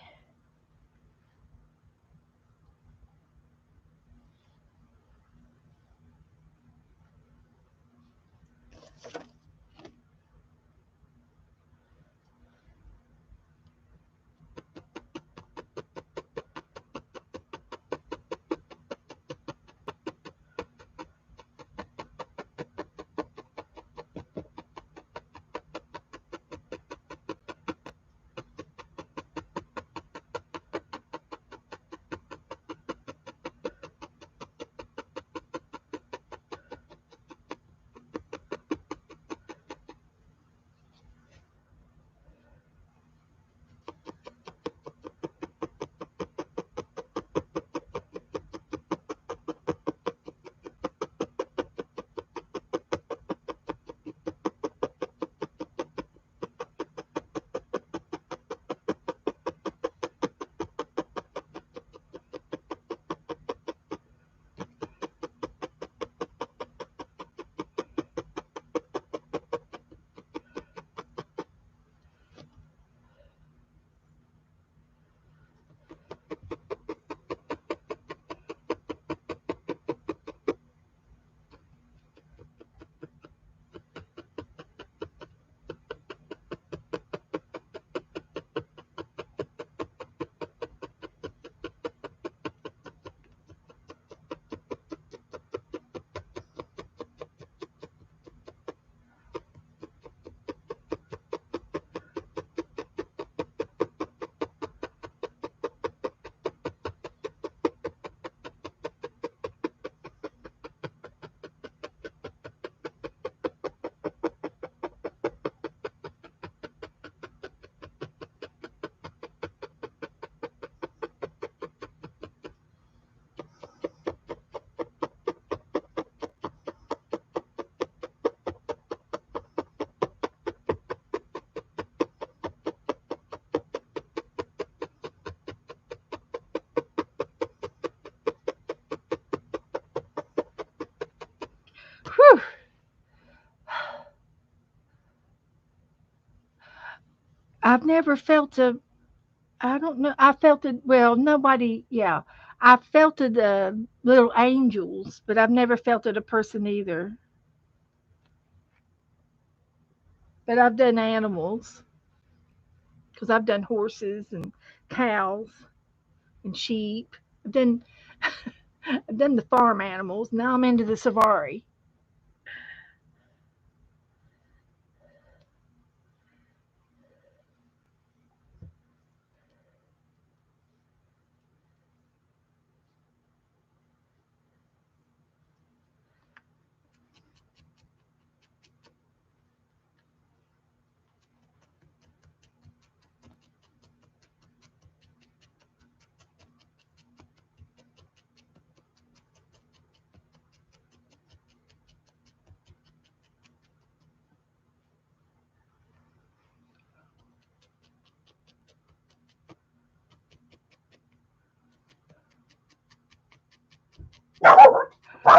A: Whew. I've never felt a, I don't know, I felt it, well, nobody, yeah. I felt it, little angels, but I've never felt it a person either. But I've done animals because I've done horses and cows and sheep. I've done, I've done the farm animals. Now I'm into the safari.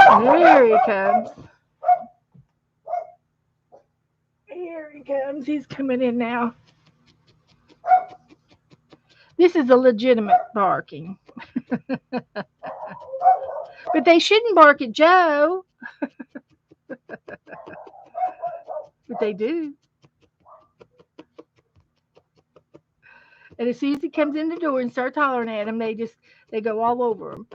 A: Here he comes. Here he comes. He's coming in now. This is a legitimate barking. But they shouldn't bark at Joe. But they do. And as soon as he comes in the door and starts hollering at him, they go all over him.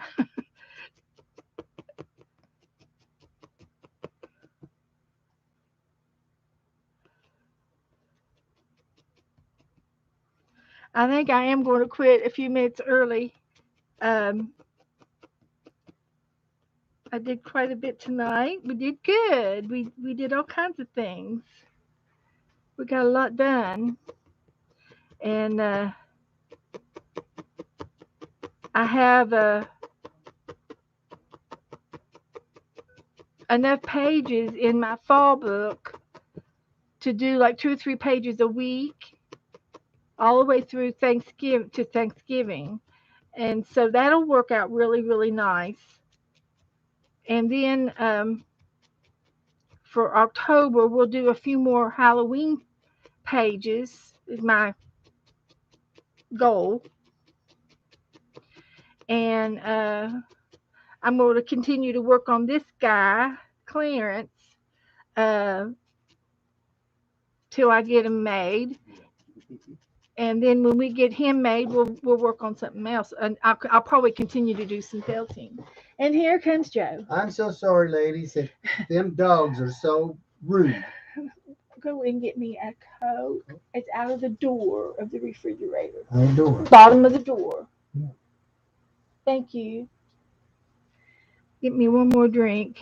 A: I think I am going to quit a few minutes early. Um, I did quite a bit tonight. We did good. We did all kinds of things. We got a lot done, and I have enough pages in my fall book to do like 2 or 3 pages a week, all the way through Thanksgiving, and so that'll work out really really nice. And then for October, we'll do a few more Halloween pages. Is my goal, and I'm going to continue to work on this guy, Clarence, uh, till I get him made. And then when we get him made, we'll work on something else, and I'll probably continue to do some felting. And here comes Joe.
B: I'm so sorry, ladies. Them dogs are so rude.
A: Go and get me a Coke. It's out of the door of the refrigerator.
B: The door.
A: Bottom of the door.
B: Yeah.
A: Thank you. Get me one more drink.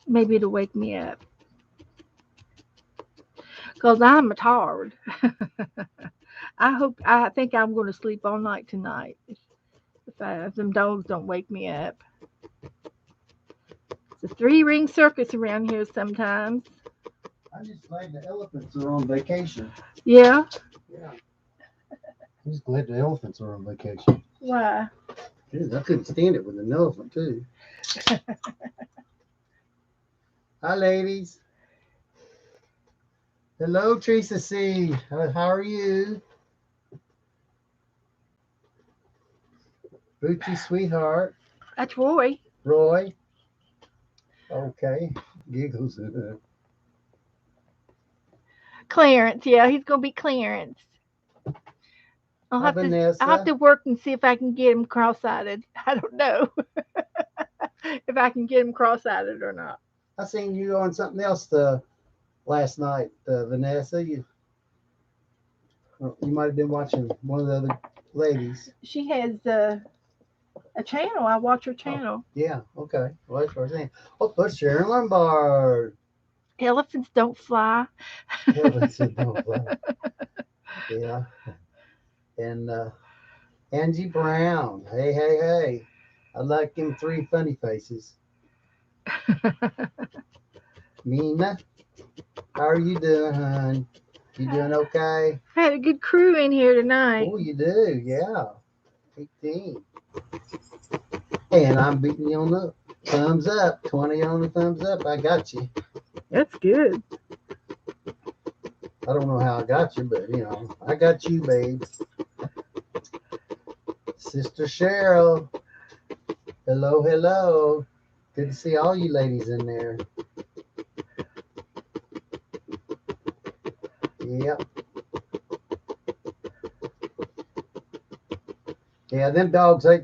A: Maybe it'll wake me up. Because I'm tired. I think I'm going to sleep all night tonight. If them dogs don't wake me up. It's a 3-ring circus around here sometimes.
B: I'm just glad the elephants are on vacation.
A: Yeah?
B: Yeah. I'm just glad the elephants are on vacation.
A: Why?
B: Dude, I couldn't stand it with an elephant, too. Hi, ladies. Hello, Teresa C. How are you? Boochie, sweetheart.
A: That's Roy.
B: Roy. Okay. Giggles.
A: Clarence. Yeah, he's going to be Clarence. I'll
B: Hi,
A: have
B: Vanessa.
A: to work and see if I can get him cross-eyed. I don't know if I can get him cross-eyed or not.
B: I seen you on something else last night, Vanessa. You might have been watching one of the other ladies.
A: She has a channel. I watch her channel.
B: Oh, yeah. Okay. Well, that's what I'm saying. Oh, but Sharon Lombard.
A: Elephants don't fly.
B: Elephants don't fly. Yeah. And Angie Brown. Hey, hey, hey. I like them 3 funny faces. Mina, how are you doing, hon? You doing okay?
A: I had a good crew in here tonight.
B: Oh, you do? Yeah. 18. And I'm beating you on the thumbs up. 20 on the thumbs up. I got you.
A: That's good.
B: I don't know how I got you, but I got you, babe. Sister Cheryl. Hello, hello. Good to see all you ladies in there. Yep. Yeah, them dogs, I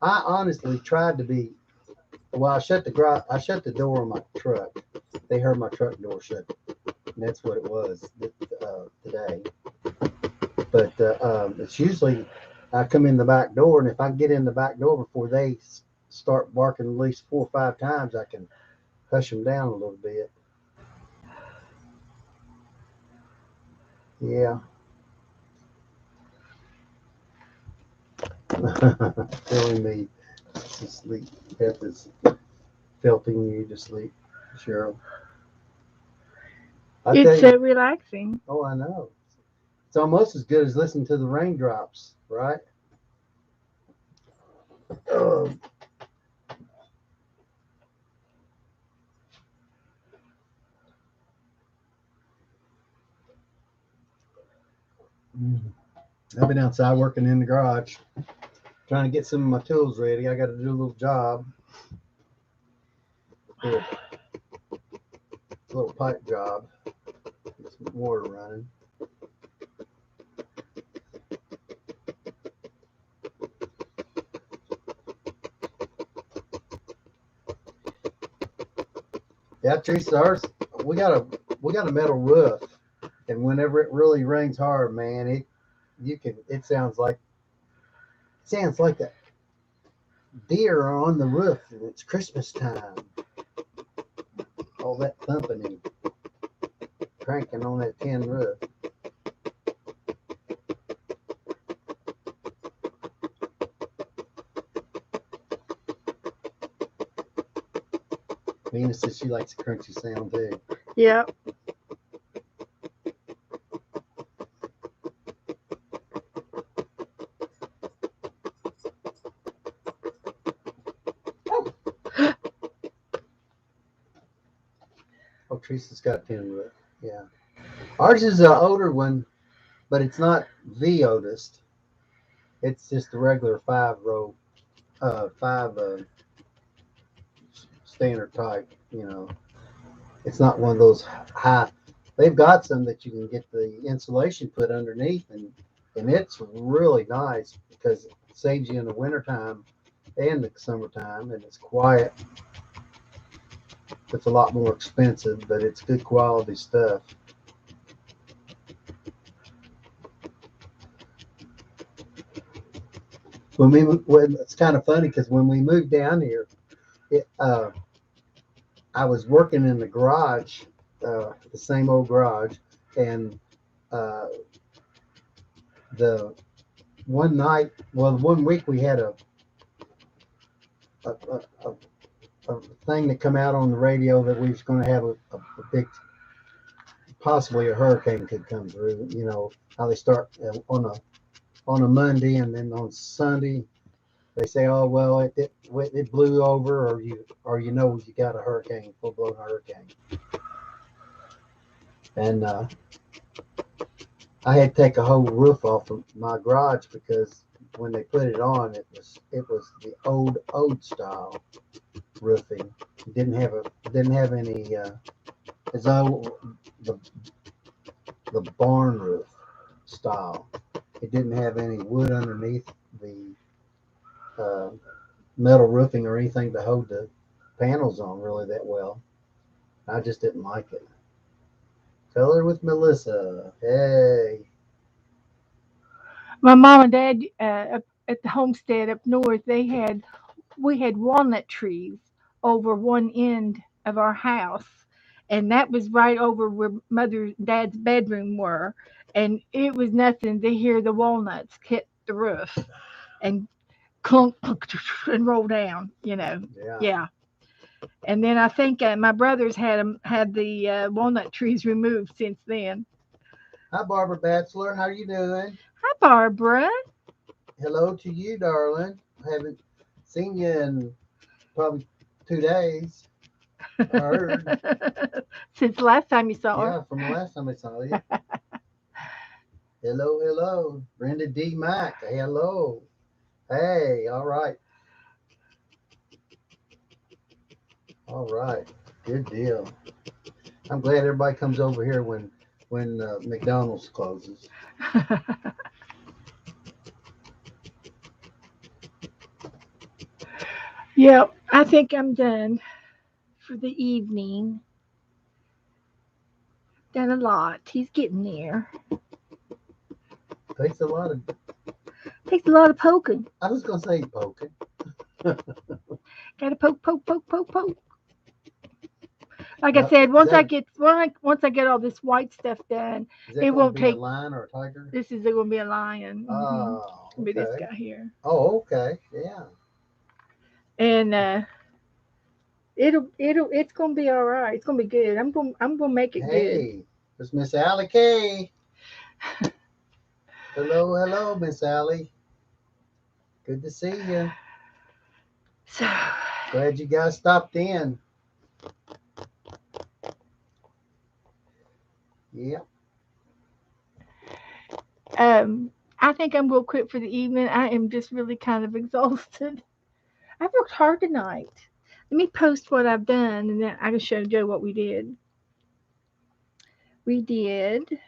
B: honestly tried to be. Well, I shut the door on my truck. They heard my truck door shut, and that's what it was today. But it's usually I come in the back door, and if I get in the back door before they start barking at least 4 or 5 times, I can hush them down a little bit. Yeah. Telling me to sleep. Beth is felting you to sleep, Cheryl.
A: It's so relaxing.
B: Oh, I know. It's almost as good as listening to the raindrops, right? Oh. I've been outside working in the garage, trying to get some of my tools ready. I got to do a little job. A little pipe job. Get some water running. Yeah, Teresa, ours we got a metal roof, and whenever it really rains hard, man, it sounds like a deer on the roof, and it's Christmas time. All that thumping and cranking on that tin roof. Venus says she likes a crunchy sound too.
A: Yep.
B: Oh, Teresa's got a tin roof. Yeah. Ours is an older one, but it's not the oldest. It's just a regular five standard type. It's not one of those high. They've got some that you can get the insulation put underneath, and it's really nice because it saves you in the wintertime and the summertime, and it's quiet. It's a lot more expensive, but it's good quality stuff. It's kind of funny because when we moved down here, it, I was working in the garage, the same old garage, and uh, the one week we had a, a, a, a thing that come out on the radio that we was going to have a big, possibly a hurricane could come through. You know how they start on a Monday, and then on Sunday they say, oh well, it blew over, or you got a hurricane, full blown hurricane, and I had to take a whole roof off of my garage because when they put it on, it was the old style roofing. It didn't have any as though the the barn roof style. It didn't have any wood underneath the uh, metal roofing or anything to hold the panels on really that well. I just didn't like it. Color with Melissa. Hey.
A: My mom and dad up at the homestead up north, we had walnut trees over one end of our house, and that was right over where mother and dad's bedroom were, and it was nothing to hear the walnuts hit the roof and clunk and roll down.
B: Yeah.
A: Yeah. And then I think my brothers had the walnut trees removed since then.
B: Hi, Barbara Bachelor. How you doing?
A: Hi, Barbara.
B: Hello to you, darling. I haven't seen you in probably 2 days. I heard.
A: Since the last time you saw her.
B: Yeah, from the last time I saw you. Hello, hello. Brenda D. Mack. Hello. Hey, all right. All right. Good deal. I'm glad everybody comes over here when McDonald's closes.
A: Yep, I think I'm done for the evening. Done a lot. He's getting there.
B: Takes a lot of.
A: Takes a lot of poking.
B: I was gonna say poking.
A: Got to poke, poke, poke, poke, poke. Like I
B: Now,
A: said,
B: is
A: once I
B: that
A: get all this white stuff done,
B: is that
A: it
B: going to
A: won't
B: be a
A: take.
B: lion or a tiger?
A: This is going to be a lion.
B: Oh,
A: Be this
B: okay.
A: guy here,
B: Oh, okay. Yeah.
A: and it's going to be all right. It's going to be good. I'm going to make it good.
B: Hey, there's Miss Allie K. Hello, hello, Miss Allie. Good to see you.
A: So,
B: Glad you guys stopped in. Yep.
A: I think I'm going to quit for the evening. I am just really kind of exhausted. I've worked hard tonight. Let me post what I've done, and then I can show Joe what we did. We did.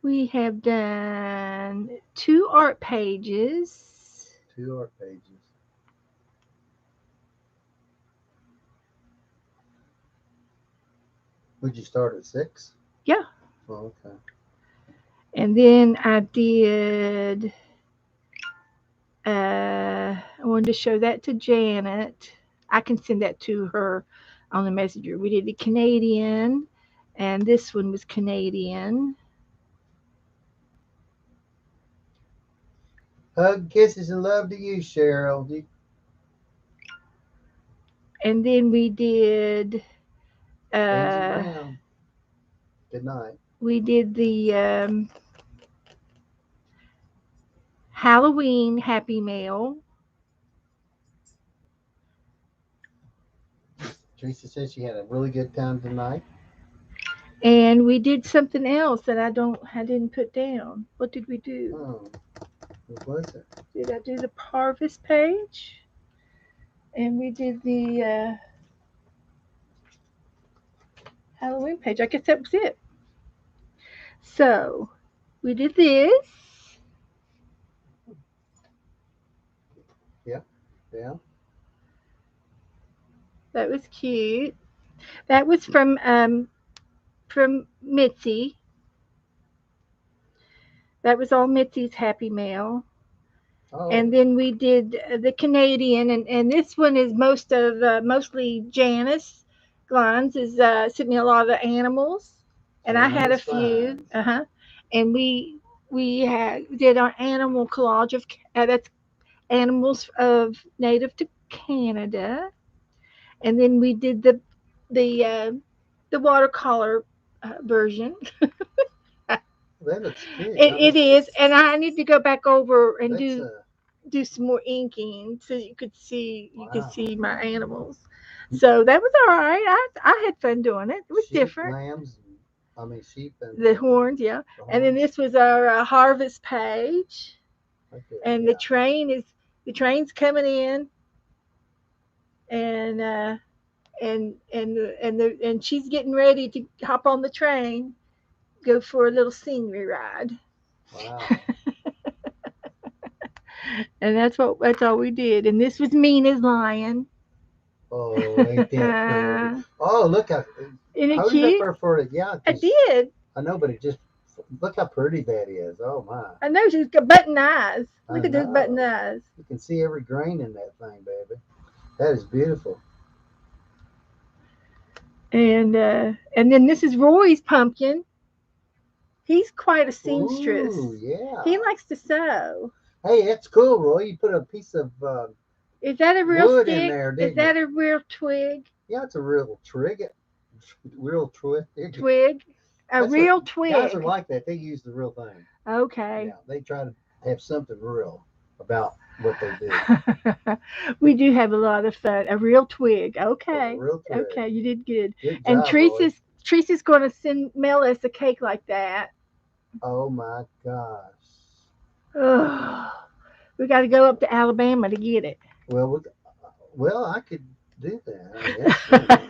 A: We have done two art pages.
B: 2 art pages. Would you start at 6?
A: Yeah.
B: Oh, okay.
A: And then I did, I wanted to show that to Janet. I can send that to her on the messenger. We did the Canadian, and this one was Canadian.
B: Hug, kisses, and love to you, Cheryl.
A: And then
B: Angie
A: uh,
B: Brown. Good night.
A: we did the Halloween Happy Mail,
B: Teresa said she had a really good time tonight.
A: and we did something else that I didn't put down. What did we do?
B: Oh, what was it?
A: Did I do the harvest page? And we did the Halloween page. I guess that was it. So we did this.
B: Yeah, yeah.
A: That was cute. That was from Mitzi. That was all Mitzi's Happy Mail.
B: Oh,
A: And then we did the Canadian, and this one is mostly Janice Glines is sent me a lot of the animals, and I had a
B: Janice
A: few.
B: Lines.
A: And did our animal collage of that's animals of native to Canada, and then we did the uh, the watercolor version.
B: That looks cute.
A: It is, and I need to go back over and
B: That's
A: do some more inking so you could
B: wow.
A: see my animals. So that was all right. I had fun doing it. It was
B: Sheep,
A: different.
B: lambs, I mean sheep and
A: The horns, yeah.
B: the
A: And then
B: horns.
A: this was our harvest page,
B: Okay,
A: and
B: yeah.
A: the train's coming in, and and she's getting ready to hop on the train, go for a little scenery ride.
B: Wow.
A: And that's all we did. And this was Mina's lion.
B: Oh, ain't that pretty?
A: Isn't
B: Oh, look how
A: it
B: hold it up
A: cute?
B: there for it. Yeah,
A: I
B: because
A: did.
B: I know, but it just look how pretty that is. Oh my.
A: I know she's got button eyes.
B: I
A: Look at those button
B: know.
A: eyes.
B: You can see every grain in that thing, baby. That is beautiful.
A: And then this is Roy's pumpkin. He's quite a
B: Ooh,
A: seamstress.
B: yeah.
A: He likes to sew.
B: Hey, that's cool, Roy. You put a piece of
A: Is that a real
B: wood in
A: stick?
B: there,
A: Is
B: didn't you?
A: that a real twig?
B: Yeah, it's a real trig, real twig.
A: Twig? A
B: That's what
A: real
B: guys are
A: twig.
B: like. That they use the real thing.
A: Okay.
B: Yeah, they try to have something real about what they do.
A: We do have a lot of fun. A real twig.
B: A
A: Okay.
B: real twig.
A: Okay, you did good.
B: Good
A: And
B: job, Roy.
A: Teresa's going to send mail us a cake like that.
B: Oh my gosh.
A: Ugh. We got to go up to Alabama to get it.
B: Well, well, I could do that. I mean, that's funny.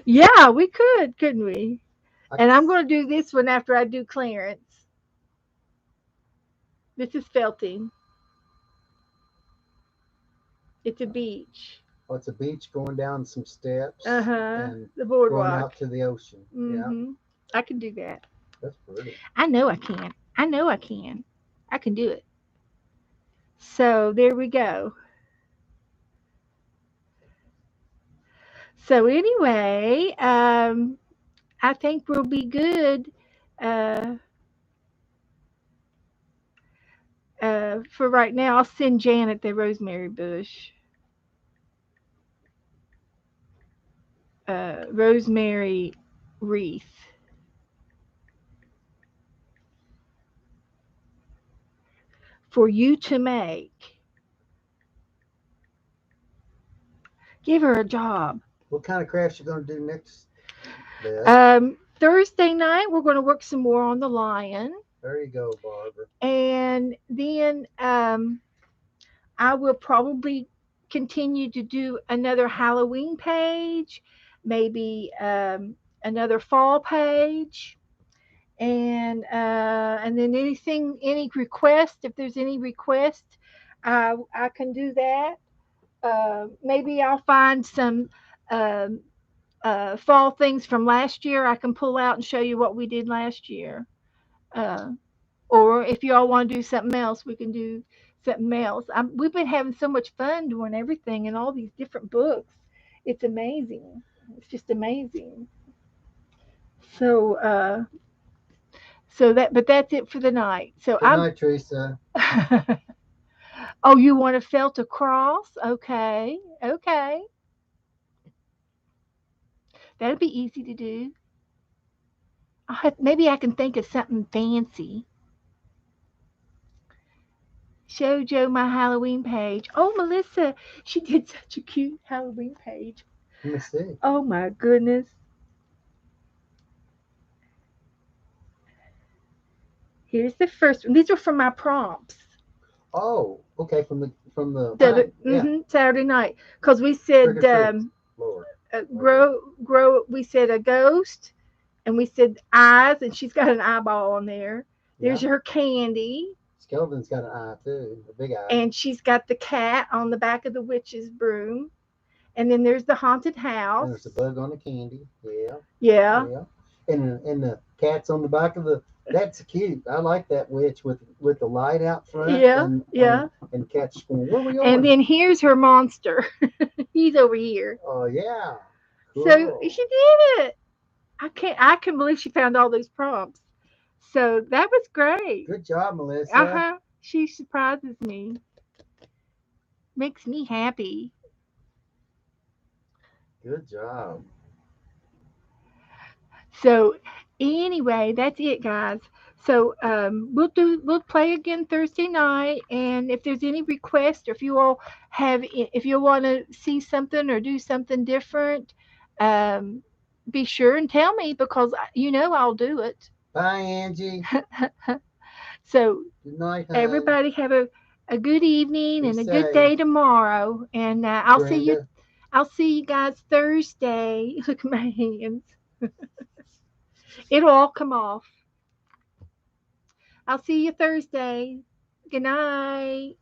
A: Yeah, we could, couldn't we?
B: I,
A: And I'm going to do this one after I do Clarence. This is felting. It's a beach.
B: oh, it's a beach going down some
A: Uh
B: steps
A: huh.
B: and
A: The
B: going
A: boardwalk.
B: out to the ocean. Yeah,
A: Mm-hmm. I can do that.
B: that's pretty.
A: I know I can. I know I can. I can do it. So there we go. So anyway, I think we'll be good uh, for right now. I'll send Janet the rosemary bush, rosemary wreath for you to make. Give her a job.
B: What kind of crafts you gonna do next, Beth?
A: Thursday night, we're going to work some more on the lion.
B: There you go, Barbara.
A: And then I will probably continue to do another Halloween page, maybe another fall page, and then any request, if there's any request, I can do that. Maybe I'll find some um, fall things from last year, I can pull out and show you what we did last year. Uh, or if y'all want to do something else, we can do something else. We've been having so much fun doing everything and all these different books. It's amazing. It's just amazing. So, but that's it for the night. So
B: Good night, Teresa.
A: oh, you want a felt across? Okay, okay, that'll be easy to do. Maybe I can think of something fancy. Show Joe my Halloween page. Oh, Melissa, she did such a cute Halloween page.
B: Let me see.
A: Oh my goodness. Here's the first one. These are from my prompts.
B: Oh, okay. From the yeah.
A: Saturday night, because we
B: Trick or
A: said
B: treat, Lord. Okay.
A: grow. We said a ghost, and we said eyes, and she's got an eyeball on there.
B: Yeah.
A: There's her candy,
B: Skeleton's got an eye too, a big eye.
A: and she's got the cat on the back of the witch's broom, and then there's the haunted
B: And there's a
A: house.
B: bug on the candy. Yeah,
A: Yeah,
B: yeah. And the cat's on the back of the. That's cute. I like that witch with the light out front
A: yeah, yeah.
B: and the cat's going. Where are we
A: And
B: going?
A: then here's her monster. He's over here.
B: Oh yeah,
A: So she
B: cool.
A: did it. I can believe she found all those prompts. So that was great.
B: Good job, Melissa.
A: Uh-huh. She surprises me. Makes me happy.
B: Good job.
A: So anyway, that's it, guys. So we'll play again Thursday night, and if there's any requests, or if you want to see something or do something different, um, be sure and tell me, because I'll do it.
B: Bye, Angie.
A: So
B: Good night, hon.
A: everybody have a good evening
B: Be
A: and a good
B: safe,
A: day tomorrow, and
B: Brenda.
A: I'll see you guys Thursday. Look at my hands. It'll all come off. I'll see you Thursday. Good night.